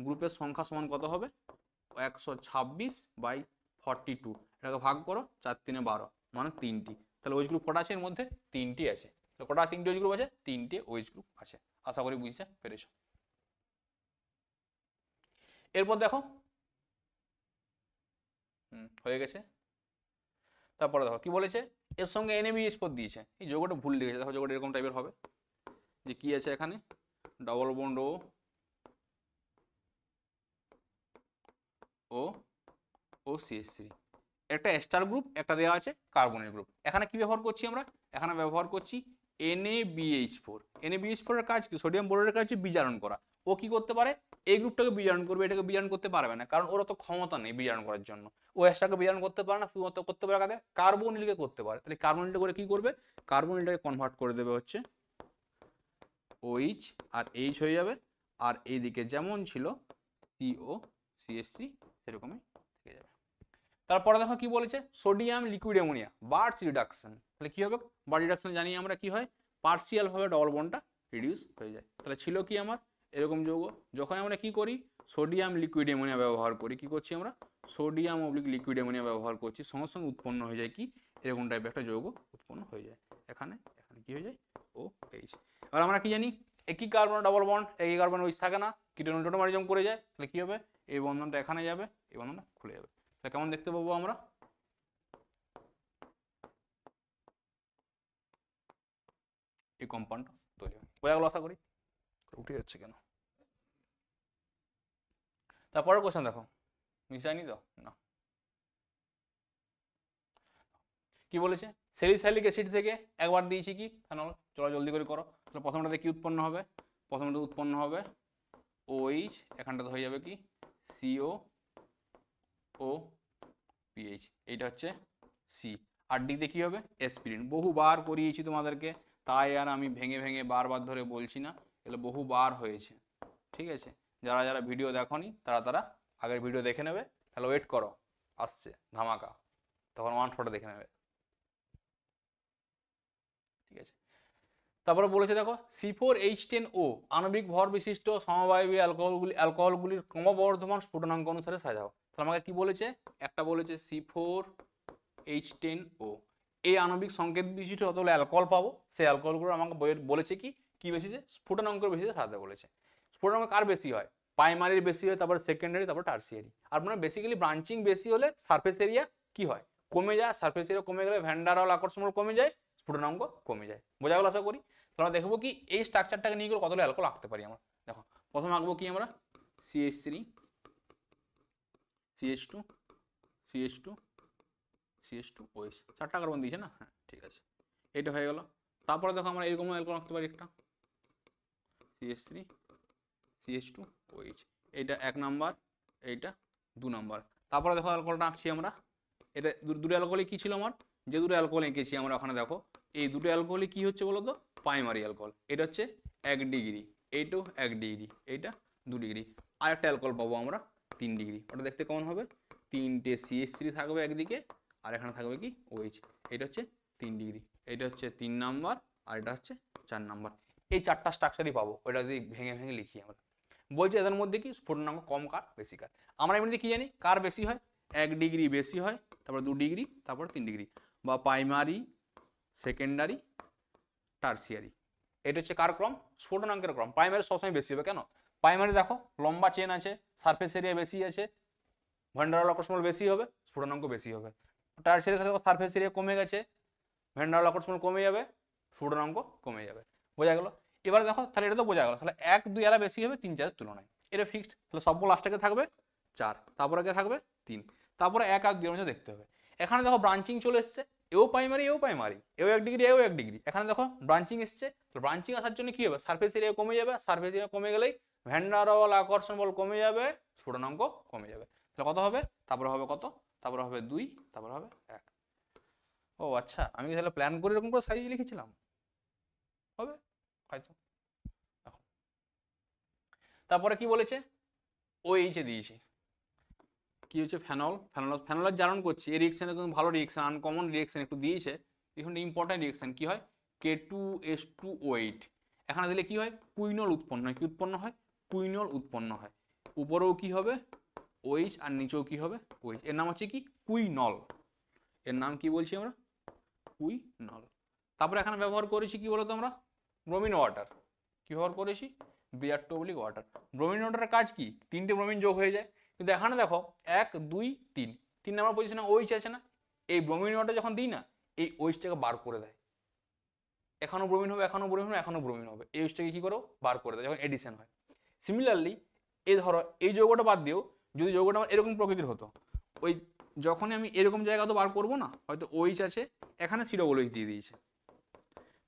গ্রুপের সংখ্যা সমান কত হবে 126/42, এটাকে ভাগ করো 4 3 12 মানে 3টি। তাহলে OH গ্রুপ কটা আছে এর মধ্যে 3টি আছে। কটা 3টি OH গ্রুপ আছে 3টে OH গ্রুপ আছে। আশা করি বুঝতে পেরেছো। এরপর দেখো হয়ে গেছে। তারপরে দেখো কি বলেছে, এর সঙ্গে NaBH4 দিয়েছে, এই যৌগটা ভুল লিখেছে, দেখো যৌগটা এরকম টাইপের হবে, যে কি আছে এখানে ডবল বন্ড ও CH3, একটা স্টার গ্রুপ একটা দেওয়া আছে কার্বনের গ্রুপ। এখানে কি ব্যবহার করছি আমরা, এখানে ব্যবহার করছি NaBH4। NaBH4 এর কাজ কি, সোডিয়াম বোরনের কাজ হচ্ছে বিজারণ করা। ও কি করতে পারে, এই গ্রুপটাকে বিজারণ করবে, এটাকে বিজারণ করতে পারবে না, কারণ ওর তো ক্ষমতা নেই বিজারণ করার জন্য। ও এক্সট্রাকে বিজারণ করতে পারে না, শুধুমাত্র করতে পারে কাকে, কার্বনিলকে করতে পারে। তাহলে কার্বনিলটা করে কি করবে, কার্বনিলটাকে কনভার্ট করে দেবে হচ্ছে OH আর H হয়ে যাবে, আর এইদিকে যেমন ছিল CO CH3 সেরকমই থেকে যাবে। তারপরে দেখো কি বলেছে, sodium liquid ammonia birch reduction. তাহলে কি হবে, বার্চ রিডাকশন জানি আমরা কি হয়, পার্সিয়াল ভাবে ডবল বন্ডটা রিডিউস হয়ে যায়। তাহলে ছিল কি আমার এরকম যৌগ, যখন আমরা কি করি সোডিয়াম লিকুইড অ্যামোনিয়া ব্যবহার করি, কি করছি আমরা সোডিয়াম লিকুইড অ্যামোনিয়া ব্যবহার করছি, সঙ্গে সঙ্গে উৎপন্ন হয়ে যায় কি এরকম টাইপের একটা যৌগ উৎপন্ন হয়ে যায়। এখানে এখানে কি হয়ে যায় OH। এবার আমরা কি জানি, একই কার্বন ডবল বন্ড, একই কার্বন OH থাকে না, কিটোটোমারিজম করে যায়, তাহলে কি হবে এই বন্ধনটা এখানে যাবে, এই বন্ধনটা খুলে যাবে। তাহলে কেমন দেখতে পাবো আমরা, এই কম্পাউন্ড তৈরি হয়। বোঝা গেল আশা করি, উঠে যাচ্ছে কেন। তারপরের কোশ্চেন দেখো, মিশাইনি তো না, কি বলেছে স্যালিসাইলিক অ্যাসিড থেকে একবার দিয়েছি কি ফেনল, চলো জলদি করে করো। তাহলে প্রথমটাতে কি উৎপন্ন হবে, প্রথমটা উৎপন্ন হবে OH, এখানটাতে হয়ে যাবে কি CO ও PH, এইটা হচ্ছে C, আর ডিতে কি হবে অ্যাসপিরিন। বহুবার করিয়েছি তোমাদেরকে, তাই আর আমি ভেঙে ভেঙে বারবার ধরে বলছি না, এগুলো বহুবার হয়েছে, ঠিক আছে। যারা যারা ভিডিও দেখোনি তারা তারা আগের ভিডিও দেখে নেবে, তাহলে ওয়েট করো, আসছে ধামাকা, তখন ওয়ান শটে দেখে নেবে, ঠিক আছে। তারপরে বলেছে দেখো C4H10O আণবিক ভর বিশিষ্ট সমবায়বী অ্যালকোহলগুলির ক্রমবর্ধমান স্ফুটনাঙ্ক অনুসারে সাজাও। তাহলে আমাকে কি বলেছে, একটা বলেছে C4H10O, এই আণবিক সংকেত বিশিষ্ট যতগুলো অ্যালকোহল পাবো সেই অ্যালকোহলগুলো আমাকে বলেছে কি বেশিছে, স্ফুটনাঙ্কের বেশিতে সাজাতে বলেছে। স্ফুটনাঙ্ক কার বেশি হয়, প্রাইমারির বেশি হয়, তারপর সেকেন্ডারি, তারপর টার্সিয়ারি। আর মানে বেসিক্যালি ব্রাঞ্চিং বেশি হলে সারফেস এরিয়া কি হয়, কমে যায়, সারফেস এরিয়া কমে গেলে ভ্যান ডার ওয়াল আকর্ষণ বল কমে যায়, স্ফুটনাঙ্ক কমে যায়। বোঝা গেল আশা করি। আমরা দেখবো কি এই স্ট্রাকচারটাকে নিয়ে করে কতগুলো অ্যালকোহল আঁকতে পারি আমরা। দেখো প্রথমে আঁকবো কি আমরা, CH3 CH2 CH2 CH2 OH, 4টা কার্বন দিয়েছে না, হ্যাঁ ঠিক আছে, এটা হয়ে গেল। তারপরে দেখো আমরা এরকম অ্যালকোহল আঁকতে পারি একটা CH3 CH2 OH, এইটা 1 নাম্বার, এইটা 2 নাম্বার। তারপরে দেখো অ্যালকোহলটা আঁকছি আমরা, এটা দুটো অ্যালকোহলে কি ছিল আমার, যে দুটো অ্যালকোহল এঁকেছি আমরা ওখানে দেখো এই দুটো অ্যালকোহলে কি হচ্ছে বলো তো, প্রাইমারি অ্যালকোহল, এটা হচ্ছে 1 ডিগ্রি, এইটাও 1 ডিগ্রি, এইটা 2 ডিগ্রি। আর একটা অ্যালকোহল পাবো আমরা 3 ডিগ্রি, ওটা দেখতে কেমন হবে, 3টে CH3 থাকবে একদিকে, আর এখানে থাকবে কি OH, এটা হচ্ছে 3 ডিগ্রি, এটা হচ্ছে 3 নাম্বার, আর এটা হচ্ছে 4 নাম্বার। এই 4টা স্ট্রাকচারই পাবো, ওইটা যদি ভেঙে ভেঙে লিখি আমরা। বলছে এদের মধ্যে কি স্ফুটনাঙ্ক কম কার বেশি কার। আমরা এমনিতে কি জানি কার বেশি হয়, 1 ডিগ্রি বেশি হয়, তারপর 2 ডিগ্রি, তারপর 3 ডিগ্রি, বা প্রাইমারি, সেকেন্ডারি, টার্সিয়ারি। এটা হচ্ছে কার ক্রম, স্ফুটনাঙ্কের ক্রম। প্রাইমারি সবসময় বেশি হবে, কেন, প্রাইমারি দেখো লম্বা চেন আছে, সারফেস এরিয়া বেশি আছে, ভ্যান ডার ওয়াল আকর্ষণ বল বেশি হবে, স্ফুটনাঙ্ক বেশি হবে। টার্সিয়ারি ক্ষেত্রে সারফেস এরিয়া কমে গেছে, ভ্যান ডার ওয়াল আকর্ষণ বল কমে যাবে, স্ফুটনাঙ্ক কমে যাবে। বোঝা গেল। এবার দেখো তাহলে এটা তো বোঝা গেল, তাহলে 1 2 এরা বেশি হবে 3 4 তুলনায়, এটা ফিক্সড। তাহলে সবগুলো লাস্টে থাকবে 4, তারপরে কে থাকবে 3, তারপরে 1 আর 2 এর মধ্যে দেখতে হবে। এখানে দেখো ব্রাঞ্চিং চলে এসছে, এও প্রাইমারি এও প্রাইমারি, এও 1 ডিগ্রি এও 1 ডিগ্রি, এখানে দেখো ব্রাঞ্চিং এসছে। তো ব্রাঞ্চিং আসার জন্য কি হবে, সারফেস এরিয়া কমে যাবে, সারফেস এরিয়া কমে গেলেই ভ্যান ডার ওয়াল আকর্ষণ বল কমে যাবে, স্ফুটনাঙ্ক কমে যাবে। তাহলে কত হবে, তারপরে হবে কত, তারপরে হবে 2, তারপরে হবে 1। ও আচ্ছা, আমি তাহলে প্ল্যান করে এরকম করে সাজিয়ে লিখেছিলাম, হবে হয়তো। তারপরে কি বলেছে, OH দিয়েছে, কি হচ্ছে ফেনল, ফেনলের জারণ করছি, এই রিয়েকশনে কিন্তু ভালো রিয়েকশন, আনকমন রিয়েকশন একটু দিয়েছে, এখন ইম্পর্টেন্ট রিয়েকশন কি হয়, K2H2O8, এখানে দিলে কি হয়, কুইনল উৎপন্ন হয়, কি উৎপন্ন হয়, কুইনল উৎপন্ন হয়। উপরেও কি হবে OH, আর নিচেও কি হবে OH, এর নাম হচ্ছে কি কুইনল, এর নাম কি বলছি আমরা, কুইনল। তারপরে এখানে ব্যবহার করেছি কি বলতো আমরা, ব্রোমিন ওয়াটার, কি ব্যবহার করেছি, Br2 ওয়াটার। ব্রোমিন ওয়াটারের কাজ কি, 3টে ব্রোমিন যোগ হয়ে যায়, কিন্তু এখানে দেখো 1 2 3, 3 নাম্বার পজিশনে OH আছে না, এই ব্রোমিন ওয়াটার যখন দিই না, এই OH-টাকে বার করে দেয়, এখানেও ব্রোমিন হবে, এখানেও ব্রোমিন হবে, এখানেও ব্রোমিন হবে, এই OH-টাকে কি করো বার করে দেয় যখন এডিশন হয়। সিমিলারলি এই ধরো এই যৌগটা বাদ দিও, যদি যৌগটা আমার এরকম প্রকৃতির হতো, ওই যখনই আমি এরকম জায়গা তো বার করবো না, হয়তো OH আছে, এখানে COOH দিয়ে দিয়েছে,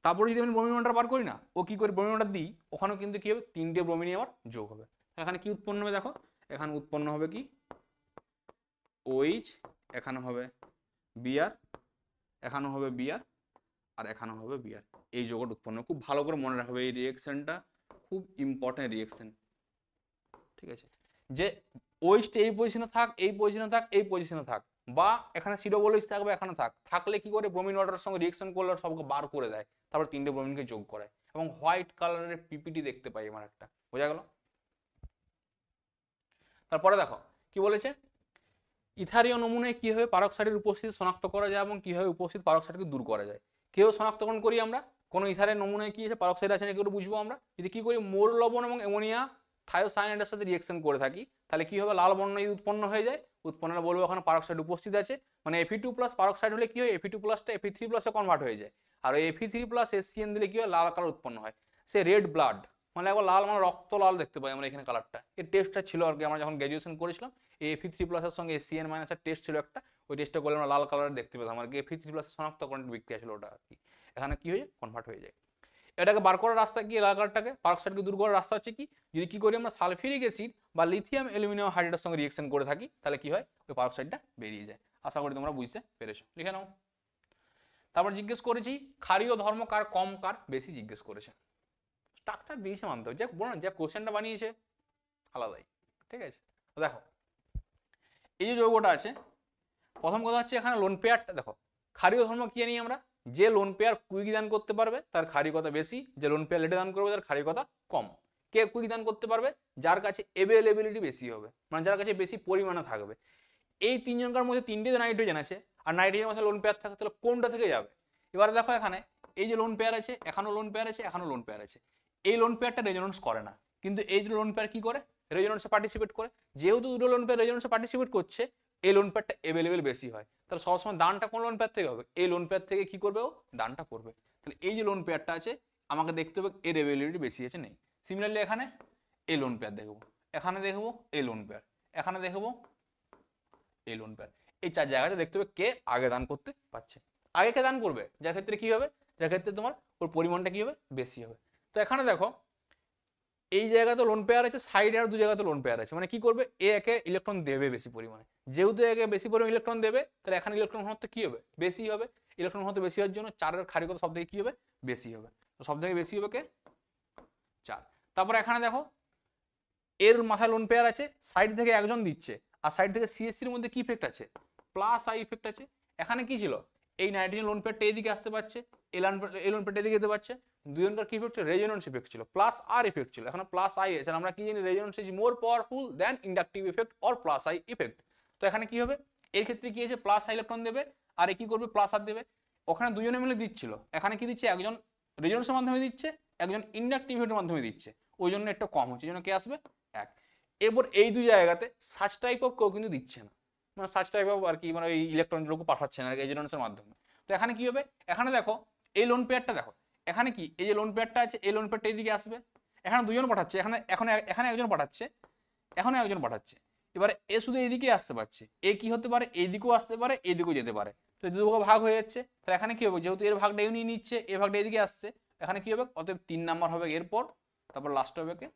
তারপরে যদি আমি ব্রোমিন ওয়াটার বার করি না, ও কি করে ব্রোমিন ওয়াটার দিই, ওখানেও কিন্তু কি হবে 3টে ব্রোমিনই আমার যোগ হবে। এখানে কি উৎপন্ন হবে দেখো, এখানে উৎপন্ন হবে কি OH, এখানে হবে Br, এখানে হবে Br, আর এখানে হবে Br, এই যৌগটা উৎপন্ন। খুব ভালো করে মনে রাখবে এই রিয়েকশনটা, খুব ইম্পর্টেন্ট রিয়েকশন, ঠিক আছে। যে OH-টা এই পজিশনে থাক, এই পজিশনে থাক, এই পজিশনে থাক, বা এখানে COOH থাকবে, এখানে থাকলে কি করে ব্রোমিন ওয়াটারের সঙ্গে রিয়েকশন করলে সবকে বার করে দেয়, তারপর 3টে ব্রোমিনকে যোগ করে, এবং হোয়াইট কালারের পিপিটি দেখতে পাই আমার একটা, বোঝা গেল। তারপরে দেখো কি বলেছে, ইথারীয় নমুনায় কিভাবে পারক্সাইডের উপস্থিতি শনাক্ত করা যায় এবং কিভাবে উপস্থিত পারক্সাইডকে দূর করা যায়। কিভাবে শনাক্তকরণ করি আমরা, কোনো ইথারের নমুনায় কি আছে পারক্সাইড আছে নাকি একটু বুঝবো আমরা। যদি কি করি মোর লবণ এবং অ্যামোনিয়া থায়োসায়ানাইডের সাথে রিয়েকশন করে থাকি, তাহলে কি হবে, লাল বর্ণ উৎপন্ন হয়ে যায়, উৎপন্ন হলে বলবো ওখানে পারক্সাইড উপস্থিত আছে। মানে Fe2+ পারক্সাইড হলে কি হয়, Fe2+টা Fe3+ কনভার্ট হয়ে যায়, আর ওই Fe3+ HCN দিলে কি হয়, লাল কালার উৎপন্ন হয়, সে রেড ব্লাড, মানে একবার লাল মানে রক্ত লাল দেখতে পাই আমরা এখানে কালারটা। এই টেস্টটা ছিল আর কি আমরা যখন গ্র্যাজুয়েশন করেছিলাম, এই Fe3+ এর সঙ্গে HCN- এর টেস্ট ছিল একটা, ওই টেস্টটা করলে আমরা লাল কালার দেখতে পেতাম আর কি, Fe3+ শনাক্তকরণ বিক্রিয়া ছিল ওটা আর কি। এখানে কি হয়ে কনভার্ট হয়ে যায়। এটাকে বার করার রাস্তা কি, লাল কালারটাকে পারক্সাইডকে দূর করার রাস্তা হচ্ছে কি, যদি কি করি আমরা সালফিউরিক অ্যাসিড বা লিথিয়াম অ্যালুমিনিয়াম হাইড্রেটের সঙ্গে রিয়েকশন করে থাকি, তাহলে কি হয়, ওই পারক্সাইডটা বেরিয়ে যায়। আশা করি তোমরা বুঝতে পেরেছো, লিখে নাও। তারপর জিজ্ঞেস করেছি ক্ষারীয় ধর্ম কার কম কার বেশি জিজ্ঞেস করেছে, স্ট্রাকচার দিয়েছে মানতে হবে, যা বলো না, যা কোশ্চেনটা বানিয়েছে আলাদাই। ঠিক আছে, তো দেখো এই যে যৌগটা আছে, প্রথম কথা হচ্ছে এখানে লোন পেয়ারটা দেখো, ক্ষারীয় ধর্ম কি জানি আমরা, যে লোন পেয়ার কুইক দান করতে পারবে তার ক্ষারীয়তা বেশি, যে লোন পেয়ার লেটে দান করবে তার ক্ষারীয়তা কম। কে কুইক দান করতে পারবে? যার কাছে অ্যাভেলেবিলিটি বেশি হবে, মানে যার কাছে বেশি পরিমাণে থাকবে। এই তিনজনকার মধ্যে তিনটে নাইট্রোজেন আছে, আর নাইট্রোজেনের মধ্যে লোন পেয়ার থাকে, তাহলে কোনটা থেকে যাবে? এবারে দেখো এখানে এই যে লোন পেয়ার আছে, এখানেও লোন পেয়ার আছে, এখানেও লোন পেয়ার আছে, এই লোন পেয়ারটা রেজোনেন্স করে না, কিন্তু এই দুটো লোন পেয়ার কি করে? রেজোনেন্সে পার্টিসিপেট করে। যেহেতু দুটো লোন পেয়ার রেজোনেন্সে পার্টিসিপেট করছে, এই লোন পেয়ারটা অ্যাভেলেবেল বেশি হয়, তাহলে সবসময় দানটা কোন লোন পেয়ার থেকে হবে? এই লোন পেয়ার থেকে কি করবে ও? দানটা করবে। তাহলে এই যে লোন পেয়ারটা আছে আমাকে দেখতে হবে এর অ্যাভেলেবিলিটি বেশি আছে নেই। সিমিলারলি এখানে এই লোন পেয়ার দেখবো, এখানে দেখবো এই লোন পেয়ার, এখানে দেখবো এই লোন পেয়ার, এই চার জায়গাতে দেখতে হবে কে আগে দান করতে পারছে। আগে কে দান করবে? যার ক্ষেত্রে কি হবে? যার ক্ষেত্রে তোমার ওর পরিমাণটা কি হবে? বেশি হবে। তো এখানে দেখো এই জায়গাতে লোন পেয়ার আছে, সাইডে আর দু জায়গাতে লোন পেয়ার আছে, মানে কি করবে? এ একে ইলেকট্রন দেবে বেশি পরিমাণে, যেহেতু একে বেশি পরিমাণে ইলেকট্রন দেবে, তাহলে এখানে ইলেকট্রন ঘনত্ব কি হবে? বেশি হবে। ইলেকট্রন ঘনত্ব বেশি হওয়ার জন্য চারের ক্ষারীয়তা সব থেকে কি হবে? বেশি হবে। তো সব থেকে বেশি হবে কে? 4। তারপরে এখানে দেখো এর মাথায় লোন পেয়ার আছে, সাইড থেকে একজন দিচ্ছে, আর সাইড থেকে সিএসসির মধ্যে কি ইফেক্ট আছে? প্লাস আই ইফেক্ট আছে। এখানে কি ছিল? এই নাইট্রোজেন লোন পেয়ারটা এইদিকে আসতে পারছে, এই লোন পেয়ারটা এদিকে যেতে পারছে, দুজনকার কি ইফেক্ট ছিল? রেজোনেন্স ইফেক্ট ছিল, প্লাস আর ইফেক্ট ছিল। এখানে প্লাস আই আছে, আমরা কি জানি? Resonance is more powerful than inductive effect or plus I effect. তো এখানে কি হবে? এর ক্ষেত্রে কি আছে? প্লাস আই ইলেকট্রন দেবে, আর এ কি করবে? প্লাস আর দেবে। ওখানে দুজনে মিলে দিচ্ছিল, এখানে কি দিচ্ছে? একজন রেজোনেন্সের মাধ্যমে দিচ্ছে, একজন ইন্ডাকটিভ ইফেক্টের মাধ্যমে দিচ্ছে, ওই জন্য একটা কম হচ্ছে, এই জন্য কে আসবে? 1। এরপর এই দুই জায়গাতে সাচ টাইপ অফ কেউ কিন্তু দিচ্ছে না, মানে সাচ টাইপ অফ আর কি, মানে এই ইলেকট্রনগুলোকে পাঠাচ্ছে না রেজোনেন্সের মাধ্যমে। তো এখানে কি হবে? এখানে দেখো এই লোন পেয়ারটা দেখো, এখানে কি এই যে লোন পেয়ারটা আছে, এই লোন পেয়ারটা এইদিকে আসবে, এখানে দুজন পাঠাচ্ছে, এখানে এখানে একজন পাঠাচ্ছে, এখানে একজন পাঠাচ্ছে। এবারে এ শুধু এইদিকে আসতে পারছে, এ কি হতে পারে? এইদিকেও আসতে পারে, এইদিকেও যেতে পারে, তো দুটো ভাগ হয়ে যাচ্ছে। তাহলে এখানে কি হবে? যেহেতু এর ভাগটা এও নিয়ে নিচ্ছে, এর ভাগটা এদিকে আসছে, এখানে কি হবে? অতএব 3 নাম্বার হবে এরপর, তারপর লাস্ট হবে কে?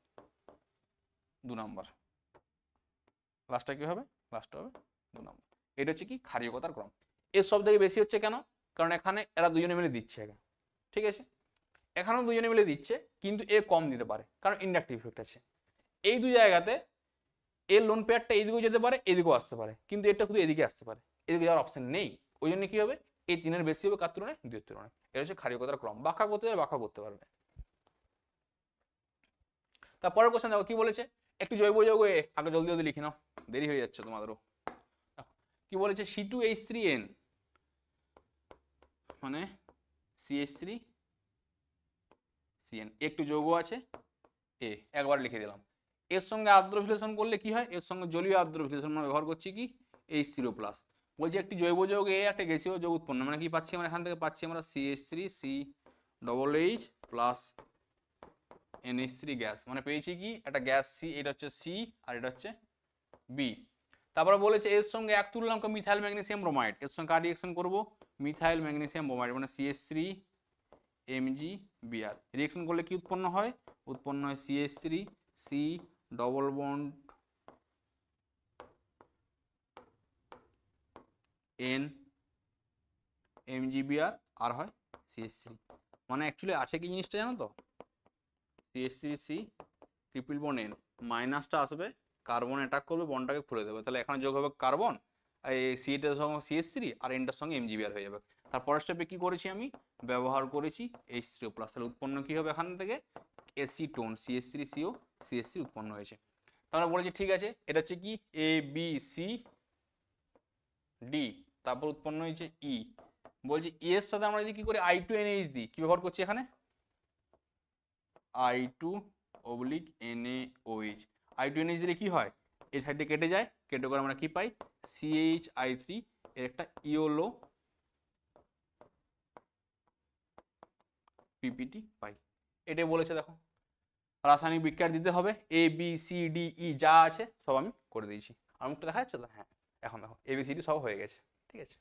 2 নাম্বার। লাস্টটা কি হবে? লাস্ট হবে 2 নম্বর। এটা হচ্ছে কি? ক্ষারীয়তার ক্রম। এর সব থেকে বেশি হচ্ছে কেন? কারণ এখানে এরা দুজনে মিলে দিচ্ছে এখানে, ঠিক আছে? এখানেও দুজনে মিলে দিচ্ছে, কিন্তু এ কম দিতে পারে কারণ ইন্ডাকটিভ ইফেক্ট আছে। এই দুই জায়গাতে এর লোন পেয়ারটা এইদিকেও যেতে পারে, এদিকেও আসতে পারে, কিন্তু এটা শুধু এদিকে আসতে পারে, এদিকে যাওয়ার অপশন নেই। ওই জন্য কি হবে? এই 3-এর বেশি হবে কার তুলনায়? 2-এর তুলনায়। এটা হচ্ছে ক্ষারীয়তার ক্রম। ব্যাখ্যা করতে পারবে, ব্যাখ্যা করতে পারবে। তারপরের কোশ্চেন দেখো কি বলেছে? একটি জৈব যৌগ এ, আগে জলদি জলদি লিখে নাও, দেরি হয়ে যাচ্ছে তোমাদেরও। কি বলেছে? C2H3N মানে CH3CN, একটি যৌগ আছে এ, একবার লিখে দিলাম। এর সঙ্গে আদ্র বিশ্লেষণ করলে কি হয়? এর সঙ্গে জলীয় আদ্র বিশ্লেষণ আমরা ব্যবহার করছি কি? H3O+। বলছি একটি জৈব যৌগ এ একটা গ্যাসীয় যৌগ উৎপন্ন, মানে কি পাচ্ছি আমরা? এখান থেকে পাচ্ছি আমরা CH3CH প্লাস NH3 গ্যাস, মানে পেয়েছি কি? একটা গ্যাস সি, এটা হচ্ছে সি আর এটা হচ্ছে বি। তারপরে বলেছে এর সঙ্গে এক তুললাম মিথাইল ম্যাগনেসিয়াম ব্রোমাইড, এর সঙ্গে কার রিয়েকশন করবো? মিথাইল ম্যাগনেসিয়াম ব্রোমাইড, মানে CH3MgBr। রিয়েকশন করলে কি উৎপন্ন হয়? উৎপন্ন হয় CH3C double bond N MgBr, আর হয় CH3। মানে অ্যাকচুয়ালি আছে কি জিনিসটা জানো তো? CH3C ট্রিপল বন্ড N, মাইনাসটা আসবে, কার্বন অ্যাটাক করবে, বন্ডটাকে খুলে দেবে, তাহলে এখানে যোগ হবে কার্বন, এই সিটার সঙ্গে CH3 আর এনটার সঙ্গে MgBr হয়ে যাবে। তারপরের স্টেপে কি করেছি আমি? ব্যবহার করেছি H3O+, তাহলে উৎপন্ন কি হবে? এখান থেকে এসিটোন CH3CO CH3 উৎপন্ন হয়েছে। তাহলে বলেছি ঠিক আছে, এটা হচ্ছে কি? ABCD, তারপর উৎপন্ন হয়েছে E। বলছি এর সাথে আমরা যদি কি করি? I2NH দিই, কি ব্যবহার করছি এখানে? I2/NaOH। I2NH দিলে কি হয়? এই সাইডে কেটে যায়, কেটে করে আমরা কি পাই? CHI3 এর একটা ইওলো পিপিটি পাই। এটাই বলেছে। দেখো রাসায়নিক বিক্রিয়া দিতে হবে, ABCDE যা আছে সব আমি করে দিয়েছি। আর মুখটা দেখা যাচ্ছে তো? হ্যাঁ, এখন দেখো ABCD সব হয়ে গেছে, ঠিক আছে?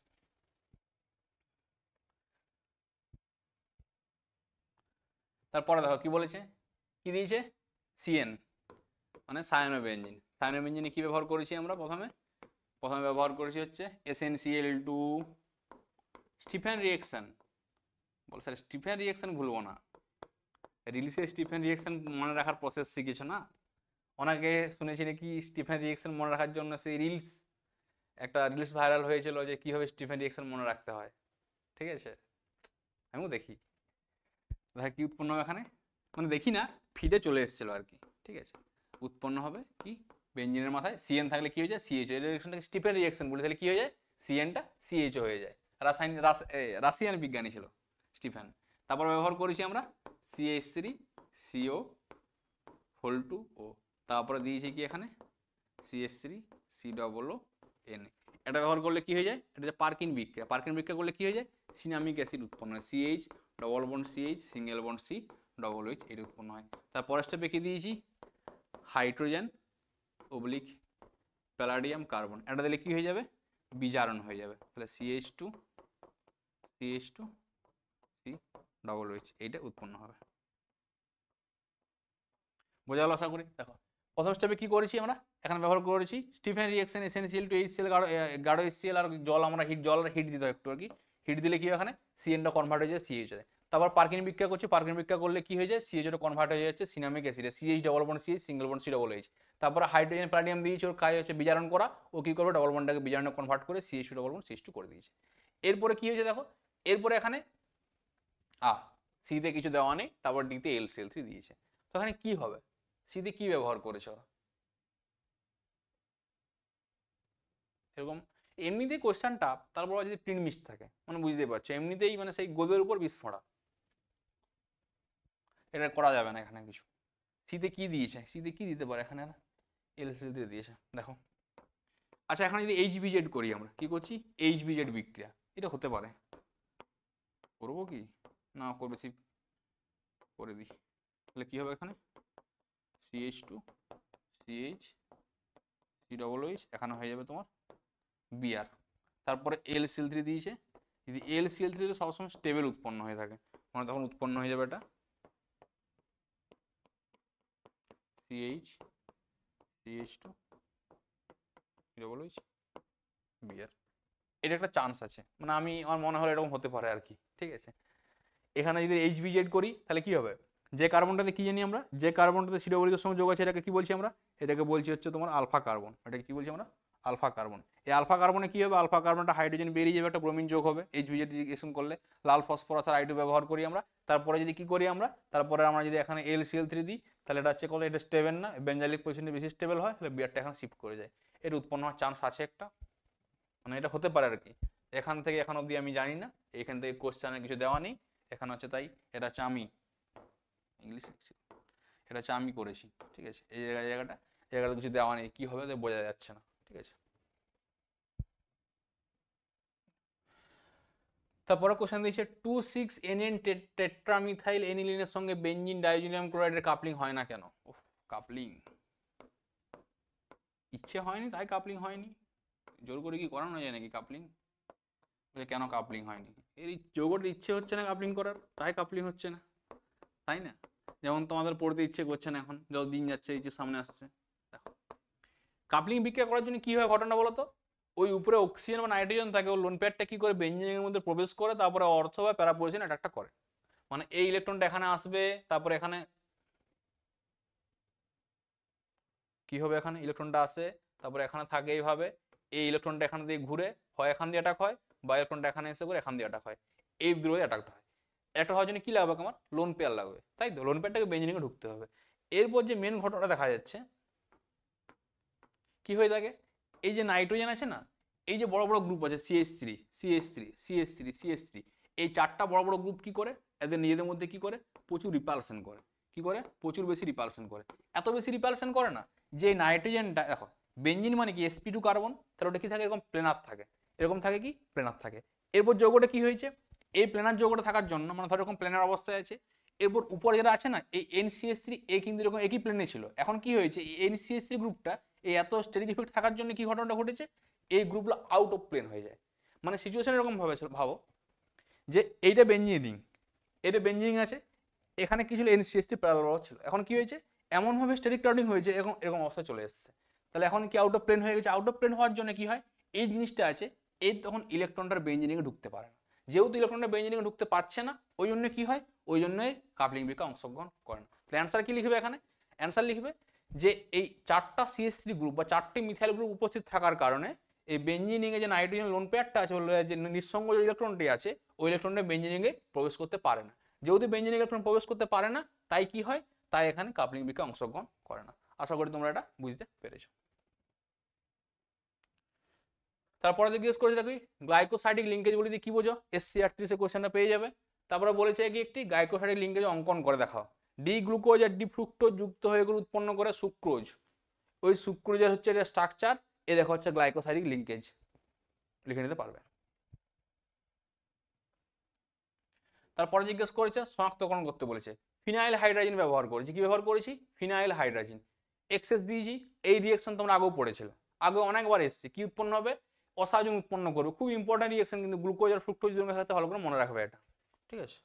তারপরে দেখো কি বলেছে, কি দিয়েছে? CN মানে সায়ানোবেনজিন। সায়ানোবেনজিনে কি ব্যবহার করেছি আমরা? প্রথমে ব্যবহার করেছি হচ্ছে SnCl2 স্টিফেন রিয়েকশন। বল স্যার স্টিফেন রিয়েকশন ভুলবো না, রিলিসের স্টিফেন রিঅ্যাকশন মনে রাখার প্রসেস শিখেছো না? ওনাকে শুনেছি নাকি স্টিফেন রিঅ্যাকশন মনে রাখার জন্য সেই একটা রিলস ভাইরাল হয়েছিল যে কীভাবে স্টিফেন রিঅ্যাকশন মনে রাখতে হয়। ঠিক আছে, আমিও দেখি দেখা কি উৎপন্ন হবে এখানে, মানে দেখি না, ফিডে চলে এসেছিলো আর কি। ঠিক আছে, উৎপন্ন হবে কি, বেঞ্জিনের মাথায় সিএন থাকলে কি হয়ে যায় সিএইচ, এই রিঅ্যাকশনটাকে স্টিফেন রিঅ্যাকশন বলে, তাহলে কি হয়ে যায় সিএনটা সিএইচও হয়ে যায়। রাশিয়ান বিজ্ঞানী ছিল স্টিফেন। তারপর ব্যবহার করেছি আমরা CH3CO(2O), তারপরে দিয়েছি কি এখানে CH3COON। এটা ব্যবহার করলে কি হয়ে যায়, এটা যে পার্কিন বিক্রিয়া, পার্কিন বিক্রিয়া করলে কি হয়ে যায় সিনামিক অ্যাসিড উৎপন্ন হয়, CH double bond CH single bond C double OH, এটা উৎপন্ন হয়। তারপরের স্টেপে কি দিয়েছি হাইড্রোজেন অবলিক প্যালাডিয়াম কার্বন, এটা দিলে কি হয়ে যাবে বিজারণ হয়ে যাবে, তাহলে CH2 C ডবল OH, এইটা উৎপন্ন হবে। বোঝা গেল আশা করি। দেখো প্রথম স্টেপে কি করেছি আমরা, এখানে ব্যবহার করেছি Stephen reaction SnCl two HCl গাঢ় HCl আর জল, আমরা জল হিট দিতে হয় একটু আর কি, হিট দিলে কি হয় এখানে সিএনটা কনভার্ট হয়ে যায় CH হয়। তারপর পার্কিন বিক্রিয়া করছি, পার্কিন বিক্রিয়া করলে কি হয়ে যায় CH কনভার্ট হয়ে যাচ্ছে সিনামিক অ্যাসিডে, CH double bond CH single bond C double OH। তারপরে হাইড্রোজেন প্যালাডিয়াম দিয়েছি, ওর কাজ হচ্ছে বিজারণ করা, ও কি করবে ডবল বন্ডটাকে বিজারণে কনভার্ট করে CH ডবল বন্ড CH2 করে দিয়েছে। এরপরে কি হয়েছে দেখো, এরপরে এখানে সিতে কিছু দেওয়া নেই, তারপর ডিতে LCl3 দিয়েছে। তো এখানে কি হবে, সিতে কি ব্যবহার করেছে ওরা, এরকম এমনিতেই কোশ্চেনটা, তারপর যদি প্রিন্ট মিস থাকে মানে বুঝতেই পারছো, এমনিতেই মানে সেই গোদের উপর বিস্ফোরা, এটা করা যাবে না এখানে কিছু। সিতে কি দিয়েছে, সিতে কি দিতে পারে এখানে, LCl3 দিয়েছে দেখো। আচ্ছা এখানে যদি HBZ করি, আমরা কি করছি HBZ বিক্রিয়া, এটা হতে পারে, করবো কি না করবে সি করে দিই, তাহলে কি হবে এখানে CH2 CH C double OH, এখানে হয়ে যাবে তোমার বিআর, তারপরে LCl3 দিয়েছে, যদি LCl3 তো সবসময় স্টেবল উৎপন্ন হয়ে থাকে, মানে তখন উৎপন্ন হয়ে যাবে এটা CH2 ডবল OH বিআর। এটা একটা চান্স আছে, মানে আমার মনে হলো এরকম হতে পারে আর কি। ঠিক আছে, এখানে যদি HBZ করি তাহলে কি হবে, যে কার্বনটাতে কি জানি আমরা, যে কার্বনটাতে সিডোবলিদের সঙ্গে যোগ আছে এটাকে কি বলছি আমরা, এটাকে বলছি হচ্ছে তোমার আলফা কার্বন, এটাকে কি বলছি আমরা আলফা কার্বন। এই আলফা কার্বনে কি হবে, আলফা কার্বনটা হাইড্রোজেন বেরিয়ে যাবে, একটা ব্রোমিন যোগ হবে, HBZ রিঅ্যাকশন করলে লাল ফসফরাস আর I2 ব্যবহার করি আমরা। তারপরে যদি কি করি আমরা, তারপরে আমরা যদি এখানে LCl3 দিই, তাহলে এটা হচ্ছে এটা স্টেবল না, বেঞ্জালিক পজিশনে বেশি স্টেবল হয়, তাহলে বিয়ারটা এখানে শিফট করে যায়, এটা উৎপন্ন হওয়ার চান্স আছে একটা, মানে এটা হতে পারে আর কি। এখান থেকে এখন অবধি আমি জানি না, এখান থেকে কোশ্চেনে কিছু দেওয়া নেই এখানে হচ্ছে, তাই এটা হচ্ছে আমি ইংলিশ লিখছি, এটা হচ্ছে আমি করেছি। ঠিক আছে, এই জায়গাটা কিছু দেওয়া নেই, কি হবে বোঝা যাচ্ছে না। ঠিক আছে, তারপরে কোশ্চেন দিয়েছে 2,6-NN টেট্রামিথাইল এনিলিনের সঙ্গে বেঞ্জিন ডাইজোনিয়াম ক্লোরাইডের কাপলিং হয় না কেন। কাপলিং ইচ্ছে হয়নি তাই কাপলিং হয়নি, জোর করে কি করানো যায় নাকি কাপলিং, কেন কাপলিং হয়নি, এর যৌগটার ইচ্ছে হচ্ছে না কাপলিং করার, তাই কাপলিং হচ্ছে না, তাই না? যেমন তোমাদের পড়তে ইচ্ছে করছে না এখন, যত দিন যাচ্ছে এই যে সামনে আসছে। দেখো কাপলিং বিক্রিয়া করার জন্য কি হয় ঘটনা বলো তো, ওই উপরে অক্সিজেন বা নাইট্রোজেন থাকে, ওই লোন পেয়ারটা কি করে বেঞ্জিনের মধ্যে প্রবেশ করে, তারপরে অর্থ বা প্যারাপোজিশন অ্যাটাকটা করে, মানে এই ইলেকট্রনটা এখানে আসবে, তারপরে এখানে কি হবে, এখানে ইলেকট্রনটা আসে, তারপরে এখানে থাকে এইভাবে, এই ইলেকট্রনটা এখান দিয়ে ঘুরে হয় এখান দিয়ে অ্যাটাক হয়, বা ইলেকট্রনটা এখানে এসে করে এখান দিয়ে অ্যাটাক হয়, এই দুটো অ্যাটাকটা হয়। একটা হওয়ার জন্য কি লাগবে আমার, লোন পেয়ার লাগবে, তাই তো লোন পেয়ারটাকে বেঞ্জিনে ঢুকতে হবে। এরপর যে মেন ঘটনাটা দেখা যাচ্ছে কি হয়ে থাকে, এই যে নাইট্রোজেন আছে না, এই যে বড় বড় গ্রুপ আছে CH3 এই চারটা বড় বড় গ্রুপ কি করে, এদের নিজেদের মধ্যে কি করে প্রচুর রিপালশন করে, কি করে প্রচুর বেশি রিপালশন করে, এত বেশি রিপালশন করে না যে নাইট্রোজেনটা, দেখো বেঞ্জিন মানে কি sp2 কার্বন, তাহলে ওটা কি থাকে এরকম প্লেনার থাকে, এরকম থাকে কি প্লেনার থাকে। এরপর যৌগটা কি হয়েছে, এই প্লেনার যৌগটা থাকার জন্য মানে ধরো এরকম প্লেনার অবস্থায় আছে, এরপর উপরে যেটা আছে না এই NCH3 এ কিন্তু এরকম একই প্লেনে ছিল, এখন কি হয়েছে এই NCH3 গ্রুপটা এই এত স্টেরিক ইফেক্ট থাকার জন্য কি ঘটনাটা ঘটেছে, এই গ্রুপগুলো আউট অফ প্লেন হয়ে যায়। মানে সিচুয়েশন এরকম ভাবে ভাবো যে এইটা বেঞ্জিন, এটা বেঞ্জিন আছে, এখানে কি ছিল NCH3 প্যারালাল ছিল, এখন কি হয়েছে এমনভাবে স্টেরিক ক্রাউডিং হয়েছে, এরকম অবস্থা চলে এসেছে, তাহলে এখন কি আউট অফ প্লেন হয়ে গেছে, আউট অফ প্লেন হওয়ার জন্য কি হয়, এই জিনিসটা আছে এই তখন ইলেকট্রনটার বেঞ্জিনিংয়ে ঢুকতে পারে না, যেহেতু ইলেকট্রনটা বেঞ্জিনিংয়ে ঢুকতে পারছে না, ওই জন্য কি হয় ওই জন্যই কাপলিং বিক্রিয়া অংশগ্রহণ করে না। তাহলে অ্যান্সার কি লিখবে এখানে? অ্যান্সার লিখবে যে এই 4টা CH3 গ্রুপ বা 4টি মিথাইল গ্রুপ উপস্থিত থাকার কারণে এই বেঞ্জিন রিংয়ে যে নাইট্রোজেন লোন পেয়ারটা আছে, যে নিঃসঙ্গ যে ইলেকট্রনটি আছে, ওই ইলেকট্রনটা বেঞ্জিন রিংয়ে প্রবেশ করতে পারে না। যেহেতু বেঞ্জিন ইলেকট্রন প্রবেশ করতে পারে না, তাই কি হয়, তাই এখানে কাপলিং বিক্রিয়া অংশগ্রহণ করে না। আশা করি তোমরা এটা বুঝতে পেরেছো। তারপরে জিজ্ঞেস করেছে দেখি গ্লাইকোসাইডিক লিঙ্কেজ বলে কি বোঝো, SC38 এর কোশ্চেনটা পেয়ে যাবে। তারপরে বলেছে কি একটি গ্লাইকোসাইডিক লিঙ্কেজ অঙ্কন করে দেখাও। ডি গ্লুকোজ আর ডি ফ্রুক্টোজ যুক্ত হয়ে এগুলো উৎপন্ন করে সুক্রোজ। ওই সুক্রোজের হচ্ছে এটা স্ট্রাকচার, এ দেখো হচ্ছে গ্লাইকোসাইডিক লিঙ্কেজ, লিখে নিতে পারবে। তারপরে জিজ্ঞেস করেছে শনাক্তকরণ করতে বলেছে। ফিনাইল হাইড্রোজেন ব্যবহার করেছি। কি ব্যবহার করেছি? Phenyl hydrogen. এক্সেস দিয়েছি। এই রিঅ্যাকশন তোমরা আগেও পড়েছিল, আগে অনেকবার এসছে। কি উৎপন্ন হবে? অসাজন উৎপন্ন করবে। খুব ইম্পর্টেন্ট রিঅ্যাকশন, কিন্তু গ্লুকোজ আর ফ্রুক্টোজ মেশাতে ভালো করে মনে রাখবে এটা, ঠিক আছে?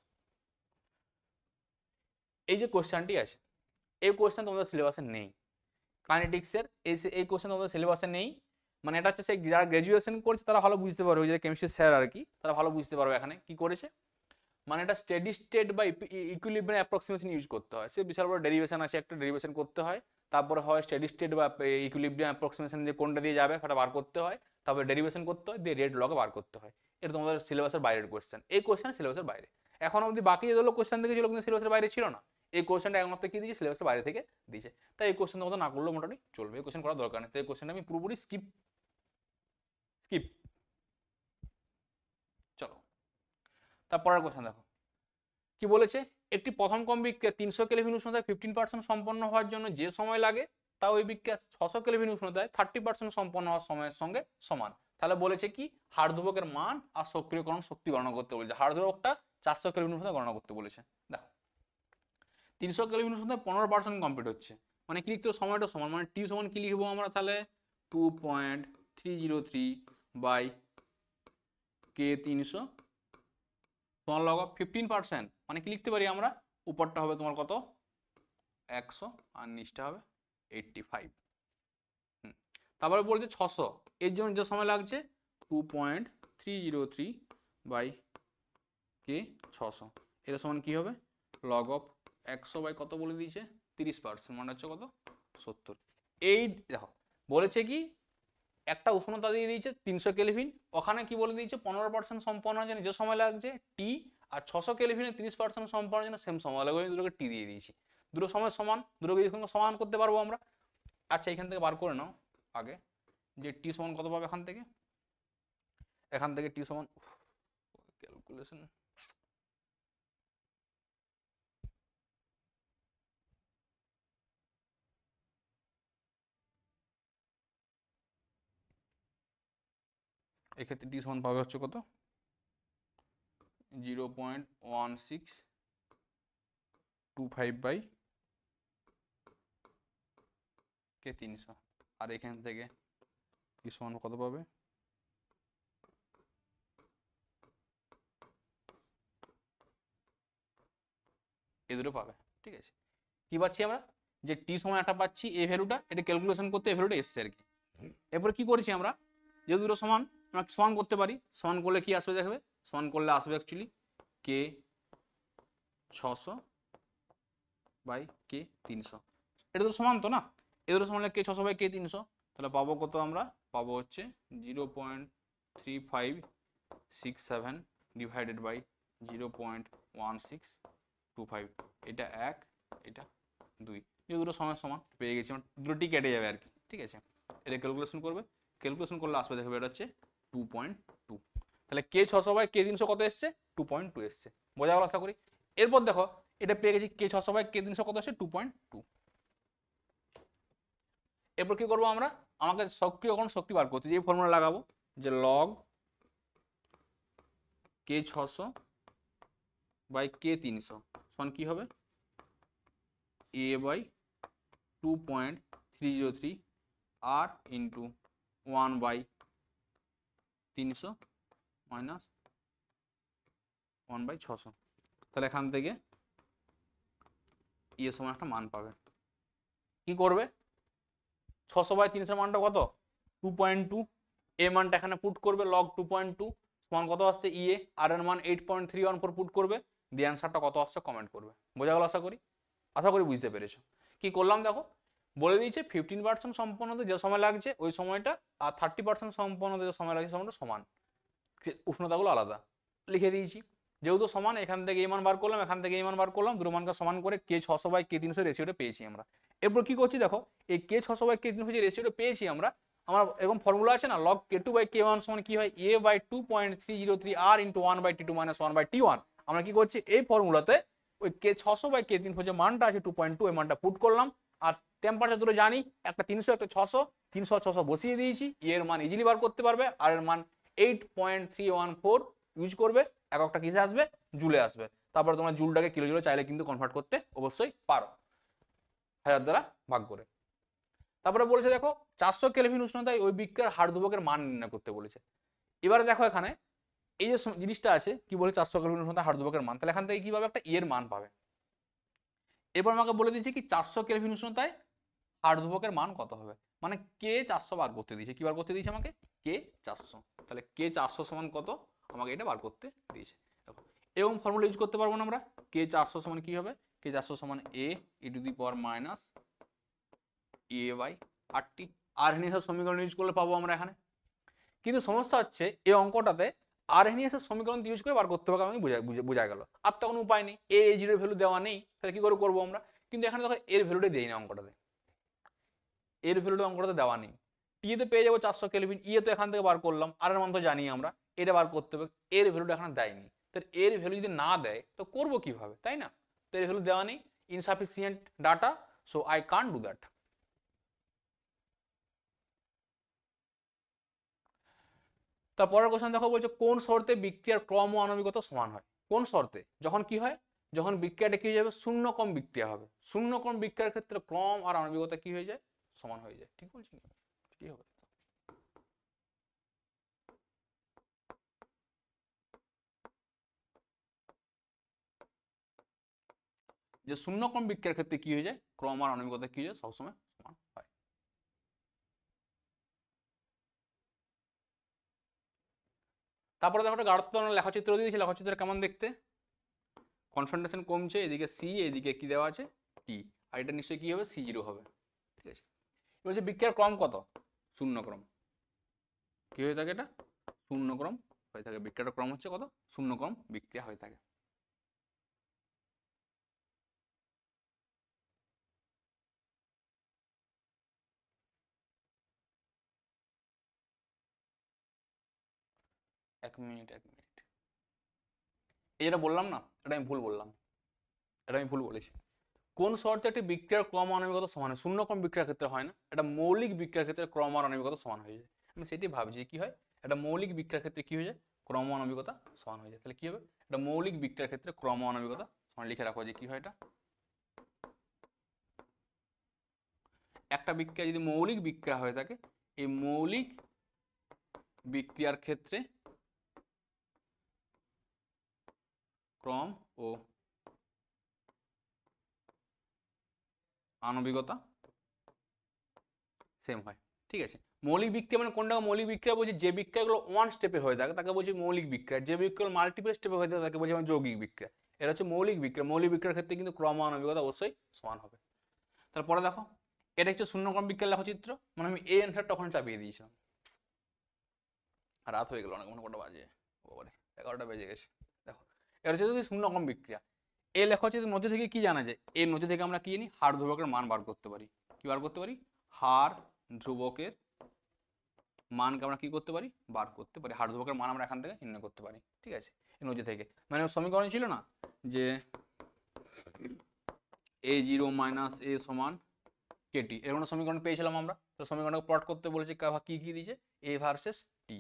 এই যে কোশ্চেনটি আছে, এই কোশ্চেন তোমাদের সিলেবাসে নেই। কাইনেটিক্সের এই কোশ্চেন তোমাদের সিলেবাসে নেই। মানে এটা হচ্ছে সেই যারা গ্র্যাজুয়েশন করছে তারা ভালো বুঝতে পারবে, যে কেমিস্ট্রি স্যার আর কি, তারা ভালো বুঝতে পারবে এখানে কি করেছে। মানে এটা স্টেডি স্টেট বা ইকুইলিব্রিয়াম অ্যাপ্রক্সিমেশন ইউজ করতে হয়। সে বিশাল বড় ডেরিভেশন আছে, একটা ডেরিভেশন করতে হয়, তারপরে হয় স্টেডি স্টেট বা ইকুইলিব্রিয়াম অ্যাপ্রক্সিমেশন যে কোনটা দিয়ে যাবে সেটা বার করতে হয়, তারপরে ডেরিভেশন করতে হয়, দিয়ে রেড লগে বার করতে হয়। এটা তোমাদের সিলেবাসের বাইরের কোশ্চেন। এই কোশ্চেন সিলেবাসের বাইরে। এখন অবধি বাকি যেগুলো কোশ্চেন দেখেছিল কিন্তু সিলেবাসের বাইরে ছিল না। এই কোশ্চেনটা একমাত্র কি দিয়েছে? সিলেবাসের বাইরে থেকে দিয়েছে। তাই এই কোশ্চেন তোমাদের না করলেও মোটামুটি চলবে, এই কোশ্চেন করার দরকার নেই। তাই এই কোশ্চেনটা আমি পুরোপুরি স্কিপ। চলো তারপরের কোশ্চেন দেখো কি বলেছে। একটি প্রথম ক্রম বিক্রিয়া 300 কেলভিন উষ্ণতায় 15% সম্পন্ন হওয়ার জন্য যে সময় লাগে তা ওই বিক্রিয়া 600 কেলভিন উষ্ণতায় 30% সম্পন্ন হওয়ার সময়ের সঙ্গে সমান। তাহলে বলেছে কি হার ধ্রুবকের মান আর সক্রিয়করণ শক্তি গণনা করতে বলেছে। হার ধ্রুবকটা 400 কেলভিন উষ্ণতায় গণনা করতে বলেছে। দেখো 300 কেলভিন উষ্ণতায় 15% কমপ্লিট হচ্ছে, মানে কি লিখতে হবে? সময়টা সমান, মানে টি সমান কি লিখবো আমরা তাহলে 2.303 বাই কে 300 তোমার লগ অফ 15%, মানে কি লিখতে পারি আমরা? উপরটা হবে তোমার কত? 100 আর নিচটা হবে 85। তারপরে বলছে 600, এর জন্য যে সময় লাগছে 2.303 বাই কে 600, এর সমান কি হবে? লগ অফ 100 বাই কত বলে দিয়েছে? 30%, মানে হচ্ছে কত? 70। এই দেখো বলেছে কি একটা উষ্ণতা দিয়ে দিয়েছে 300 কেলভিন, ওখানে কি বলে দিয়েছে 15% সম্পন্ন হওয়ার জন্য যে সময় লাগছে টি, আর 600 কেলভিনে 30% সম্পন্নের জন্য সেম সময় লাগবে। আমি দুটোকে টি দিয়ে দিয়েছি, দুটো সময় সমান, দুটোকে সমান করতে পারবো আমরা। আচ্ছা এখান থেকে বার করে নাও আগে যে টি সমান কত পাবে এখান থেকে টি সমান ক্যালকুলেশন এক্ষেত্রে টি সমান পাবে হচ্ছে কত? 0.1625 বাই কে 300, আর এখান থেকে টি সমান কত পাবে? এ দুটো পাবে, ঠিক আছে? কি পাচ্ছি আমরা? যে টি সময় একটা পাচ্ছি, এই ভ্যালুটা, এটা ক্যালকুলেশন করতে এই ভ্যালুটা এসছে আর কি। এরপর কি করেছি আমরা? যে দুটো সমান আমরা সমান করতে পারি, সমান করলে কি আসবে দেখবে? সমান করলে আসবে অ্যাকচুয়ালি কে 600 বাই কে 300। এটা তো সমান তো না? এ দুটো সমান কে 600 বাই কে 300, তাহলে পাবো কত? আমরা পাবো হচ্ছে 0.3567 ডিভাইডেড বাই 0.1625। এটা 1, এটা 2, এই দুটো সমান সমান পেয়ে গেছি আমরা, দুটোটি কেটে যাবে আর কি, ঠিক আছে? এটা ক্যালকুলেশন করবে, ক্যালকুলেশন করলে আসবে দেখবে এটা হচ্ছে 2.2। তাহলে কে 600 বাই কে 300 কত এসছে? 2.2 এসছে। বোঝা গেল আশা করি। এরপর দেখো এটা পেয়ে গেছি কে 600 বাই কে 300 কত আসছে? 2.2। এরপর কি করবো আমরা? আমাকে সক্রিয়করণ শক্তি বার করতে, যে ফর্মুলা লাগাবো যে লগ কে 600 বাই কে 300 সমান কি হবে? A by 2.303 R into 1 by 300 minus 1 by 600। তাহলে এখান থেকে ইয়ে সমান একটা মান পাবে। কি করবে? 600 বাই 300 মানটা কত? 2.2। এ মানটা এখানে পুট করবে, লগ 2.2 সমান কত আসছে? ইয়ে আর এর মান 8.314 পুট করবে, দিয়ে অ্যান্সারটা কত আসছে কমেন্ট করবে। বোঝা গেল আশা করি বুঝতে পেরেছো। কি করলাম দেখো, বলে দিয়েছে 15% সম্পন্ন হতে যে সময় লাগছে ওই সময়টা আর 30% সম্পন্ন হতে যে সময় লাগছে সময়টা সমান, উষ্ণতাগুলো আলাদা লিখে দিয়েছি। যেহেতু সমান এখান থেকে এই মান বার করলাম, এখান থেকে এই মান বার করলাম, দুটো মানকে সমান করে কে 600 বাই কে 300 রেশিওটা পেয়েছি আমরা। এরপর কি করছি দেখো, এই কে 600 বাই কে 300 যে রেশিওটা পেয়েছি আমরা এরকম ফর্মুলা আছে না, লগ কে2 বাই কে1 সমান কি হয় a by 2.303 r into 1 by t2 minus 1 by t1। আমরা কি করছি এই ফর্মুলাতে ওই কে 600 বাই কে 300 যে মানটা আছে 2.2 এই মানটা পুট করলাম, আর টেম্পারেচার দুটো জানি, একটা 300 একটা 600, 300 আর 600 বসিয়ে দিয়েছি, এর মান ইজিলি বার করতে পারবে, আর এর মান 8.314 ইউজ করবে, এককটা কিসে আসবে জুলে আসবে। তারপরে তোমরা জুলটাকে কিলো জুলে চাইলে কিন্তু কনভার্ট করতে অবশ্যই পারো 1000 দ্বারা ভাগ করে। তারপরে বলেছে দেখো 400 কেলভিন উষ্ণতায় ওই বিক্রিয়ার হার ধ্রুবকের মান নির্ণয় করতে বলেছে। এবারে দেখো এখানে এই যে জিনিসটা আছে কি বলে 400 কেলভিন উষ্ণতায় হার ধ্রুবকের মান, তাহলে এখান থেকে কিভাবে একটা এর মান পাবে। এরপর আমাকে বলে দিয়েছে কি 400 কেলভিন উষ্ণতায় হার ধ্রুবকের মান কত হবে, মানে কে 400 বার করতে দিয়েছে, কি বার করতে দিয়েছে আমাকে কে 400, তাহলে কে 400 সমান কত আমাকে এটা বার করতে দিয়েছে। দেখো এবং ফর্মুলা ইউজ করতে পারবো না আমরা, কে 400 সমান কি হবে, কে 400 সমান A to the power minus A by RT, আরহেনিয়াসের সমীকরণ ইউজ করলে পাবো আমরা এখানে। কিন্তু সমস্যা হচ্ছে এই অঙ্কটাতে আরহেনিয়াসের সমীকরণ ইউজ করে বার করতে হবে, আমি বোঝা গেল, আর তো কোনো উপায় নেই, এ জিরোর ভ্যালু দেওয়া নেই, তাহলে কি করে করবো আমরা। কিন্তু এখানে দেখো এর ভ্যালুটাই দেই না অঙ্কটাতে, এর ভ্যালুটা অঙ্কটাতে দেওয়া নেই। টিতে পেয়ে যাবো 400 কেলভিন, ইয়ে তো এখান থেকে বার করলাম, আর এর মান তো জানি আমরা, এটা বার করতে হবে, এর ভ্যালুটা এখানে দেয়নি। তো এর ভ্যালু যদি না দেয় তো করবো কিভাবে, তাই না। তো এর ভ্যালু দেওয়া নেই, insufficient data, so I can't do that. তারপরের কোশ্চেন দেখো, বলছে কোন শর্তে বিক্রিয়ার ক্রম ও আণবিকতা সমান হয়। কোন শর্তে, যখন কি হয়, যখন বিক্রিয়াটা কি হয়ে যাবে শূন্য ক্রম বিক্রিয়া হবে, শূন্য ক্রম বিক্রিয়ার ক্ষেত্রে ক্রম আর আণবিকতা কি হয়ে যায় সমান হয়ে যায়, ঠিক বলছি কি হবে। যে শূন্য ক্রম বিক্রিয়ার ক্ষেত্রে কি হয়ে যায় ক্রম আর আণবিকতা কি হয়ে যায় সবসময় সমান হয়। তারপরে দেখো একটা গাঢ়ত্ব লেখচিত্র দিয়েছি, লেখচিত্র কেমন দেখতে, কনসেন্ট্রেশন কমছে, এদিকে সি, এদিকে কি দেওয়া আছে টি, আর এটা নিশ্চয়ই কি হবে C0 হবে, ঠিক আছে। বলছে বিক্রিয়ার ক্রম কত, শূন্য ক্রম, কি হয়ে থাকে এটা শূন্য ক্রম হয়ে থাকে, বিক্রিয়ার ক্রম হচ্ছে কত শূন্য ক্রম বিক্রিয়া হয়ে থাকে। এক মিনিট, এই যেটা বললাম না এটা আমি ভুল বললাম, এটা আমি ভুল বলেছি। কোন শর্তে একটি বিক্রিয়ার ক্রম আণবিকতা সমান হয়, শূন্য ক্রম বিক্রিয়ার ক্ষেত্রে হয় না, এটা মৌলিক বিক্রিয়ার ক্ষেত্রে ক্রম আর আণবিকতা সমান হয়ে যায়। আমি সেটাই ভাবছি কি হয়, এটা মৌলিক বিক্রিয়ার ক্ষেত্রে কি হয়ে যায় ক্রম আণবিকতা সমান হয়ে যায়, তাহলে কি হবে এটা মৌলিক বিক্রিয়ার ক্ষেত্রে ক্রম আণবিকতা সমান, লিখে রাখো যে কি হয় এটা, একটা বিক্রিয়া যদি মৌলিক বিক্রিয়া হয়ে থাকে এই মৌলিক বিক্রিয়ার ক্ষেত্রে ক্রম ও আণবিকতা সেম হয়, ঠিক আছে। মৌলিক বিক্রিয়া মানে কোনটা মৌলিক বিক্রিয়া বলছি, যে বিক্রিয়াগুলো ওয়ান স্টেপে হয়ে থাকে তাকে বলছি মৌলিক বিক্রিয়া, যে বিক্রিয়াগুলো মাল্টিপল স্টেপে হয়ে থাকে তাকে বলছি আমরা যৌগিক বিক্রিয়া। এটা হচ্ছে মৌলিক বিক্রিয়া, মৌলিক বিক্রিয়ার ক্ষেত্রে কিন্তু ক্রম ও আণবিকতা অবশ্যই সমান হবে। তারপরে দেখো এটা হচ্ছে শূন্যক্রম বিক্রিয়ার লেখচিত্র, মানে আমি এই অ্যান্সারটা ওখানে চাপিয়ে দিয়েছিলাম, রাত হয়ে গেল অনেক, কটা বাজে বাবারে 11টা বেজে গেছে। দেখো এটা হচ্ছে যদি শূন্যক্রম বিক্রিয়া, এই লেখচিত্রের মধ্যে থেকে কি জানা যায়, এর মধ্যে থেকে আমরা কি জানি হার ধ্রুবকের মান বার করতে পারি, কি বার করতে পারি হার ধ্রুবকের মানকে আমরা কি করতে পারি বার করতে পারি, হার ধ্রুবকের মান আমরা এখান থেকে নির্ণয় করতে পারি, ঠিক আছে। এর মধ্যে থেকে মানে সমীকরণ ছিল না যে a0 মাইনাস a সমান কেটি, এরকম সমীকরণ পেয়েছিলাম আমরা, তো সমীকরণটাকে প্লট করতে বলেছে কি কি দিয়েছে a ভার্সেস টি,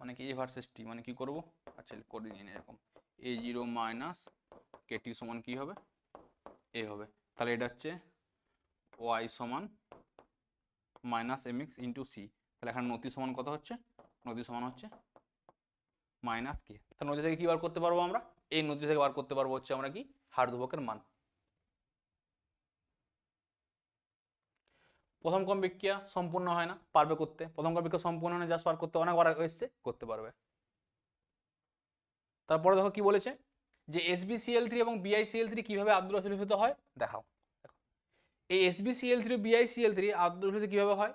মানে কি a ভার্সেস টি মানে কি করব, আচ্ছা করে নিন এরকম a0 মাইনাস কেটি সমান কি হবে a হবে, তাহলে এটা হচ্ছে y সমান মাইনাস mx ইন্টু সি, তাহলে এখানে নতি সমান কত হচ্ছে, নতি সমান হচ্ছে মাইনাস কে, তাহলে নতি থেকে কি বার করতে পারবো আমরা, এই নতি থেকে বার করতে পারবো হচ্ছে আমরা কি হার ধ্রুবকের মান। প্রথম ক্রম বিক্রিয়া সম্পূর্ণ হয় না, পারবে করতে, প্রথম ক্রম বিক্রিয়া সম্পূর্ণ হয় না, জাস্ট বার করতে অনেকবার এসছে করতে পারবে। তারপরে দেখো কি বলেছে যে SbCl3 এবং BiCl3 কিভাবে আদ্রশীলিত হয় দেখাও। এই SbCl3 BiCl3 আদ্রশীলিত কিভাবে হয়?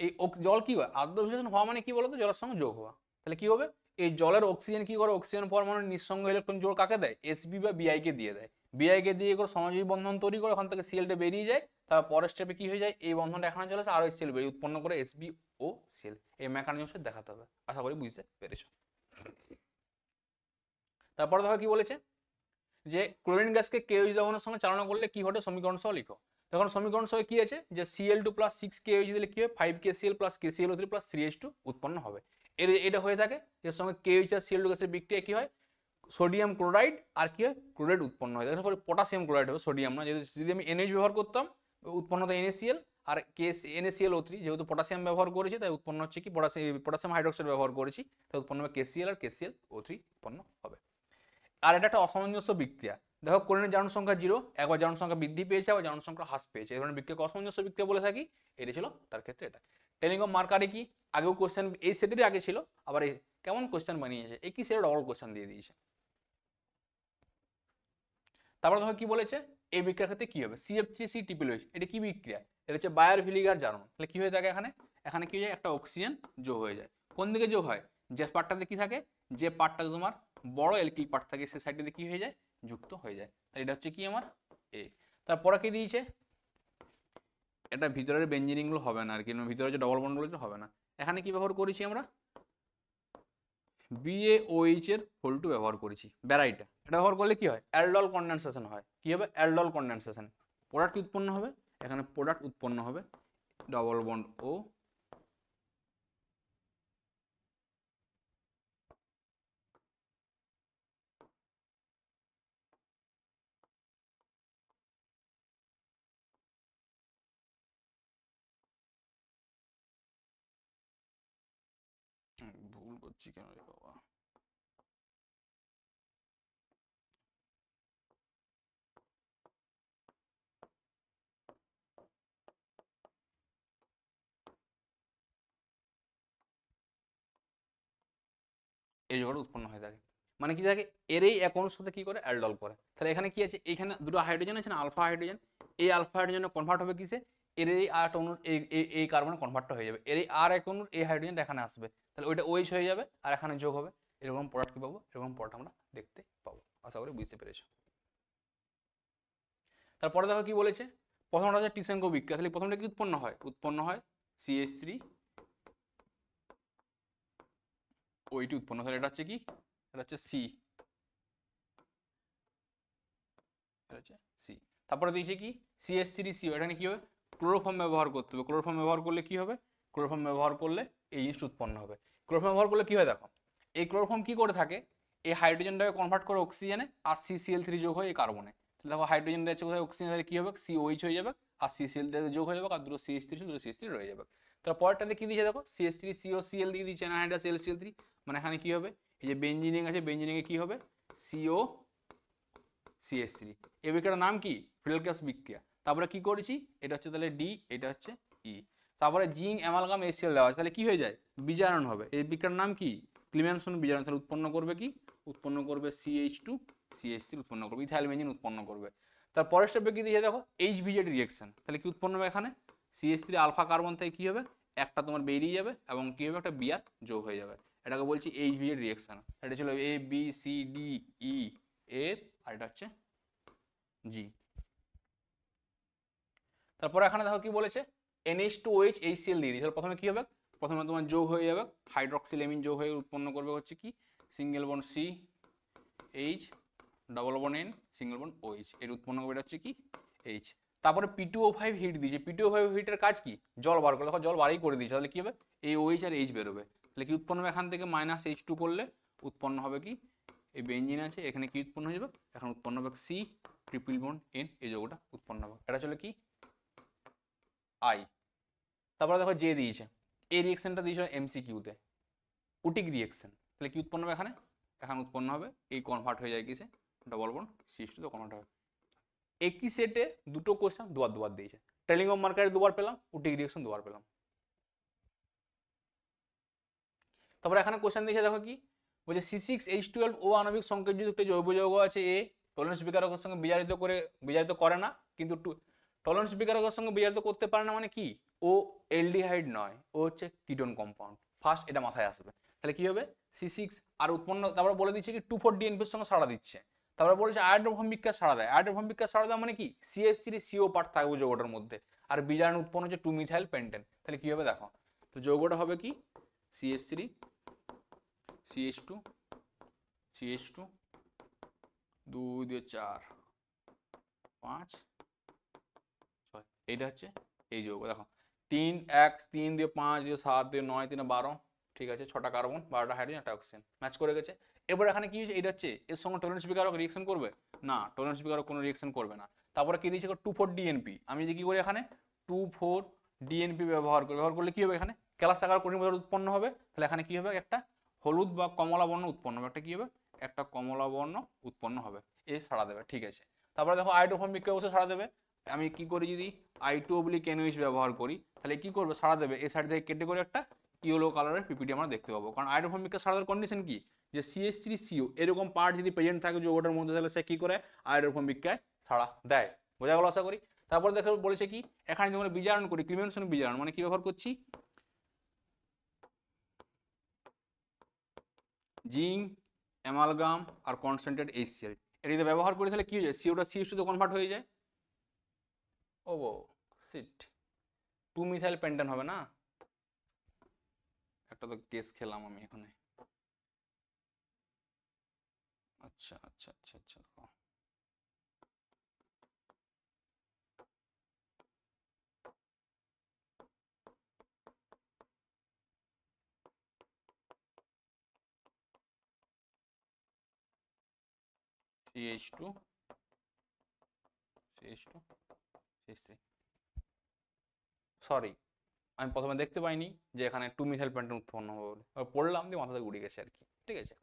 এই জল কি হয়, আদ্র বিশ্লেষণ হওয়া মানে কি বলতো, জলের সঙ্গে যোগ হওয়া। তাহলে কি হবে, এই জলের অক্সিজেন কি করে, অক্সিজেন পরমাণুর নিঃসঙ্গ ইলেকট্রন জোড় কাকে দেয়, Sb বা Bi কে দিয়ে দেয়। Bi কে দিয়ে করে সমাজীব বন্ধন তৈরি করে, ওখান থেকে Cl টা বেরিয়ে যায়, তারপর পরের স্টেপে কি হয়ে যায়, এই বন্ধনটা এখানে চলে আসে আর ওই Cl বেরিয়ে উৎপন্ন করে SbO_Cl। এই মেকানিজমটা দেখাতে হবে, আশা করি বুঝতে পেরেছো। তারপরে দেখো কি বলেছে, যে ক্লোরিন গ্যাসকে KOH দ্রবণের সঙ্গে চালনা করলে কি ঘটে, সমীকরণ সহ লিখো। তখন সমীকরণ সহ কি আছে, যে Cl2 + 6KOH দিলে কি হবে, 5KCl + KClO3 + 3H2 উৎপন্ন হবে। এটা হয়ে থাকে, এর সঙ্গে KOH আর Cl2 গ্যাসের বিক্রিয়া কি হয়, সোডিয়াম ক্লোরাইড আর কি হয়, ক্লোরাইড উৎপন্ন হয়। দেখো পটাশিয়াম ক্লোরাইড হবে, সোডিয়াম না। যদি আমি NH ব্যবহার করতাম উৎপন্ন হতো NaCl, আর NaClO3 যেহেতু পটাশিয়াম ব্যবহার করেছি তাই উৎপন্ন হচ্ছে কি, পটাশিয়াম হাইড্রোক্সাইড ব্যবহার করেছি তাই উৎপন্ন হবে KCl আর KClO3 উৎপন্ন হবে। আর এটা একটা অসামঞ্জস্য বিক্রিয়া। দেখো ক্লোরিনের জারণ সংখ্যা 0, একবার জারণ সংখ্যা বৃদ্ধি পেয়েছে আবার জারণ সংখ্যা হ্রাস পেয়েছে, এই ধরনের বিক্রিয়াকে অসামঞ্জস্য বিক্রিয়া বলে থাকি। এটা ছিল তার ক্ষেত্রে এটা। টেলিংগম মার্কারে কি, আগেও কোশ্চেন এই সেটেরই আগে ছিল, আবার এই কেমন কোশ্চেন বানিয়েছে, একই সেটে ডবল কোশ্চেন দিয়ে দিয়েছে। তারপর দেখো কি বলেছে, এই বিক্রিয়ার ক্ষেত্রে কি হবে, CF3C TPLOH, এটা কি বিক্রিয়া, এটা হচ্ছে বায়ার ভিলিগার জারণ। তাহলে কি হয়ে থাকে, এখানে কি হয়ে যায়, একটা অক্সিজেন যোগ হয়ে যায়। কোন দিকে যোগ হয়, যে পার্টটাতে কি থাকে, যে পার্টটাতে তোমার বড় অ্যালকিল পার্ট থাকে সে সাইডটাতে কি হয়ে যায়, যুক্ত হয়ে যায়। তাহলে এটা হচ্ছে কি আমার এ। তারপরে কি দিয়েছে, এটা ভিতরের বেঞ্জিনিং গুলো হবে না আর কি, ভিতরে যে ডবল বন্ড গুলো হবে না। এখানে কি ব্যবহার করেছি আমরা, BaOH এর হোল2 ব্যবহার করেছি, ব্যারাইটা। এটা ব্যবহার করলে কি হয়, অ্যালডল কনডেনসেশন হয়। কি হবে, অ্যালডল কনডেনসেশন, প্রোডাক্ট উৎপন্ন হবে, এখানে প্রোডাক্ট উৎপন্ন হবে, ডবল বন্ড ও ভুল করছি কেন রে বাবা, এই জোগাড় উৎপন্ন হয়ে থাকে। মানে কি থাকে, এর এই এক অনুর সাথে কি করে, অ্যালডল করে। তাহলে এখানে কি আছে, এখানে দুটো হাইড্রোজেন আছে না, আলফা হাইড্রোজেন, এই আলফা হাইড্রোজেনে কনভার্ট হবে কিসে, এর এই আর অনুর এই কার্বনে কনভার্টটা হয়ে যাবে, এর এই আর এক অনুর এই হাইড্রোজেনটা এখানে আসবে, তাহলে ওইটা OH হয়ে যাবে আর এখানে যোগ হবে। এরকম প্রোডাক্ট কি পাবো, এরকম প্রোডাক্ট আমরা দেখতে পাবো, আশা করি বুঝতে পেরেছো। তারপরে দেখো কি বলেছে, প্রথমটা হচ্ছে টিসেঙ্কো বিক্রিয়া। তাহলে প্রথমটা কি উৎপন্ন হয়, উৎপন্ন হয় CH3 ওইটি উৎপন্ন, তাহলে এটা হচ্ছে কি, এটা হচ্ছে সি, এটা হচ্ছে সি। তারপরে দিয়েছে কি CH3CO, এখানে কি হবে, ক্লোরোফর্ম ব্যবহার করতে হবে। ক্লোরোফর্ম ব্যবহার করলে কি হবে, ক্লোরোফর্ম ব্যবহার করলে এই জিনিসটা উৎপন্ন হবে। ক্লোরোফর্ম ব্যবহার করলে কি হয় দেখো, এই ক্লোরোফর্ম কি করে থাকে, এই হাইড্রোজেনটাকে কনভার্ট করে অক্সিজেনে আর CCl3 যোগ হয় এই কার্বনে। দেখো হাইড্রোজেন যাচ্ছে কোথায়, অক্সিজেন, তাহলে কি হবে, COH হয়ে যাবে আর CCl যোগ হয়ে যাবে আর দুটো CH3 দুটো CH3 রয়ে যাবে। তার পরেরটাতে কি দিয়েছে দেখো, CH3COCl দিয়ে দিয়েছে, অ্যানাহাইড্রাস LCl3, মানে এখানে কি হবে, এই যে বেঞ্জিনিং আছে, বেঞ্জিনিংয়ে কি হবে, COCH3। এই বিক্রিয়াটার নাম কি, ফ্রেডেল-ক্লাস বিক্রিয়া। তারপরে কি করেছি, এটা হচ্ছে তাহলে ডি, এটা হচ্ছে ই। তারপরে জিঙ্ক অ্যামালগাম HCl দেওয়া আছে, তাহলে কি হয়ে যায়, বিজারণ হবে। এই বিক্রিয়ার নাম কি, ক্লিমেনসন বিজারণ। তাহলে উৎপন্ন করবে কি, উৎপন্ন করবে CH2 CH3 উৎপন্ন করবে, ইথাইল বেঞ্জিন উৎপন্ন করবে। তার পরের স্টেপে কি দিয়ে দেখো, HBZ রিঅ্যাকশন। তাহলে কি উৎপন্ন হবে, এখানে CH3 আলফা কার্বন থেকে কি হবে, একটা তোমার বেরিয়ে যাবে এবং কি হবে, একটা বিআর যোগ হয়ে যাবে। এটাকে বলছি HBZ রিঅ্যাকশন। এটা ছিল ABCDE এ, আর এটা হচ্ছে জি। তারপরে এখানে দেখো কি বলেছে, NH2OH HCl দিয়ে দিই। তাহলে প্রথমে কি হবে, প্রথমে তোমার যোগ হয়ে যাবে, হাইড্রক্সিলেমিন যোগ হয়ে উৎপন্ন করবে হচ্ছে কি, single bond CH, double bond N, single bond OH, এর উৎপন্ন করবে এটা হচ্ছে কি H। তারপরে P2O5 হিট দিয়েছে। P2O5 হিটের কাজ কি, জল বার করে, দেখো জল বারই করে দিয়েছে, তাহলে কি হবে, এই OH আর H বেরোবে। তাহলে কি উৎপন্ন হবে, এখান থেকে -H2 করলে উৎপন্ন হবে কি, এই বেঞ্জিন আছে, এখানে কি উৎপন্ন হয়ে যাবে, এখন উৎপন্ন হবে C ট্রিপল বন্ড N, এই যৌগটা উৎপন্ন হবে। এটা চলে কি আই। তারপরে দেখো যে দিয়েছে, এই রিয়েকশনটা দিয়েছিল MCQতে, উটিক রিয়েকশন। তাহলে কি উৎপন্ন হবে, এখানে উৎপন্ন হবে, এই কনভার্ট হয়ে যায় কিসে, ডবল বন্ড CH2 তে কনভার্ট হবে। একই সেটে দুটো কোশ্চেন দুবার দুবার দিয়েছে, টেলিংগম মার্কারে দুবার পেলাম, উটিক রিয়েকশন দুবার পেলাম। তারপরে এখানে কোশ্চেন দিয়েছে দেখো কি, বলছে C6H12 ও আণবিক সংকেতযুক্ত একটি জৈব যৌগ আছে এ, টলেন্স বিকারকের সঙ্গে বিজারিত করে না, কিন্তু টলেন্স বিকারকের সঙ্গে বিজারিত করতে পারে না মানে কি, ও এলডিহাইড নয়, ও হচ্ছে কিটোন কম্পাউন্ড। ফার্স্ট এটা মাথায় আসবে। তাহলে কি হবে C6 আর উৎপন্ন, তারপরে বলে দিচ্ছে কি 2,4-DNP এর সঙ্গে সাড়া দিচ্ছে। তারপরে বলেছে আয়োডোফর্ম বিক্রিয়া সাড়া দেয়। আয়োডোফর্ম বিক্রিয়া সাড়া দেওয়া মানে কি, CH3CO পার্ট থাকবে যৌগটার মধ্যে, আর বিজারণ উৎপন্ন হচ্ছে 2-মিথাইল পেন্টেন। তাহলে কি হবে দেখো, তো যৌগটা হবে কি CH3 CH2 CH2 2 2 4 5 6, এইটা হচ্ছে এই যৌগ। দেখো 3 1 3 2 5 2 7 2 9 3 12, ঠিক আছে, 6টা কার্বন 12টা হাইড্রোজেন একটা অক্সিজেন ম্যাচ করে গেছে। এরপর এখানে কি হচ্ছে, এটা হচ্ছে এর সঙ্গে টলেন্স বিকারক রিঅ্যাকশন করবে না, টলেন্স বিকারক কোনো রিঅ্যাকশন করবে না। তারপরে কি দিয়েছে 2,4-DNP, আমি যদি কি করি এখানে 2,4-DNP ব্যবহার করলে কি হবে, এখানে ক্যালাস আকার কঠিন উৎপন্ন হবে। তাহলে এখানে কি হবে, একটা হলুদ বা কমলা বর্ণ উৎপন্ন হবে, একটা কি হবে, একটা কমলা বর্ণ উৎপন্ন হবে, এ সাড়া দেবে, ঠিক আছে। তারপরে দেখো আয়োডোফর্ম বিক্রিয়া অবশ্যই সাড়া দেবে। আমি কি করি, যদি I2/NOH ব্যবহার করি তাহলে কি করবে, সাড়া দেবে। এই সাইড থেকে কেটে করে একটা ইয়েলো কালারের পিপিটি আমরা দেখতে পাবো, কারণ আয়োডোফর্ম বিক্রিয়া সাড়া দেওয়ার কন্ডিশন কি, যে CH3CO এরকম পার্ট যদি প্রেজেন্ট থাকে যৌগটার মধ্যে, তাহলে সে কি করে আয়োডোফর্ম বিক্রিয়ায় সাড়া দেয়। বোঝা গেল আশা করি। তারপরে দেখো বলেছে কি, এখানে যদি আমরা বিজারণ করি, ক্রিমিনেশন বিজারণ মানে কি ব্যবহার করছি, জিঙ্ক, অ্যামালগাম আর কনসেন্ট্রেট HCl, এটা যদি ব্যবহার করি তাহলে কি হয়ে যায়, CO টা CH2 তে কনভার্ট হয়ে যায়। ও সিট, 2-মিথাইল পেন্টেন হবে না, একটা তো কেস খেলাম আমি এখানে। আচ্ছা আচ্ছা আচ্ছা আচ্ছা, CH2 CH2 CH3, সরি আমি প্রথমে দেখতে পাইনি যে এখানে 2-মিথাইল পেন্টেন উৎপন্ন হবে বলে, পড়লাম দিয়ে মাথা থেকে উড়ে গেছে আর কি, ঠিক আছে।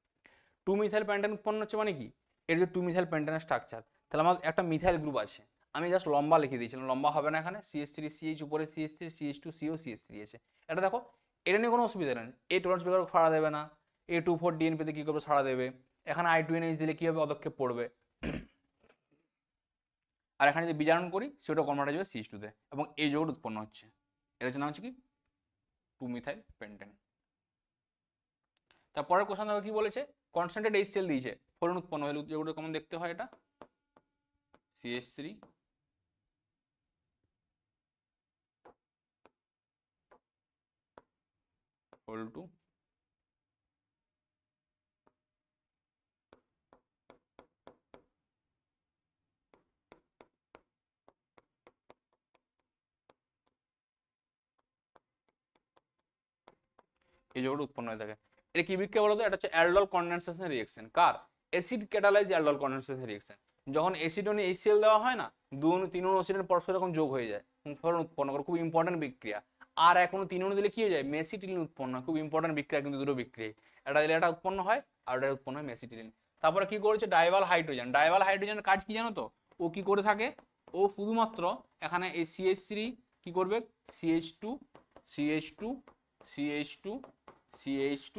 2-মিথাইল পেন্টেন উৎপন্ন হচ্ছে মানে কি, এর যে 2-মিথাইল পেন্টেনের স্ট্রাকচার, তাহলে আমার একটা মিথাইল গ্রুপ আছে, আমি জাস্ট লম্বা লিখে দিয়েছিলাম, লম্বা হবে না এখানে, CH3CH উপরে CH3 CH2CO CH3 আছে। এটা দেখো, এটা নিয়ে কোনো অসুবিধা নেই, এই টলেন্স বিকারক সাড়া দেবে না, A24-DNP তে কি করবে, সাড়া দেবে। এখানে I2NH দিলে কি হবে, অদক্ষেপ পড়বে। আর এখানে যদি বিজারণ করি সেটা কনভার্ট হয়ে যাবে CH2 তে, এবং এই যৌগটা উৎপন্ন হচ্ছে, এর হচ্ছে নাম হচ্ছে কি 2-মিথাইল পেন্টেন। তারপরের কোশ্চেন দেখো কি বলেছে, কনসেন্ট্রেট HCl দিয়েছে, ফলন উৎপন্ন হলে যেগুলো কেমন দেখতে হয়, এটা CH3 হোল 2 এই যৌগটা উৎপন্ন হয়ে থাকে। এটা কি বিক্রিয়া বলতো, এটা হচ্ছে অ্যালডল কনডেনসেশন রিঅ্যাকশন, কার, acid catalyse aldol condensation reaction. যখন অ্যাসিডনে HCl দেওয়া হয় না, 2 3 অ্যাসিডের পরস্পর এরকম যোগ হয়ে যায়, ফলন উৎপন্ন করে, খুব ইম্পর্টেন্ট বিক্রিয়া। আর এখনো 3 অণু দিলে কি হয়ে যায়, মেসিটিলিন উৎপন্ন হয়, খুব ইম্পর্টেন্ট বিক্রিয়া কিন্তু, দুটো বিক্রিয়া, এটা দিলে এটা উৎপন্ন হয় আর এটা উৎপন্ন হয় মেসিটিলিন। তারপরে কি করেছে, ডাইভাল হাইড্রোজেন। ডাইভাল হাইড্রোজেনের কাজ কি জানো তো, ও কি করে থাকে, ও শুধুমাত্র এখানে এই CH3 কি করবে, CH2 CH2 CH2 CH2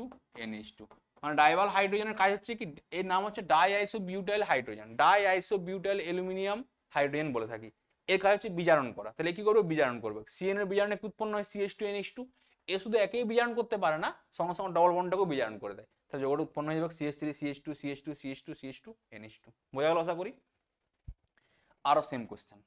NH2, মানে ডাইভাল হাইড্রোজেনের কাজ হচ্ছে কি, এর নাম হচ্ছে ডাইআইসোবিউটাইল হাইড্রোজেন, ডাইআইসোবিউটাইল অ্যালুমিনিয়াম হাইড্রোজেন বলে থাকি। এর কাজ হচ্ছে বিজারণ করা। তাহলে কি করবে, বিজারণ করবে। CN এর বিজারণে কি উৎপন্ন হয়, CH2 NH2, এ শুধু একেই বিজারণ করতে পারে না, সঙ্গে সঙ্গে ডবল বন্ডটাকেও বিজারণ করে দেয়। তাহলে যৌগটা উৎপন্ন হয়ে যাবে CH3 CH2 CH2 CH2 CH2 NH2। বোঝা গেল আশা করি। আরো সেম কোশ্চেন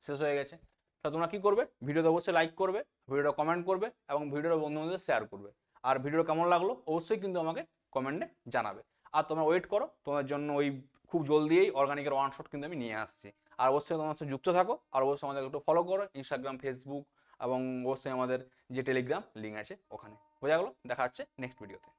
শেষ হয়ে গেছে। তাহলে তোমরা কি করবে, ভিডিওতে অবশ্যই লাইক করবে, ভিডিওটা কমেন্ট করবে এবং ভিডিওটা বন্ধুদের শেয়ার করবে। আর ভিডিওটা কেমন লাগলো অবশ্যই কিন্তু আমাকে কমেন্টে জানাবে। আর তোমরা ওয়েট করো, তোমার জন্য ওই খুব জলদিই অর্গানিকের ওয়ান শট কিন্তু আমি নিয়ে আসছি। আর অবশ্যই তোমার সাথে যুক্ত থাকো, আর অবশ্যই আমাদের একটু ফলো করো ইনস্টাগ্রাম, ফেসবুক এবং অবশ্যই আমাদের যে টেলিগ্রাম লিঙ্ক আছে ওখানে। বোঝা গেলো, দেখা হচ্ছে নেক্সট ভিডিওতে।